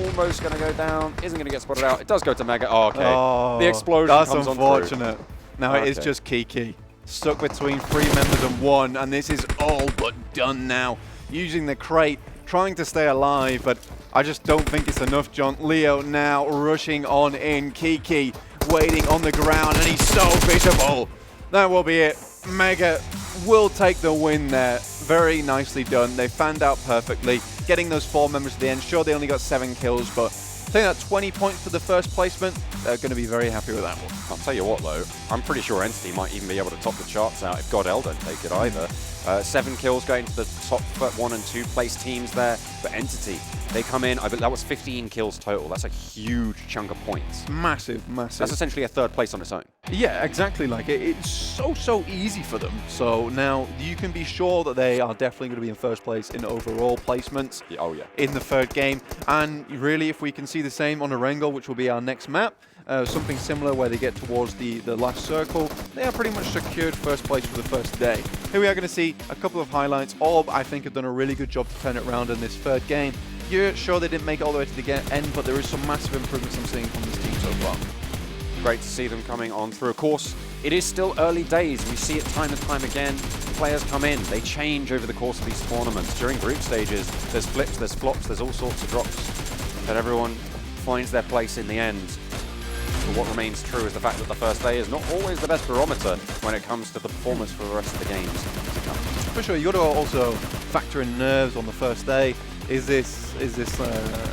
almost going to go down. Isn't going to get spotted out. It does go to Mega. Oh, okay. Oh, the explosion that's comes on through. unfortunate. Now it is Okay. just Kiki. Stuck between 3 members and 1, and this is all but done now. Using the crate, trying to stay alive, but I just don't think it's enough, John. Leo now rushing on in. Kiki waiting on the ground, and he's so visible. That will be it. Mega will take the win there. Very nicely done. They fanned out perfectly, getting those 4 members to the end. Sure, they only got 7 kills, but I think that 20 points for the first placement, they're going to be very happy with that one. I'll tell you what, though, I'm pretty sure Entity might even be able to top the charts out if GODLIKE don't take it either. 7 kills going to the top 1 and 2 place teams there, but Entity, they come in, that was 15 kills total. That's a huge chunk of points. Massive, massive. That's essentially a 3rd place on its own. Yeah, exactly. Like it's so easy for them. So now you can be sure that they are definitely going to be in 1st place in overall placements. Yeah, oh yeah. In the 3rd game, and really, if we can see the same on Erangel, which will be our next map, something similar where they get towards the last circle, they are pretty much secured 1st place for the 1st day. Here we are going to see a couple of highlights. Orb, I think, have done a really good job to turn it around in this 3rd game. You're sure they didn't make it all the way to the end, but there is some massive improvements I'm seeing from this team so far. Great to see them coming on through. Of course, it is still early days. We see it time and time again. Players come in, they change over the course of these tournaments. During group stages, there's flips, there's flops, there's all sorts of drops. But everyone finds their place in the end. But what remains true is the fact that the 1st day is not always the best barometer when it comes to the performance for the rest of the games to come. For sure, you got to also factor in nerves on the 1st day. Is this,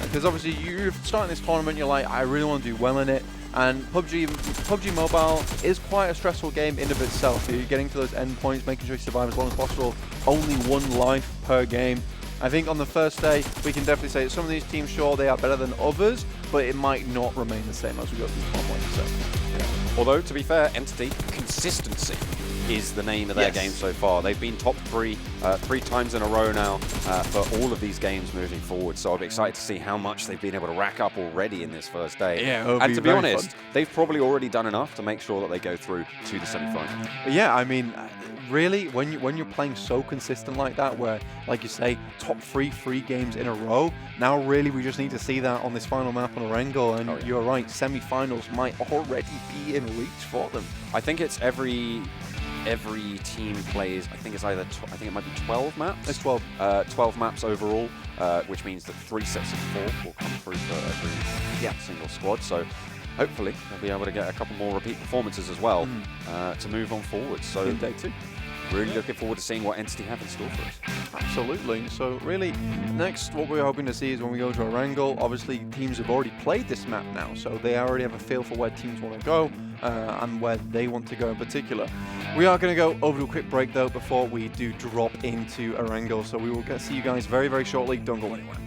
because obviously you're starting this tournament, you're like, I really want to do well in it. And PUBG Mobile is quite a stressful game in of itself. You're getting to those end points, making sure you survive as long as possible. Only 1 life per game. I think on the 1st day, we can definitely say that some of these teams, sure, they are better than others, but it might not remain the same as we go through the tournament. So, yeah. Although, to be fair, Entity, consistency is the name of their game so far. They've been top 3 3 times in a row now for all of these games moving forward. So I'll be excited to see how much they've been able to rack up already in this 1st day. Yeah, and to be honest, they've probably already done enough to make sure that they go through to the semi-final. Yeah, I mean, really, when you're playing so consistent like that, where, like you say, top 3 games in a row, now really we just need to see that on this final map on Erangel, and you're right, semi-finals might already be in reach for them. I think it's every team plays, I think it's either, I think it might be 12 maps. It's 12. 12 maps overall, which means that 3 sets of 4 will come through for every single squad. So hopefully they'll be able to get a couple more repeat performances as well to move on forward. So In day 2. Really looking forward to seeing what Entity have in store for us. Absolutely. So really, next what we're hoping to see is when we go to Erangel, obviously teams have already played this map now, so they already have a feel for where teams want to go and where they want to go in particular. We are going to go over to a quick break though before we do drop into Erangel, so we will see you guys very, very shortly. Don't go anywhere.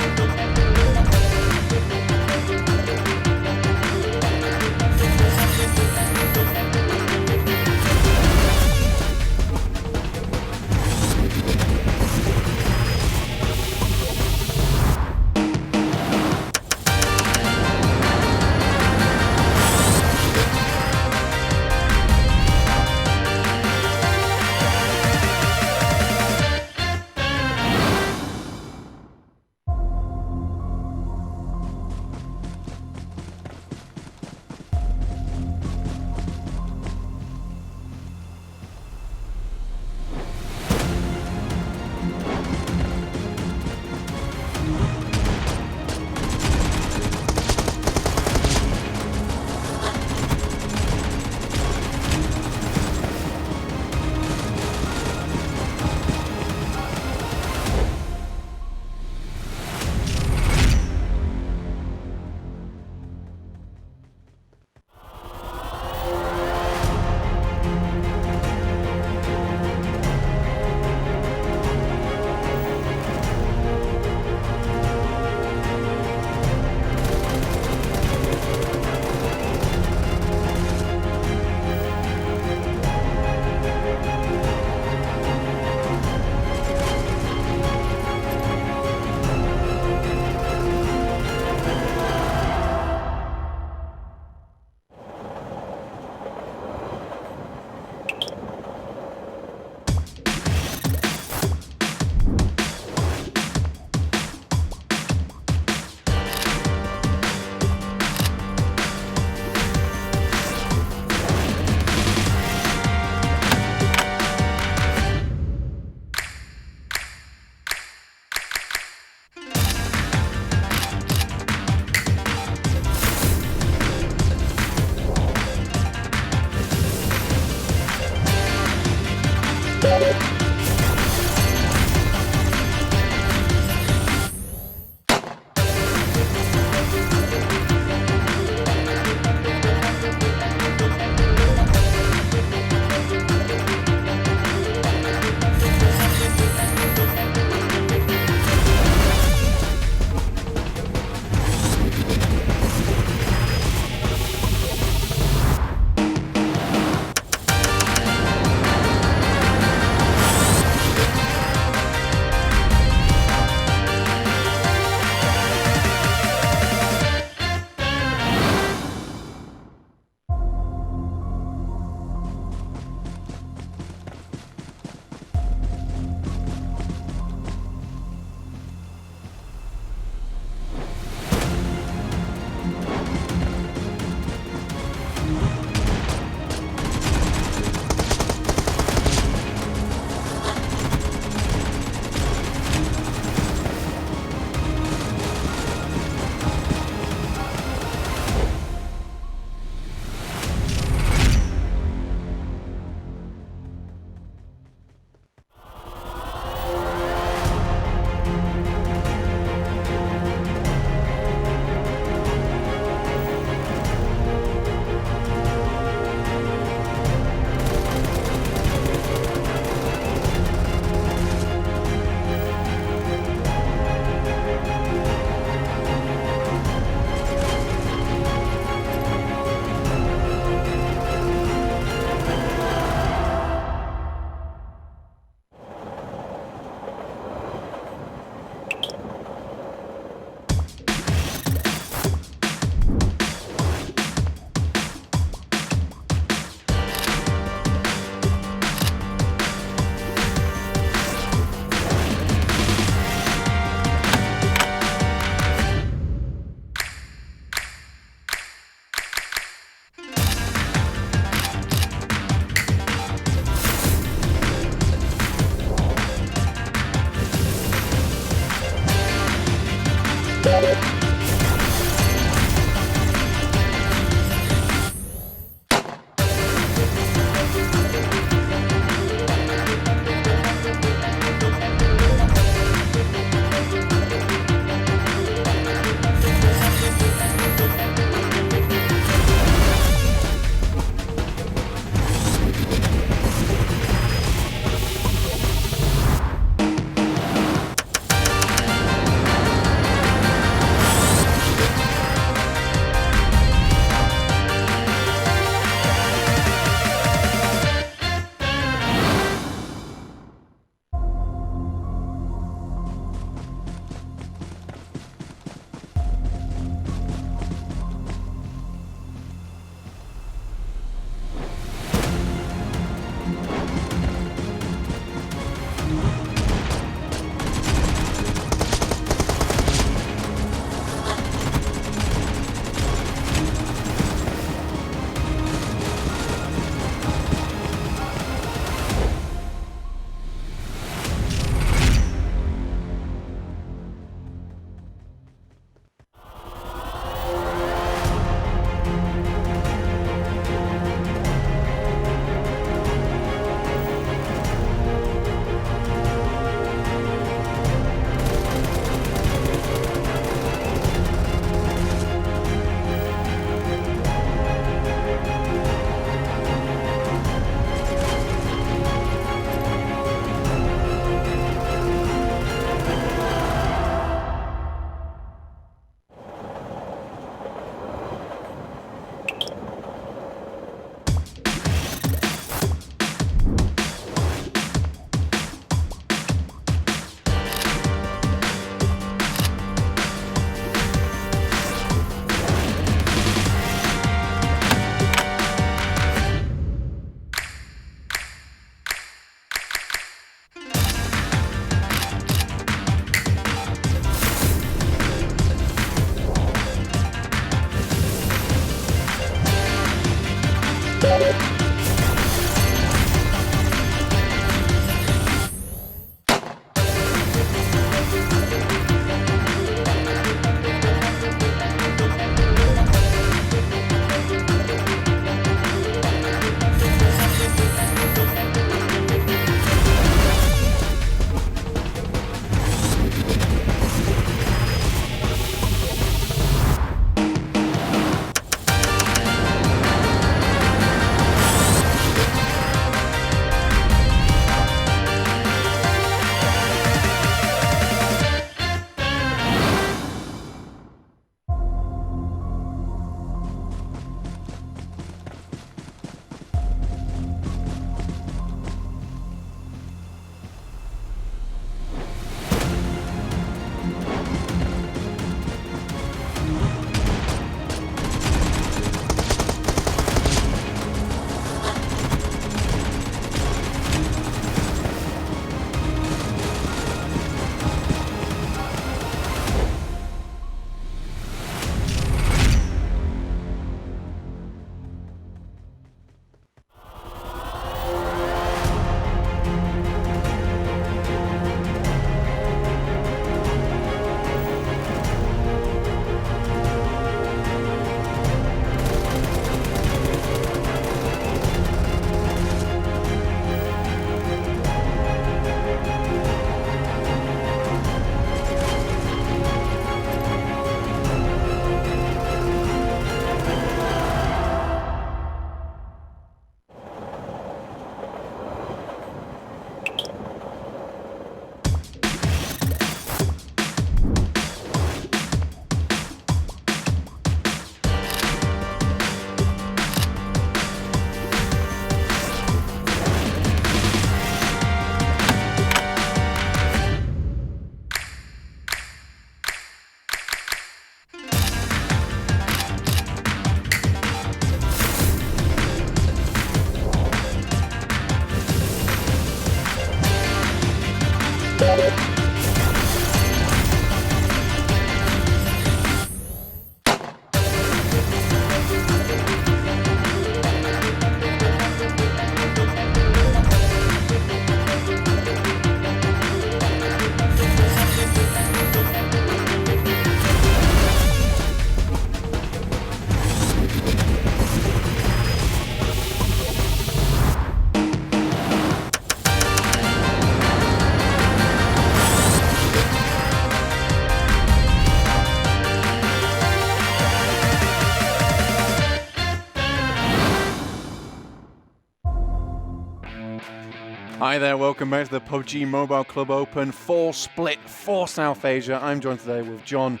Hi there, welcome back to the PUBG Mobile Club Open Fall Split for South Asia. I'm joined today with John,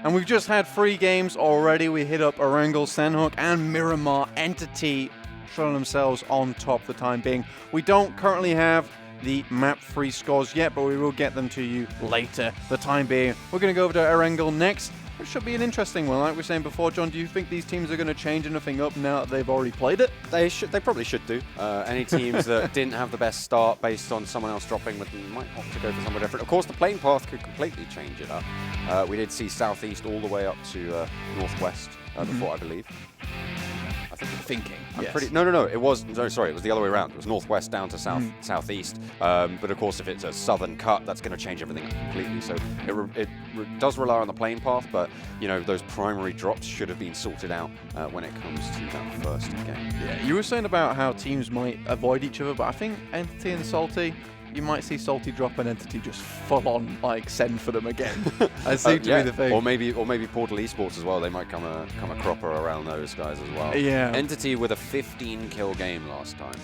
and we've just had 3 games already. We hit up Erangel, Sanhok, and Miramar. Entity showing themselves on top for the time being. We don't currently have the map 3 scores yet, but we will get them to you later. For the time being, we're going to go over to Erangel next, which should be an interesting one. Like we were saying before, John, do you think these teams are going to change anything up now that they've already played it? They probably should do. Any teams that didn't have the best start based on someone else dropping with them might opt to go for somewhere different. Of course, the playing path could completely change it up. We did see southeast all the way up to northwest before, I believe. No. It was the other way around. It was northwest down to southeast. But of course, if it's a southern cut, that's going to change everything completely. So it does rely on the playing path, but you know those primary drops should have been sorted out when it comes to that first game. Yeah, you were saying about how teams might avoid each other, but I think Entity and Salty, you might see Salty drop an Entity just full on like send for them again. That seemed to be the thing. Or maybe Portal Esports as well. They might come a cropper around those guys as well. Yeah. Entity with a 15 kill game last time.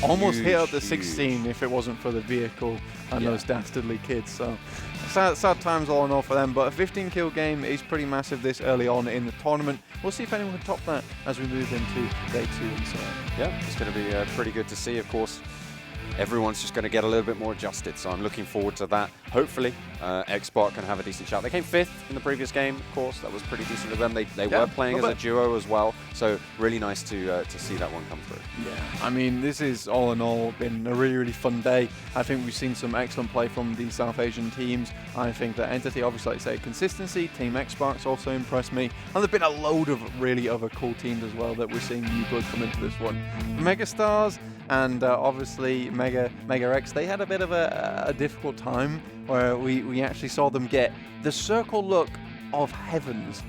Almost hit up the 16 if it wasn't for the vehicle and those dastardly kids. So sad times all in all for them. But a 15 kill game is pretty massive this early on in the tournament. We'll see if anyone can top that as we move into day 2 and so on. Yeah, it's going to be pretty good to see, of course. Everyone's just going to get a little bit more adjusted, so I'm looking forward to that. Hopefully, Xspark can have a decent shout. They came 5th in the previous game, of course. That was pretty decent of them. They were playing as a duo as well, so really nice to see that one come through. Yeah, I mean, this is all in all been a really, really fun day. I think we've seen some excellent play from the South Asian teams. I think that Entity, obviously, like I say, consistency. Team Xspark's also impressed me. And there've been a load of really other cool teams as well that we're seeing new blood come into this one. MegaStars and obviously MegaX, they had a bit of a difficult time where we actually saw them get the circle look of heavens.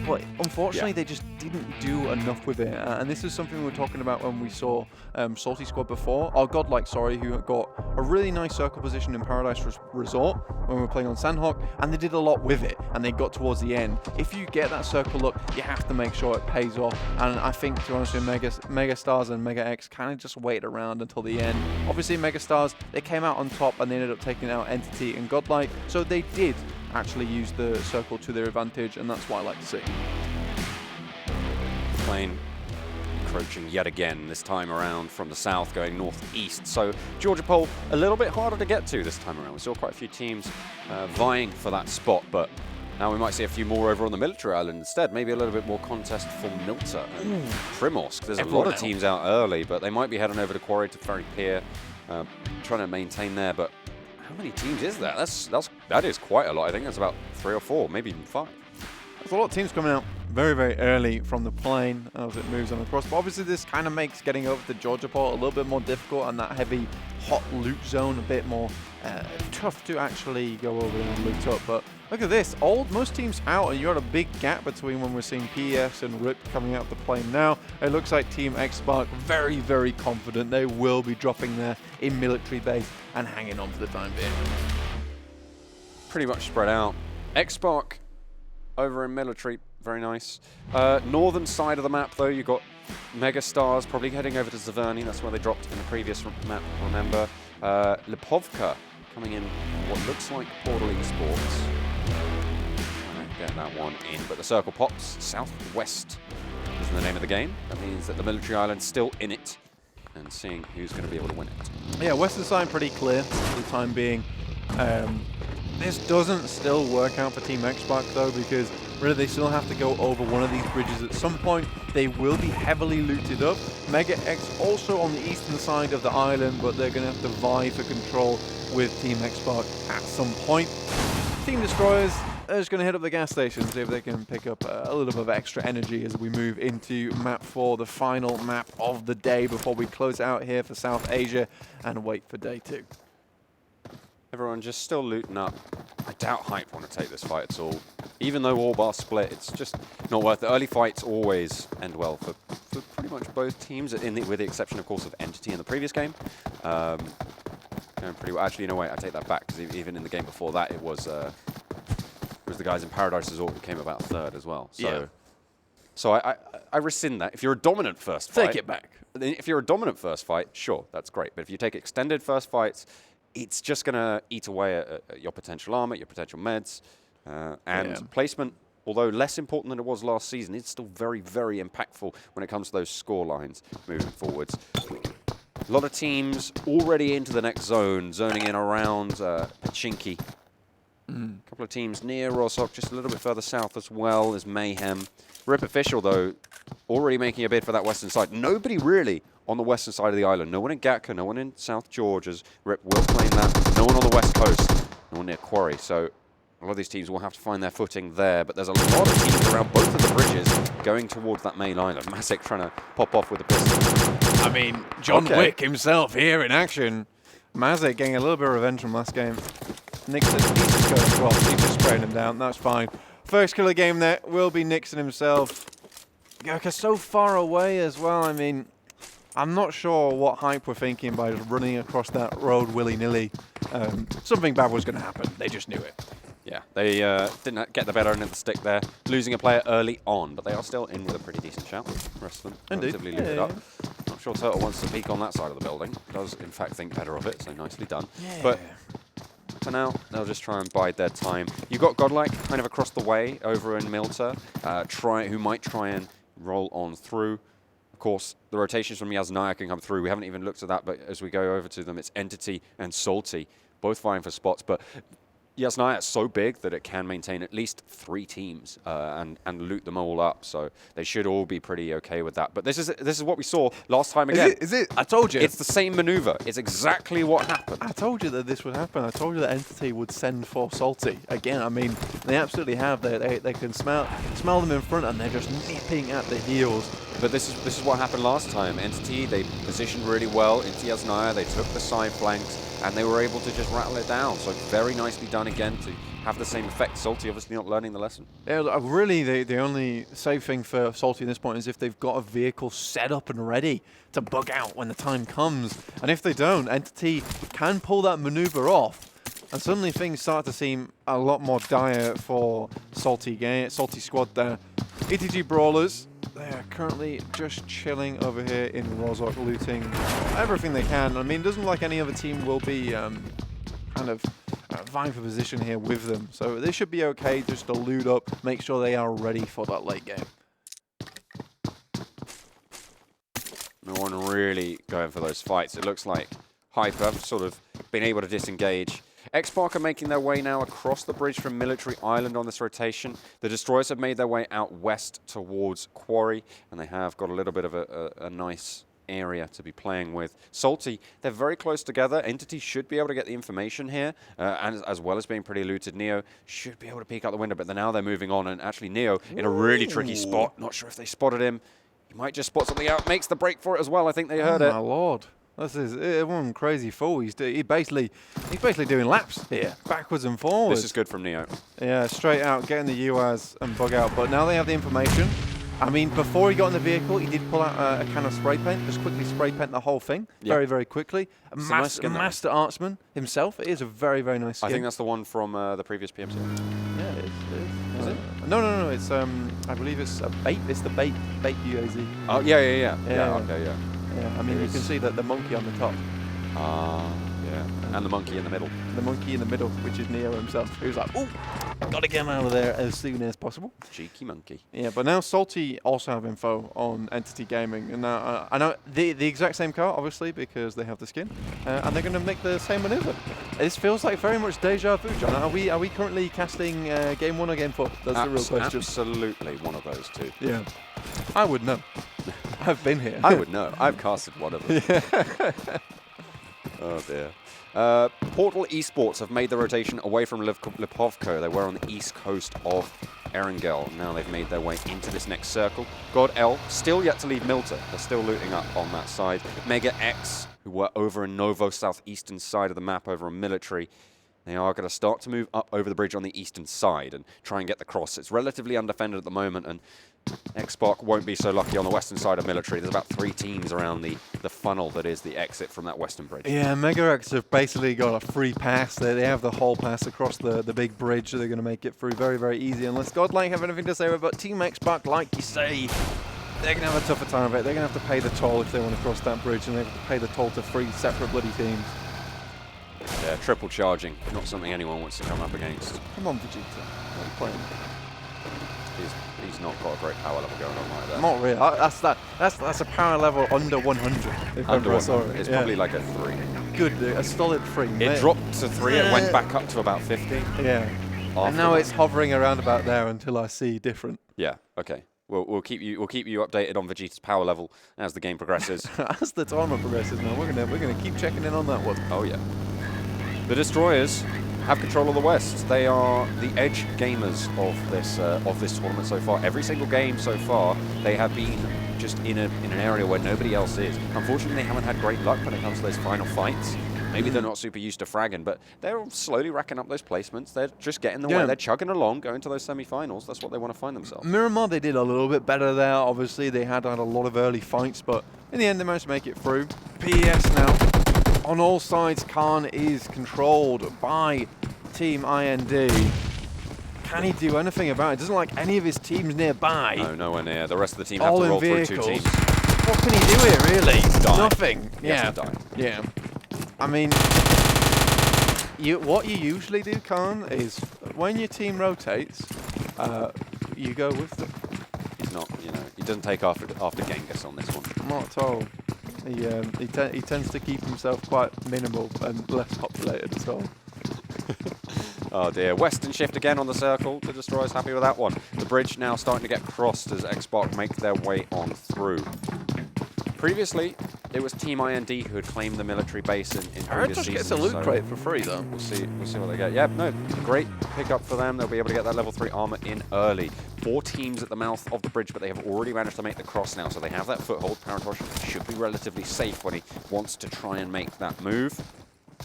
But unfortunately, they just didn't do enough with it. And this is something we were talking about when we saw SOLTISQUAD before, or GODLIKE, sorry, who got a really nice circle position in Paradise Resort when we were playing on Sanhok, and they did a lot with it, and they got towards the end. If you get that circle look, you have to make sure it pays off. And I think, to be honest with you, MegaStars and MegaX kind of just waited around until the end. Obviously, MegaStars, they came out on top, and they ended up taking out Entity and GODLIKE, so they did actually use the circle to their advantage, and that's what I like to see. Plane encroaching yet again, this time around from the south going northeast. So Georgia Pole a little bit harder to get to this time around. We saw quite a few teams vying for that spot, but now we might see a few more over on the military island instead. Maybe a little bit more contest for Milta and Primorsk. There's a lot of teams out early, but they might be heading over to Quarry to Ferry Pier, trying to maintain there. But how many teams is that? That is quite a lot. I think that's about 3 or 4, maybe even 5. There's a lot of teams coming out very, very early from the plane as it moves on across. But obviously, this kind of makes getting over to Georgia Port a little bit more difficult, and that heavy, hot loot zone a bit more tough to actually go over and loot up. But look at this. Most teams out, and you had a big gap between when we're seeing PES and RIP coming out the plane now. It looks like Team Xspark very, very confident they will be dropping there in military base and hanging on for the time being. Pretty much spread out. Xspark over in military, very nice. Northern side of the map, though, you've got MegaStars probably heading over to Zaverny. That's where they dropped in the previous map, remember. Lipovka coming in what looks like Portal Esports. Trying to get that one in, but the circle pops. Southwest is the name of the game. That means that the military island's still in it, and seeing who's going to be able to win it. Yeah, western side pretty clear for the time being. This doesn't still work out for Team Xspark though, because really they still have to go over one of these bridges at some point. They will be heavily looted up. MegaX also on the eastern side of the island, but they're going to have to vie for control with Team Xspark at some point. Team Destroyers are just going to hit up the gas station, see if they can pick up a little bit of extra energy as we move into map 4, the final map of the day, before we close out here for South Asia and wait for day 2. Everyone just still looting up. I doubt Hype want to take this fight at all. Even though all bar split, it's just not worth it. Early fights always end well for pretty much both teams, with the exception, of course, of Entity in the previous game. Going pretty well. Actually, no, wait, I take that back, because even in the game before that, it was the guys in Paradise Resort who came about 3rd as well. So So I rescind that. If you're a dominant first fight, Take it back. If you're a dominant first fight, sure, that's great. But if you take extended first fights, it's just going to eat away at your potential armor, your potential meds, and placement. Although less important than it was last season, it's still very, very impactful when it comes to those score lines moving forwards. A lot of teams already into the next zone, zoning in around Pachinki. A couple of teams near Rozhok, just a little bit further south as well as Mayhem. Rip Official, though, already making a bid for that western side. Nobody really on the western side of the island. No one in Gatka, no one in South Georgia's. Rip will claim that. No one on the west coast, no one near Quarry. So a lot of these teams will have to find their footing there, but there's a lot of teams around both of the bridges going towards that main island. Masik trying to pop off with the pistol. I mean, John Wick himself here in action. Masik getting a little bit of revenge from last game. Nixon, he's just going across, he's just spraying him down, that's fine. First kill of the game there will be Nixon himself. Gurka so far away as well, I mean, I'm not sure what hype we're thinking by just running across that road willy-nilly. Something bad was going to happen, they just knew it. Yeah, they didn't get the better end of the stick there, losing a player early on, but they are still in with a pretty decent shout. The rest of them relatively looted up. Not sure Turtle wants to peek on that side of the building. Does, in fact, think better of it, so nicely done. Yeah. But for now, they'll just try and bide their time. You've got GODLIKE kind of across the way over in Milta, who might try and roll on through. Of course, the rotations from Yasnaya can come through. We haven't even looked at that, but as we go over to them, it's Entity and Salty, both vying for spots. But Yasnaya is so big that it can maintain at least 3 teams and loot them all up. So they should all be pretty okay with that. But this is what we saw last time again. Is it? I told you. It's the same maneuver. It's exactly what happened. I told you that this would happen. I told you that Entity would send for Salty. Again, I mean, they absolutely have. They can smell them in front and they're just nipping at the heels. But this is what happened last time. Entity, they positioned really well into Yasnaya. They took the side flanks and they were able to just rattle it down. So very nicely done again to have the same effect. Salty obviously not learning the lesson. Yeah, really the only safe thing for Salty at this point is if they've got a vehicle set up and ready to bug out when the time comes. And if they don't, Entity can pull that maneuver off. And suddenly things start to seem a lot more dire for Salty Squad there. ETG.Brawlers, they're currently just chilling over here in Rozhok, looting everything they can. I mean, it doesn't look like any other team will be kind of vying for position here with them. So they should be okay just to loot up, make sure they are ready for that late game. No one really going for those fights. It looks like Hyper sort of been able to disengage. Xspark are making their way now across the bridge from Military Island on this rotation. The Destroyers have made their way out west towards Quarry, and they have got a little bit of a nice area to be playing with. Salty, they're very close together. Entity should be able to get the information here, and as well as being pretty looted. Neo should be able to peek out the window, but now they're moving on, and actually Neo in a really tricky spot. Not sure if they spotted him. He might just spot something out, makes the break for it as well. I think they heard it. Oh my lord. This is one crazy fool. He's basically doing laps here, backwards and forwards. This is good from Neo. Yeah, straight out, getting the UAS and bug out. But now they have the information. I mean, before he got in the vehicle, he did pull out a can of spray paint, just quickly spray paint the whole thing, very, very quickly. A master artsman himself. It is a very, very nice skin. I think that's the one from the previous PMCO. Yeah, it is. Is it? No. It's I believe it's a bait. It's the bait UAZ. Oh yeah. Okay, yeah. Yeah, I mean, you can see that the monkey on the top. Yeah. And the monkey in the middle. The monkey in the middle, which is Neo himself. He was like, ooh, gotta get him out of there as soon as possible. Cheeky monkey. Yeah, but now Salty also have info on Entity Gaming. And now I know the exact same car, obviously, because they have the skin. And they're going to make the same maneuver. This feels like very much deja vu, John. Are we currently casting game 1 or game 4? That's the real question. Absolutely one of those two. Yeah. I would know. I've been here. I would know. I've casted one of them. Yeah. Oh dear. Portal Esports have made the rotation away from Lipovko. They were on the east coast of Erangel. Now they've made their way into this next circle. GODLIKE still yet to leave Milta. They're still looting up on that side. MegaX, who were over in Novo, southeastern side of the map over on Military. They are going to start to move up over the bridge on the eastern side and try and get the cross. It's relatively undefended at the moment, and Xspark won't be so lucky on the western side of military. There's about 3 teams around the funnel that is the exit from that western bridge. Yeah, MegaX have basically got a free pass there. They have the whole pass across the big bridge, so they're going to make it through very, very easy. Unless GODLIKE have anything to say about Team Xspark, like you say, they're going to have a tougher time of it. They're going to have to pay the toll if they want to cross that bridge, and they have to pay the toll to 3 separate bloody teams. Yeah, triple charging, not something anyone wants to come up against. Come on, Vegeta. What are you playing? He's not got a great power level going on like that. Not really. That's a power level under 100. If Under ever I saw it. it's Yeah. probably like a 3. Good, a solid 3. It dropped to 3, it went back up to about 50. Yeah. And now it's hovering around about there until I see different. Yeah, okay. We'll keep you updated on Vegeta's power level as the game progresses. As the tournament progresses now, we're gonna keep checking in on that one. Oh yeah. The Destroyers have control of the West. They are the edge gamers of this tournament so far. Every single game so far, they have been just in an area where nobody else is. Unfortunately, they haven't had great luck when it comes to those final fights. Maybe they're not super used to fragging, but they're slowly racking up those placements. They're just getting the way. They're chugging along, going to those semi-finals. That's what they want to find themselves. Miramar, they did a little bit better there. Obviously, they had a lot of early fights, but in the end, they managed to make it through. PS now. On all sides, Khan is controlled by Team IND. Can he do anything about it? Doesn't like any of his teams nearby. No, nowhere near. The rest of the team have All to in roll through vehicles. 2 teams. What can he do here, really? Die. Nothing. He has Yeah. to die. Yeah. I mean, what you usually do, Khan, is when your team rotates, you go with them. He's not, he doesn't take after Genghis on this one. Not at all. He tends to keep himself quite minimal and less populated as well. Oh dear, Western shift again on the circle. The Destroyer's happy with that one. The bridge now starting to get crossed as Xspark make their way on through. Previously, it was Team IND who had claimed the military base in previous just seasons. gets a loot crate for free though. We'll see what they get. Yeah, no, great pickup for them. They'll be able to get that level 3 armor in early. 4 teams at the mouth of the bridge, but they have already managed to make the cross now, so they have that foothold. Paratosh should be relatively safe when he wants to try and make that move.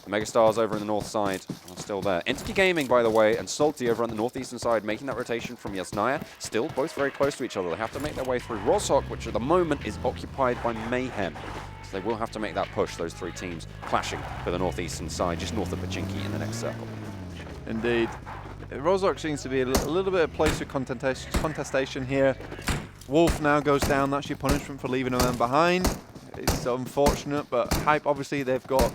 The MegaStars over in the north side are still there. Entity Gaming, by the way, and Salty over on the northeastern side, making that rotation from Yasnaya. Still both very close to each other. They have to make their way through Rozhok, which at the moment is occupied by Mayhem. So they will have to make that push, those 3 teams clashing for the northeastern side, just north of Pachinki in the next circle. Indeed. Rozhok seems to be a little bit of place of contestation here. Wolf now goes down. That's your punishment for leaving a man behind. It's unfortunate, but Hype, obviously, they've got...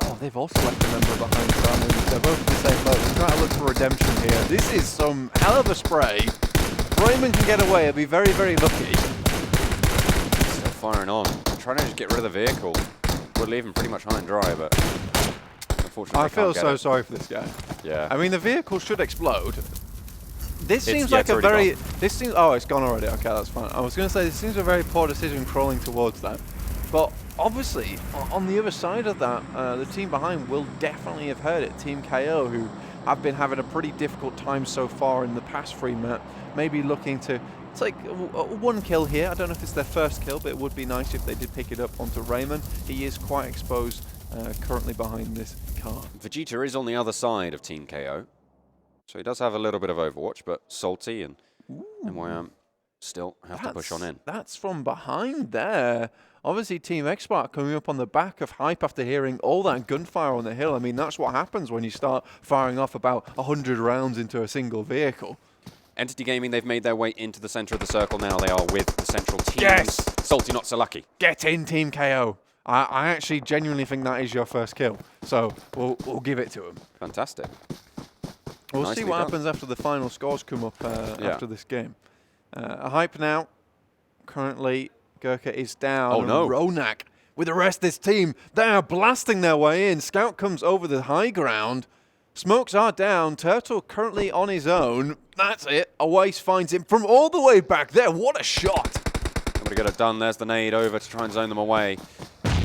Oh, they've also left a member behind, so I mean, they're both in the same boat. We're trying to look for redemption here. This is some hell of a spray. If Raymond can get away, he'll be very, very lucky. Still firing on. Trying to just get rid of the vehicle. Would leave him pretty much high and dry, but unfortunately I feel so sorry for this guy. Yeah. I mean, the vehicle should explode. This seems yeah, like it's a very... gone. This seems... Oh, it's gone already. Okay, that's fine. I was going to say, this seems a very poor decision crawling towards that. But obviously, on the other side of that, the team behind will definitely have heard it. Team KO, who have been having a pretty difficult time so far in the past 3 map, maybe looking to take 1 kill here. I don't know if it's their first kill, but it would be nice if they did pick it up onto Raymond. He is quite exposed currently behind this car. Vegeta is on the other side of Team KO, so he does have a little bit of Overwatch, but Salty and MYM still have to push on in. That's from behind there. Obviously, Team Xspark coming up on the back of Hype after hearing all that gunfire on the hill. I mean, that's what happens when you start firing off about 100 rounds into a single vehicle. Entity Gaming, they've made their way into the center of the circle now. They are with the central teams. Yes! Salty not so lucky. Get in, Team KO. I actually genuinely think that is your first kill. So we'll give it to him. Fantastic. We'll Nicely see what done. happens after the final scores come up after this game. Hype now. Currently, Gurkha is down. Oh, no. Ronak with the rest of this team. They are blasting their way in. Scout comes over the high ground. Smokes are down. Turtle currently on his own. That's it. Awais finds him from all the way back there. What a shot. Able to get it done. There's the nade over to try and zone them away.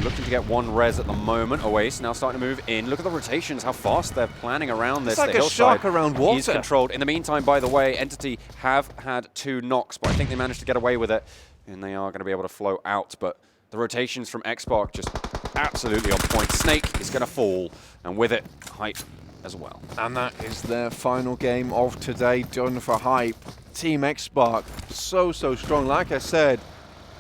Looking to get 1 res at the moment. Awais now starting to move in. Look at the rotations, how fast they're planning around this. It's like the a hillside shark around water. is controlled. In the meantime, by the way, Entity have had 2 knocks, but I think they managed to get away with it. And they are going to be able to flow out. But the rotations from Xspark just absolutely on point. Snake is going to fall. And with it, Hype as well. And that is their final game of today, done for hype. Team Xspark, so strong. Like I said,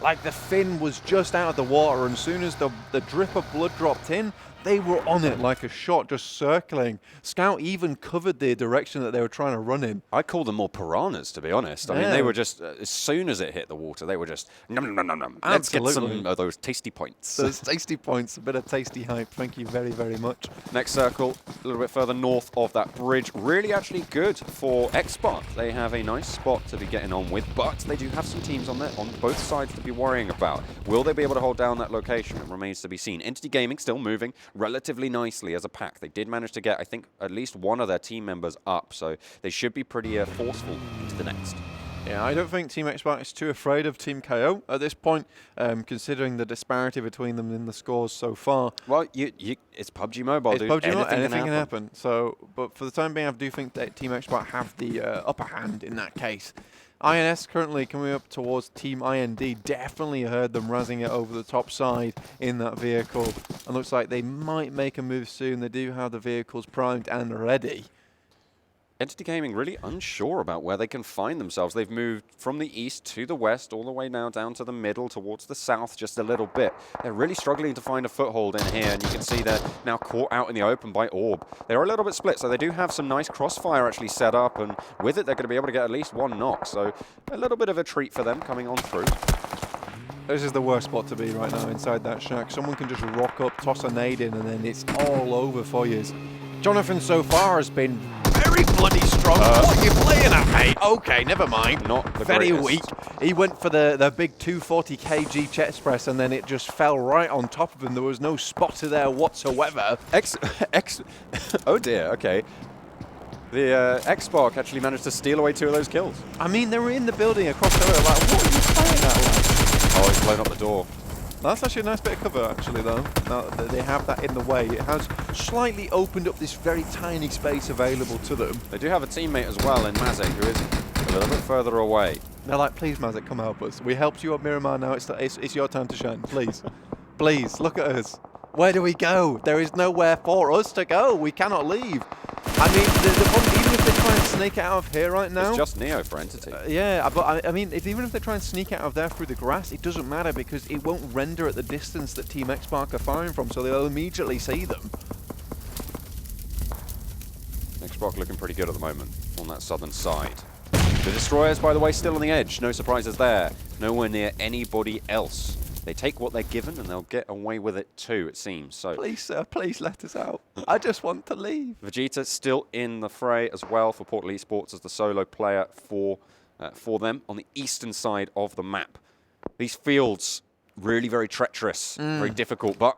like the fin was just out of the water, and as soon as the drip of blood dropped in, they were on it like a shot, just circling. Scout even covered the direction that they were trying to run in. I call them more piranhas, to be honest. I mean, they were just, as soon as it hit the water, they were just, nom, nom, nom, nom. Let's get some of those tasty points. Those tasty points, a bit of tasty hype. Thank you very much. Next circle, a little bit further north of that bridge. Really actually good for Xspark. They have a nice spot to be getting on with, but they do have some teams on there, on both sides to be worrying about. Will they be able to hold down that location? It remains to be seen. Entity Gaming still moving relatively nicely as a pack. They did manage to get, I think, at least one of their team members up, so they should be pretty forceful into the next. Yeah, I don't think Team Xspark is too afraid of Team KO at this point, considering the disparity between them in the scores so far. Well, it's PUBG Mobile, it's dude. PUBG Mobile, anything can happen. So, but for the time being, I do think that Team Xspark have the upper hand in that case. INS currently coming up towards Team IND. Definitely heard them razzing it over the top side in that vehicle. And looks like they might make a move soon. They do have the vehicles primed and ready. Entity Gaming really unsure about where they can find themselves. They've moved from the east to the west, all the way now down to the middle, towards the south just a little bit. They're really struggling to find a foothold in here, and you can see they're now caught out in the open by Orb. They're a little bit split, so they do have some nice crossfire actually set up, and with it they're going to be able to get at least one knock. So a little bit of a treat for them coming on through. This is the worst spot to be right now inside that shack. Someone can just rock up, toss a nade in, and then it's all over for you. Jonathan so far has been very bloody strong. What are you playing at, mate? Okay, never mind. Not the very greatest. weak. He went for the big 240 kg chest press, and then it just fell right on top of him. There was no spotter there whatsoever. Oh dear, okay. The Xspark actually managed to steal away 2 of those kills. I mean, they were in the building across the road. Like, what are you playing at, like? Oh, he's blown up the door. That's actually a nice bit of cover, actually, though. Now that they have that in the way. It has slightly opened up this very tiny space available to them. They do have a teammate as well in Mazek, who is a little bit further away. They're like, please, Mazek, come help us. We helped you at Miramar, now it's your time to shine. Please. Please, look at us. Where do we go? There is nowhere for us to go. We cannot leave. I mean, the problem, even if they try and sneak out of here right now... It's just Neo for Entity. Yeah, but I mean, even if they try and sneak out of there through the grass, it doesn't matter because it won't render at the distance that Team Xspark are firing from, so they'll immediately see them. Xspark looking pretty good at the moment on that southern side. The Destroyers, by the way, still on the edge. No surprises there. Nowhere near anybody else. They take what they're given and they'll get away with it too, it seems. So, please, sir, please let us out. I just want to leave. Vegeta still in the fray as well for Portal Esports as the solo player for them on the eastern side of the map. These fields, really very treacherous, very difficult, but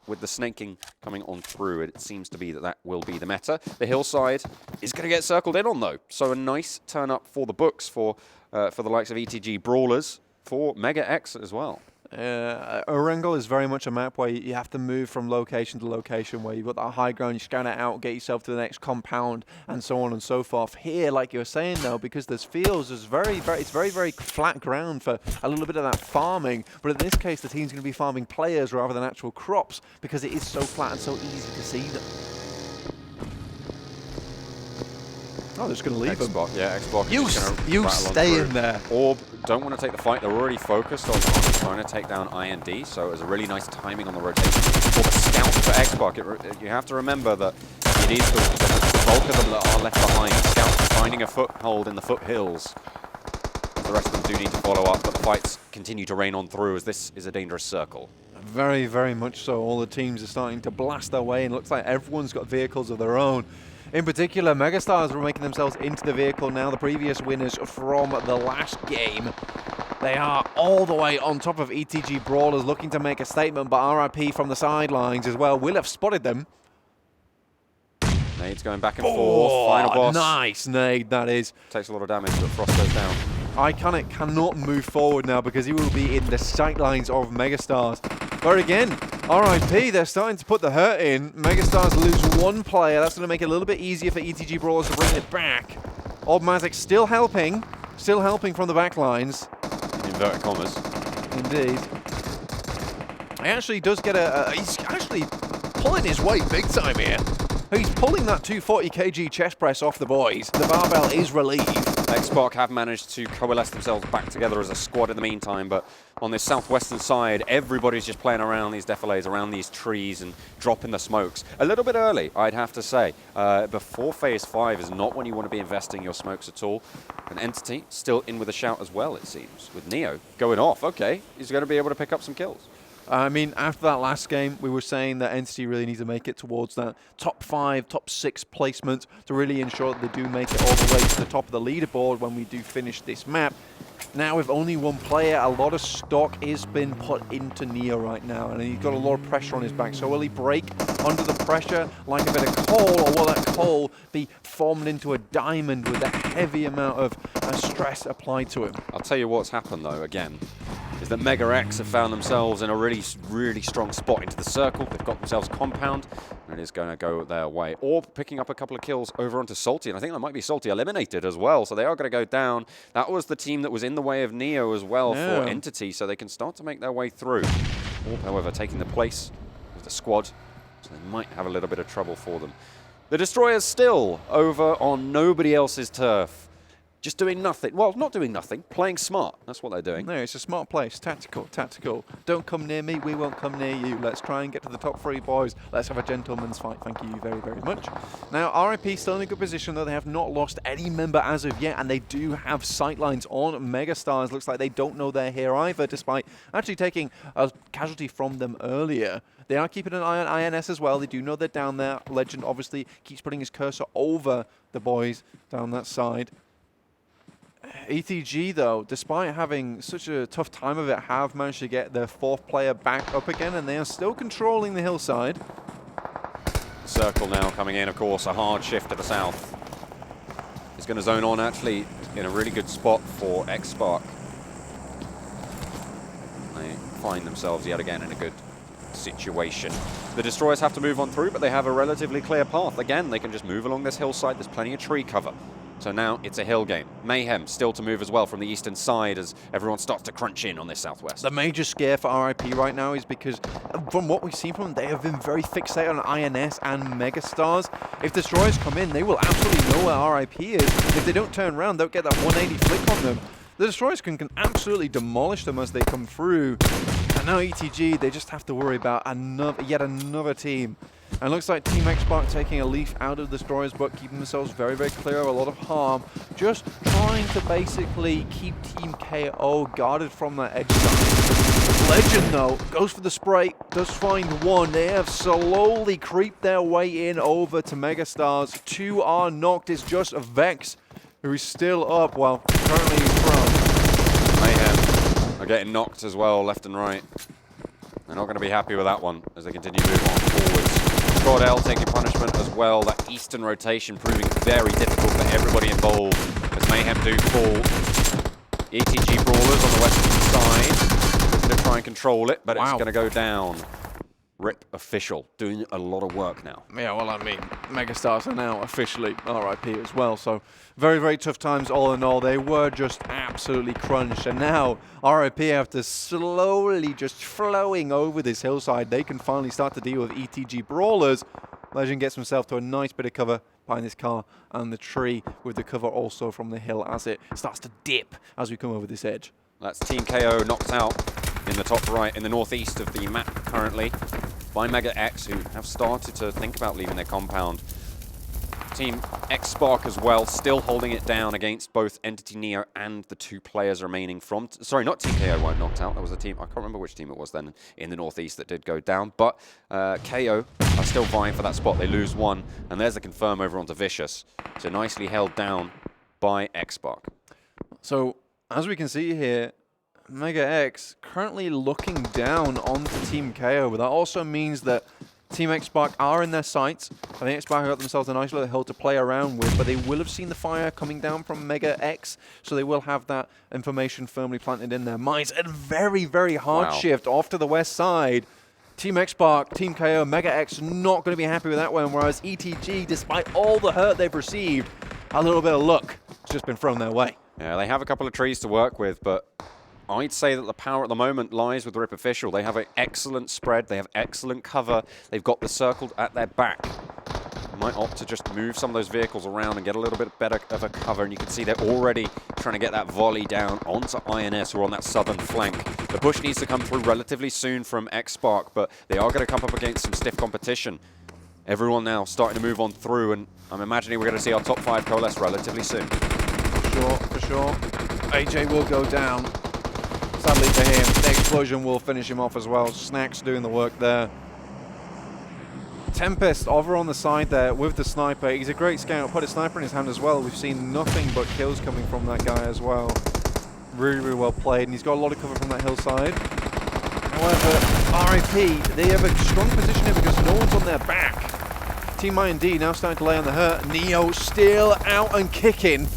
with the snaking coming on through, it seems to be that will be the meta. The hillside is going to get circled in on, though. So a nice turn up for the books for the likes of ETG.Brawlers, for MegaX as well. Erangel is very much a map where you have to move from location to location, where you've got that high ground, you scan it out, get yourself to the next compound, and so on and so forth. Here, like you were saying, though, because there's fields, it's very flat ground for a little bit of that farming. But in this case, the team's going to be farming players rather than actual crops because it is so flat and so easy to see them. Oh, they're just going to leave them. Yeah, Xbox. You stay in there. Orb don't want to take the fight. They're already focused on trying to take down IND, so it was a really nice timing on the rotation. For the scout for Xbox, you have to remember that it is the bulk of them that are left behind. Scouts finding a foothold in the foothills. The rest of them do need to follow up, but the fights continue to rain on through as this is a dangerous circle. Very much so. All the teams are starting to blast their way, and it looks like everyone's got vehicles of their own. In particular, MegaStars were making themselves into the vehicle now, the previous winners from the last game. They are all the way on top of ETG.Brawlers, looking to make a statement, but RIP from the sidelines as well will have spotted them. Nades going back and forth, final boss. Nice nade, that is. Takes a lot of damage, but Frost goes down. Iconic cannot move forward now because he will be in the sightlines of MegaStars. But again, RIP, they're starting to put the hurt in. MegaStars lose one player. That's going to make it a little bit easier for ETG.Brawlers to bring it back. Mazek still helping from the back lines. In inverted commas. Indeed. He actually does get he's actually pulling his weight big time here. He's pulling that 240 kg chest press off the boys. The barbell is relieved. Xspark have managed to coalesce themselves back together as a squad in the meantime, but on this southwestern side, everybody's just playing around these defilés, around these trees and dropping the smokes. A little bit early, I'd have to say. Before Phase 5 is not when you want to be investing your smokes at all. An Entity still in with a shout as well, it seems, with Neo going off. Okay, he's going to be able to pick up some kills. I mean, after that last game, we were saying that Entity really needs to make it towards that top 5, top 6 placement to really ensure that they do make it all the way to the top of the leaderboard when we do finish this map. Now, with only one player, a lot of stock is been put into Neo right now, and he's got a lot of pressure on his back. So will he break under the pressure like a bit of coal, or will that coal be formed into a diamond with that heavy amount of stress applied to him? I'll tell you what's happened, though, again, is that MegaX have found themselves in a really strong spot into the circle. They've got themselves compound, and it is going to go their way. Or picking up a couple of kills over onto Salty, and I think that might be Salty eliminated as well, so they are going to go down. That was the team that was in the way of Neo as well for Entity, so they can start to make their way through. Orb, however, taking the place of the squad, so they might have a little bit of trouble for them. The Destroyer's still over on nobody else's turf. Just doing nothing. Well, not doing nothing. Playing smart. That's what they're doing. No, it's a smart place. Tactical, tactical. Don't come near me. We won't come near you. Let's try and get to the top 3, boys. Let's have a gentleman's fight. Thank you very, very much. Now, RIP still in a good position, though. They have not lost any member as of yet, and they do have sightlines on MegaStars. Looks like they don't know they're here either, despite actually taking a casualty from them earlier. They are keeping an eye on INS as well. They do know they're down there. Legend obviously keeps putting his cursor over the boys down that side. ETG, though, despite having such a tough time of it, have managed to get their 4th player back up again, and they are still controlling the hillside. Circle now coming in, of course, a hard shift to the south. He's going to zone on, actually, in a really good spot for Xspark. They find themselves yet again in a good situation. The Destroyers have to move on through, but they have a relatively clear path. Again, they can just move along this hillside. There's plenty of tree cover. So now it's a hill game. Mayhem still to move as well from the eastern side as everyone starts to crunch in on this southwest. The major scare for RIP right now is because from what we've seen from them, they have been very fixated on INS and MegaStars. If Destroyers come in, they will absolutely know where RIP is. If they don't turn around, they'll get that 180 flick on them. The Destroyers can absolutely demolish them as they come through. And now ETG, they just have to worry about yet another team. And it looks like Team Xspark taking a leaf out of the Destroyers, but keeping themselves very, very clear of a lot of harm. Just trying to basically keep Team KO guarded from that edge side. Legend, though, goes for the spray, does find one. They have slowly creeped their way in over to MegaStars. 2 are knocked. It's just Vex, who is still up while currently from. Mayhem are getting knocked as well, left and right. They're not going to be happy with that one as they continue to move on forwards. GODLIKE taking punishment as well. That eastern rotation proving very difficult for everybody involved as Mayhem do fall. ETG.Brawlers on the western side. Looking to try and control it, but it's going to go down. RIP official, doing a lot of work now. Yeah, well, I mean, MegaStars are now officially RIP as well, so very, very tough times all in all. They were just absolutely crunched, and now RIP, after slowly just flowing over this hillside, they can finally start to deal with ETG.Brawlers. Legend gets himself to a nice bit of cover behind this car and the tree, with the cover also from the hill as it starts to dip as we come over this edge. That's Team KO knocked out in the top right, in the northeast of the map currently, by MegaX, who have started to think about leaving their compound. Team Xspark as well, still holding it down against both Entity Neo and the 2 players remaining from... Sorry, not Team KO weren't knocked out. That was a team... I can't remember which team it was then in the northeast that did go down. But KO are still vying for that spot. They lose 1. And there's the confirm over onto Vicious. So nicely held down by Xspark. So, as we can see here, MegaX currently looking down onto Team KO, but that also means that Team Xspark are in their sights. I think Xspark got themselves a nice little hill to play around with, but they will have seen the fire coming down from MegaX, so they will have that information firmly planted in their minds. A very, very hard shift off to the west side. Team Xspark, Team KO, MegaX not going to be happy with that one, whereas ETG, despite all the hurt they've received, a little bit of luck has just been thrown their way. Yeah, they have a couple of trees to work with, but I'd say that the power at the moment lies with RIP Official. They have an excellent spread. They have excellent cover. They've got the circle at their back. might opt to just move some of those vehicles around and get a little bit better of a cover. And you can see they're already trying to get that volley down onto INS, who are on that southern flank. The push needs to come through relatively soon from Xspark, but they are going to come up against some stiff competition. Everyone now starting to move on through, and I'm imagining we're going to see our top 5 coalesce relatively soon. For sure. AJ will go down. Sadly for him, the explosion will finish him off as well. Snacks doing the work there. Tempest over on the side there with the sniper. He's a great scout. Put a sniper in his hand as well. We've seen nothing but kills coming from that guy as well. Really, really well played, and he's got a lot of cover from that hillside. However, RIP, they have a strong position here because no one's on their back. Team I&D now starting to lay on the hurt. Neo still out and kicking.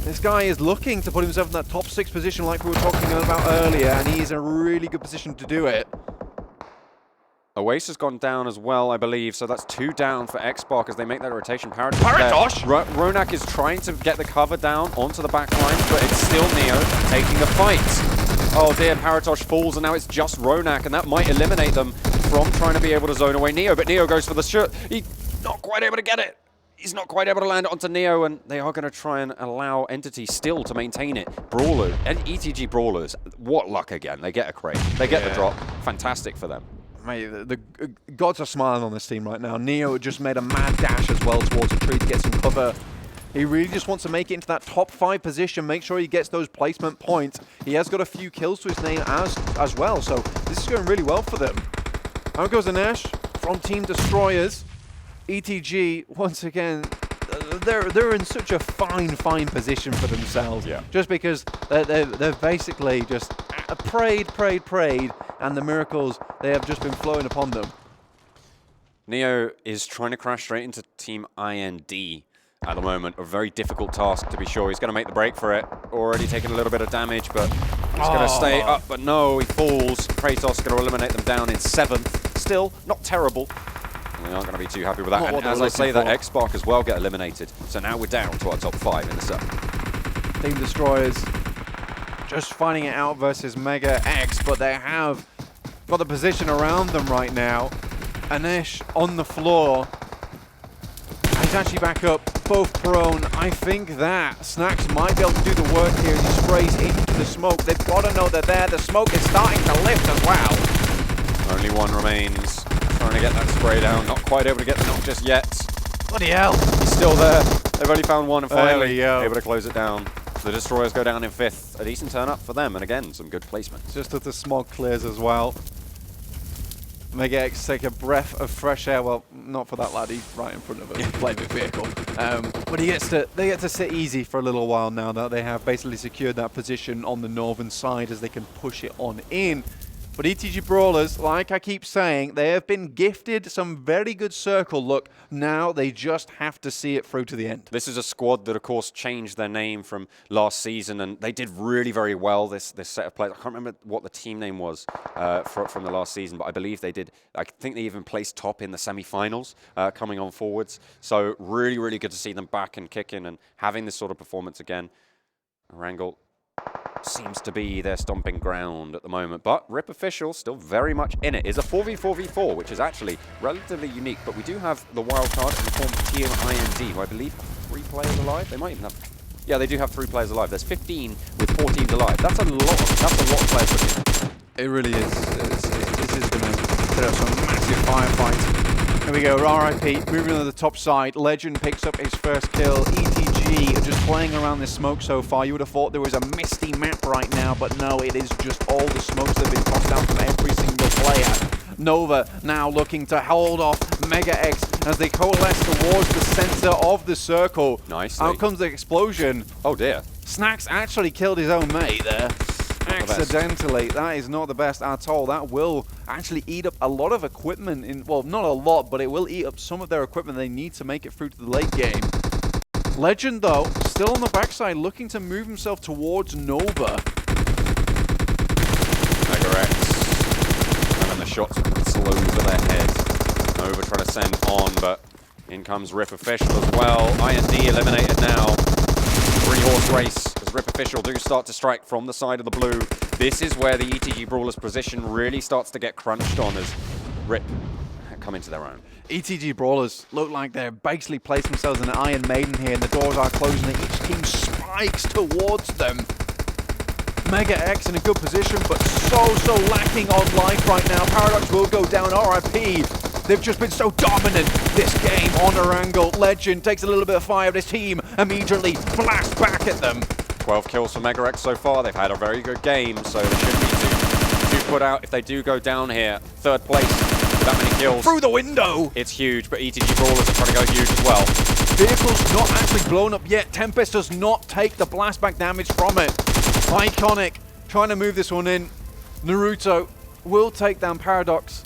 This guy is looking to put himself in that top 6 position like we were talking about earlier, and he's in a really good position to do it. Oasis has gone down as well, I believe, so that's 2 down for Xspark as they make that rotation. Paratosh! Ronak is trying to get the cover down onto the back line, but it's still Neo taking the fight. Oh dear, Paratosh falls, and now it's just Ronak, and that might eliminate them from trying to be able to zone away Neo, but Neo goes for the shot. He's not quite able to get it. He's not quite able to land it onto Neo, and they are going to try and allow Entity still to maintain it. Brawler and ETG.Brawlers, what luck again. They get a crate. They get the drop. Fantastic for them. Mate, the gods are smiling on this team right now. Neo just made a mad dash as well towards the tree to get some cover. He really just wants to make it into that top 5 position, make sure he gets those placement points. He has got a few kills to his name as well, so this is going really well for them. Out goes Anesh from Team Destroyers. ETG, once again, they're in such a fine position for themselves. Yeah. Just because they're basically just prayed, and the miracles, they have just been flowing upon them. Neo is trying to crash straight into Team IND at the moment. A very difficult task, to be sure. He's going to make the break for it. Already taking a little bit of damage, but he's going to stay up. But no, he falls. Kratos going to eliminate them down in 7th. Still, not terrible. They aren't going to be too happy with that. And as I say, that Xspark as well get eliminated. So now we're down to our top 5 in the set. Team Destroyers just finding it out versus MegaX, but they have got the position around them right now. Anesh on the floor. He's actually back up, both prone. I think that Snacks might be able to do the work here as he sprays into the smoke. They've got to know they're there. The smoke is starting to lift as well. Only one remains. Trying to get that spray down. Not quite able to get the knock just yet. Bloody hell. He's still there. They've only found one and finally There we go. able to close it down. The Destroyers go down in 5th. A decent turn up for them, and again, some good placements. Just as the smog clears as well. MegaX take a breath of fresh air. Well, not for that lad. He's right in front of a flaming vehicle. But they get to sit easy for a little while now that they have basically secured that position on the northern side as they can push it on in. But ETG.Brawlers, like I keep saying, they have been gifted some very good circle look. Now they just have to see it through to the end. This is a squad that, of course, changed their name from last season, and they did really very well, this set of players. I can't remember what the team name was from the last season, but I believe they did. I think they even placed top in the semi-finals coming on forwards. So really, really good to see them back and kicking and having this sort of performance again. Erangel seems to be their stomping ground at the moment, but Rip Official still very much in it. Is a 4v4v4, which is actually relatively unique, but we do have the wild card in the form of Team IND, who I believe have 3 players alive. They might even have, yeah, they do have 3 players alive. There's 15 with 4 teams alive. That's a lot of players looking. It really is. This is going to put up some massive firefights. Here we go, RIP, moving to the top side. Legend picks up his first kill. ETG are just playing around this smoke so far. You would have thought there was a misty map right now, but no, it is just all the smokes that have been tossed out from every single player. Nova now looking to hold off MegaX as they coalesce towards the center of the circle. Nicely. Out comes the explosion. Oh dear. Snacks actually killed his own mate there. Accidentally. That is not the best at all. That will actually eat up a lot of equipment. Well, not a lot, but it will eat up some of their equipment they need to make it through to the late game. Legend, though, still on the backside, looking to move himself towards Nova. MegaX. And the shots slow over their head. Nova trying to send on, but in comes Rip Official as well. IND eliminated now. 3-horse race as Rip Official do start to strike from the side of the blue. This is where the ETG Brawlers position really starts to get crunched on as Rip come into their own. ETG.Brawlers look like they're basically placing themselves in an Iron Maiden here, and the doors are closing, and each team spikes towards them. MegaX in a good position, but so lacking on life right now. Paradox will go down, RIP. They've just been so dominant this game on Erangel. Legend takes a little bit of fire, this team immediately blasts back at them. 12 kills for MegaX so far. They've had a very good game, so they shouldn't be too put out if they do go down here. Third place with that many kills. Through the window! It's huge, but ETG.Brawlers are trying to go huge as well. Vehicle's not actually blown up yet. Tempest does not take the blastback damage from it. Iconic trying to move this one in. Naruto will take down Paradox.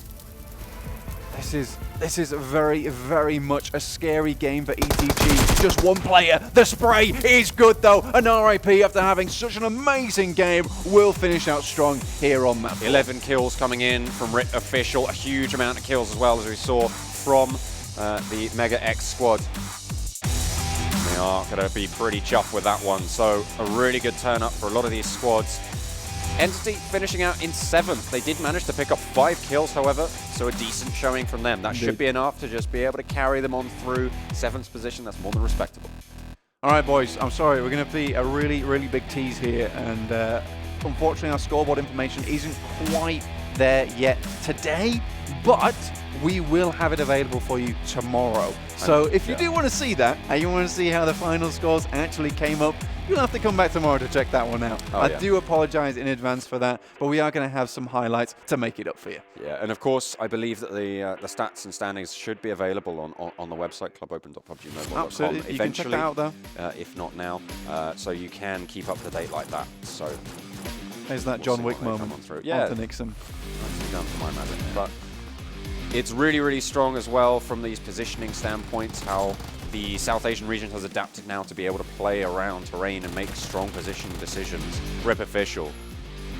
This is very much a scary game for ETG. Just one player. The spray is good though. An RIP after having such an amazing game will finish out strong here on map. 11 kills coming in from RIT Official. A huge amount of kills as well, as we saw from the MegaX squad. They are going to be pretty chuffed with that one. So a really good turn up for a lot of these squads. Entity finishing out in 7th. They did manage to pick up 5 kills, however, so a decent showing from them. That should be enough to just be able to carry them on through 7th position. That's more than respectable. All right, boys, I'm sorry. We're going to be a really big tease here, and unfortunately our scoreboard information isn't quite there yet today, but we will have it available for you tomorrow. So if you do want to see that, and you want to see how the final scores actually came up, you'll have to come back tomorrow to check that one out. I do apologize in advance for that, but we are going to have some highlights to make it up for you. Yeah, and of course, I believe that the stats and standings should be available on the website, clubopen.pubgmobile.com. Absolutely, you can check that out though. If not now, so you can keep up to date like that. So there's that John Wick moment. Yeah, onto Nixon. Nicely done for my magic. But it's really strong as well from these positioning standpoints, how the South Asian region has adapted now to be able to play around terrain and make strong position decisions. RIP Official,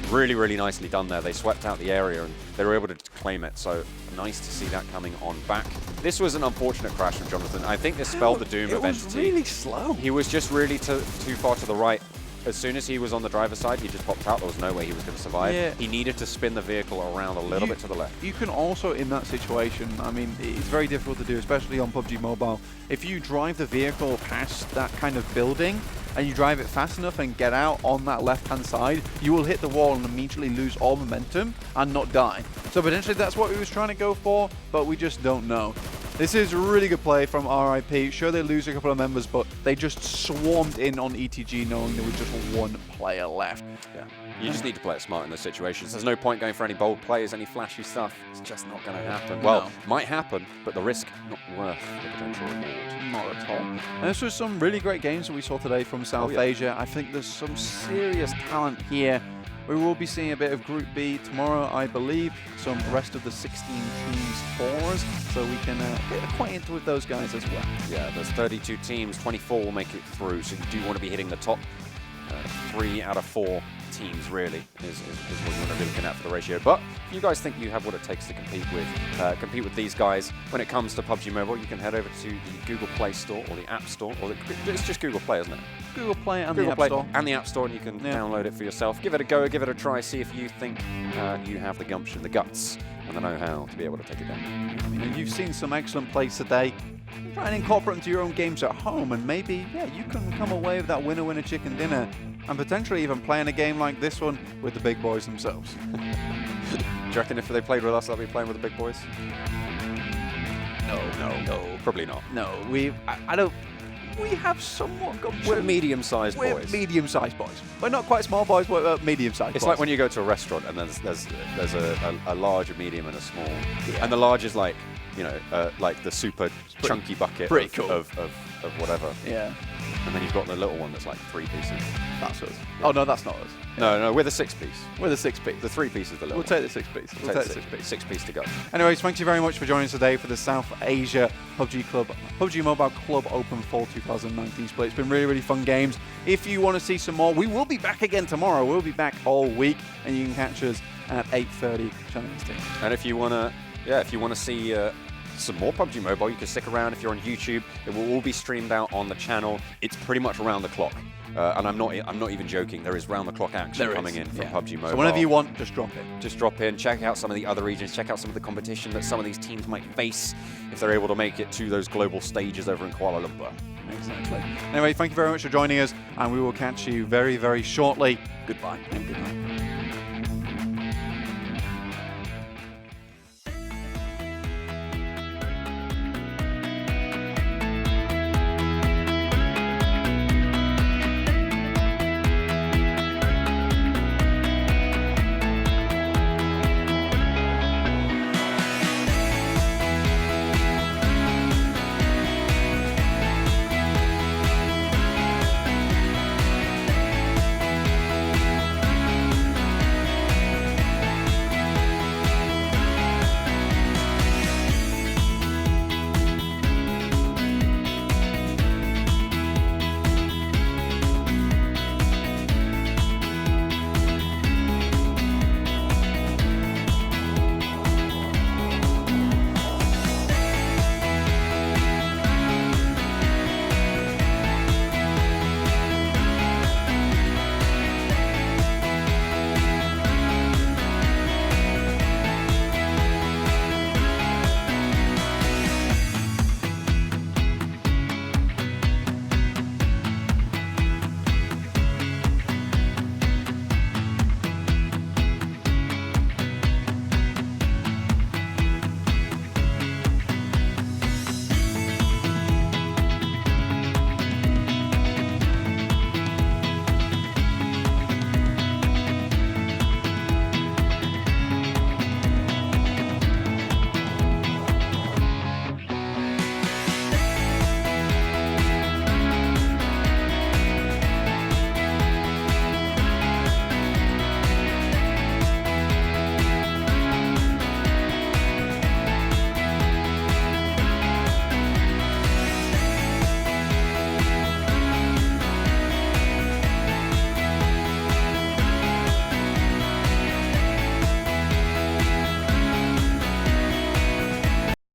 really nicely done there. They swept out the area and they were able to claim it, so nice to see that coming on back. This was an unfortunate crash from Jonathan. I think this spelled the doom of Entity. It was really slow. He was just really too far to the right. As soon as he was on the driver's side, he just popped out. There was no way he was going to survive. Yeah. He needed to spin the vehicle around a little bit to the left. You can also, in that situation, I mean, it's very difficult to do, especially on PUBG Mobile. If you drive the vehicle past that kind of building, and you drive it fast enough and get out on that left-hand side, you will hit the wall and immediately lose all momentum and not die. So potentially that's what he was trying to go for, but we just don't know. This is a really good play from RIP. Sure, they lose a couple of members, but they just swarmed in on ETG knowing there was just one player left. Yeah. You just need to play it smart in those situations. There's no point going for any bold plays, any flashy stuff. It's just not going to happen. Well, might happen, but the risk not worth the potential reward. Not at all. And this was some really great games that we saw today from South Asia. I think there's some serious talent here. We will be seeing a bit of Group B tomorrow, I believe. Some rest of the 16 teams for us, so we can get acquainted with those guys as well. Yeah, there's 32 teams, 24 will make it through, so you do want to be hitting the top 3 out of 4 teams, really, is what you want to be looking at for the ratio. But if you guys think you have what it takes to compete with these guys, when it comes to PUBG Mobile, you can head over to the Google Play Store or the App Store, or it's just Google Play, isn't it? Google Play and Google the Play App Store. And the App Store, and you can download it for yourself. Give it a go, give it a try, see if you think you have the gumption, the guts, and the know-how to be able to take it down. I mean, you've seen some excellent plays today. Try and incorporate them to your own games at home, and maybe, you can come away with that winner chicken dinner, and potentially even playing a game like this one with the big boys themselves. Do you reckon if they played with us, they'll be playing with the big boys? No, probably not. No, I don't. We have somewhat got. We're medium-sized boys. We're medium-sized boys. We're not quite small boys, we're medium-sized boys. It's like when you go to a restaurant and there's a large, a medium, and a small. Yeah. And the large is like, like the super chunky bucket of whatever. Yeah. And then you've got the little one that's like 3 pieces. That's us. Yeah. Oh, no, that's not us. No, we're the 6-piece. We're the 6-piece. The 3 pieces, the little We'll take the 6-piece. We'll take the 6-piece. 6-piece to go. Anyways, thank you very much for joining us today for the South Asia PUBG Mobile Club Open Fall 2019 split. It's been really fun games. If you want to see some more, we will be back again tomorrow. We'll be back all week, and you can catch us at 8:30 Channel 16. And if you want to see some more PUBG Mobile, you can stick around. If you're on YouTube, it will all be streamed out on the channel. It's pretty much around the clock. and I'm not even joking. There is round-the-clock action coming in from PUBG Mobile. So whenever you want, just drop in. Just drop in, check out some of the other regions, check out some of the competition that some of these teams might face if they're able to make it to those global stages over in Kuala Lumpur. Exactly. Anyway, thank you very much for joining us, and we will catch you very, very shortly. Goodbye and good night.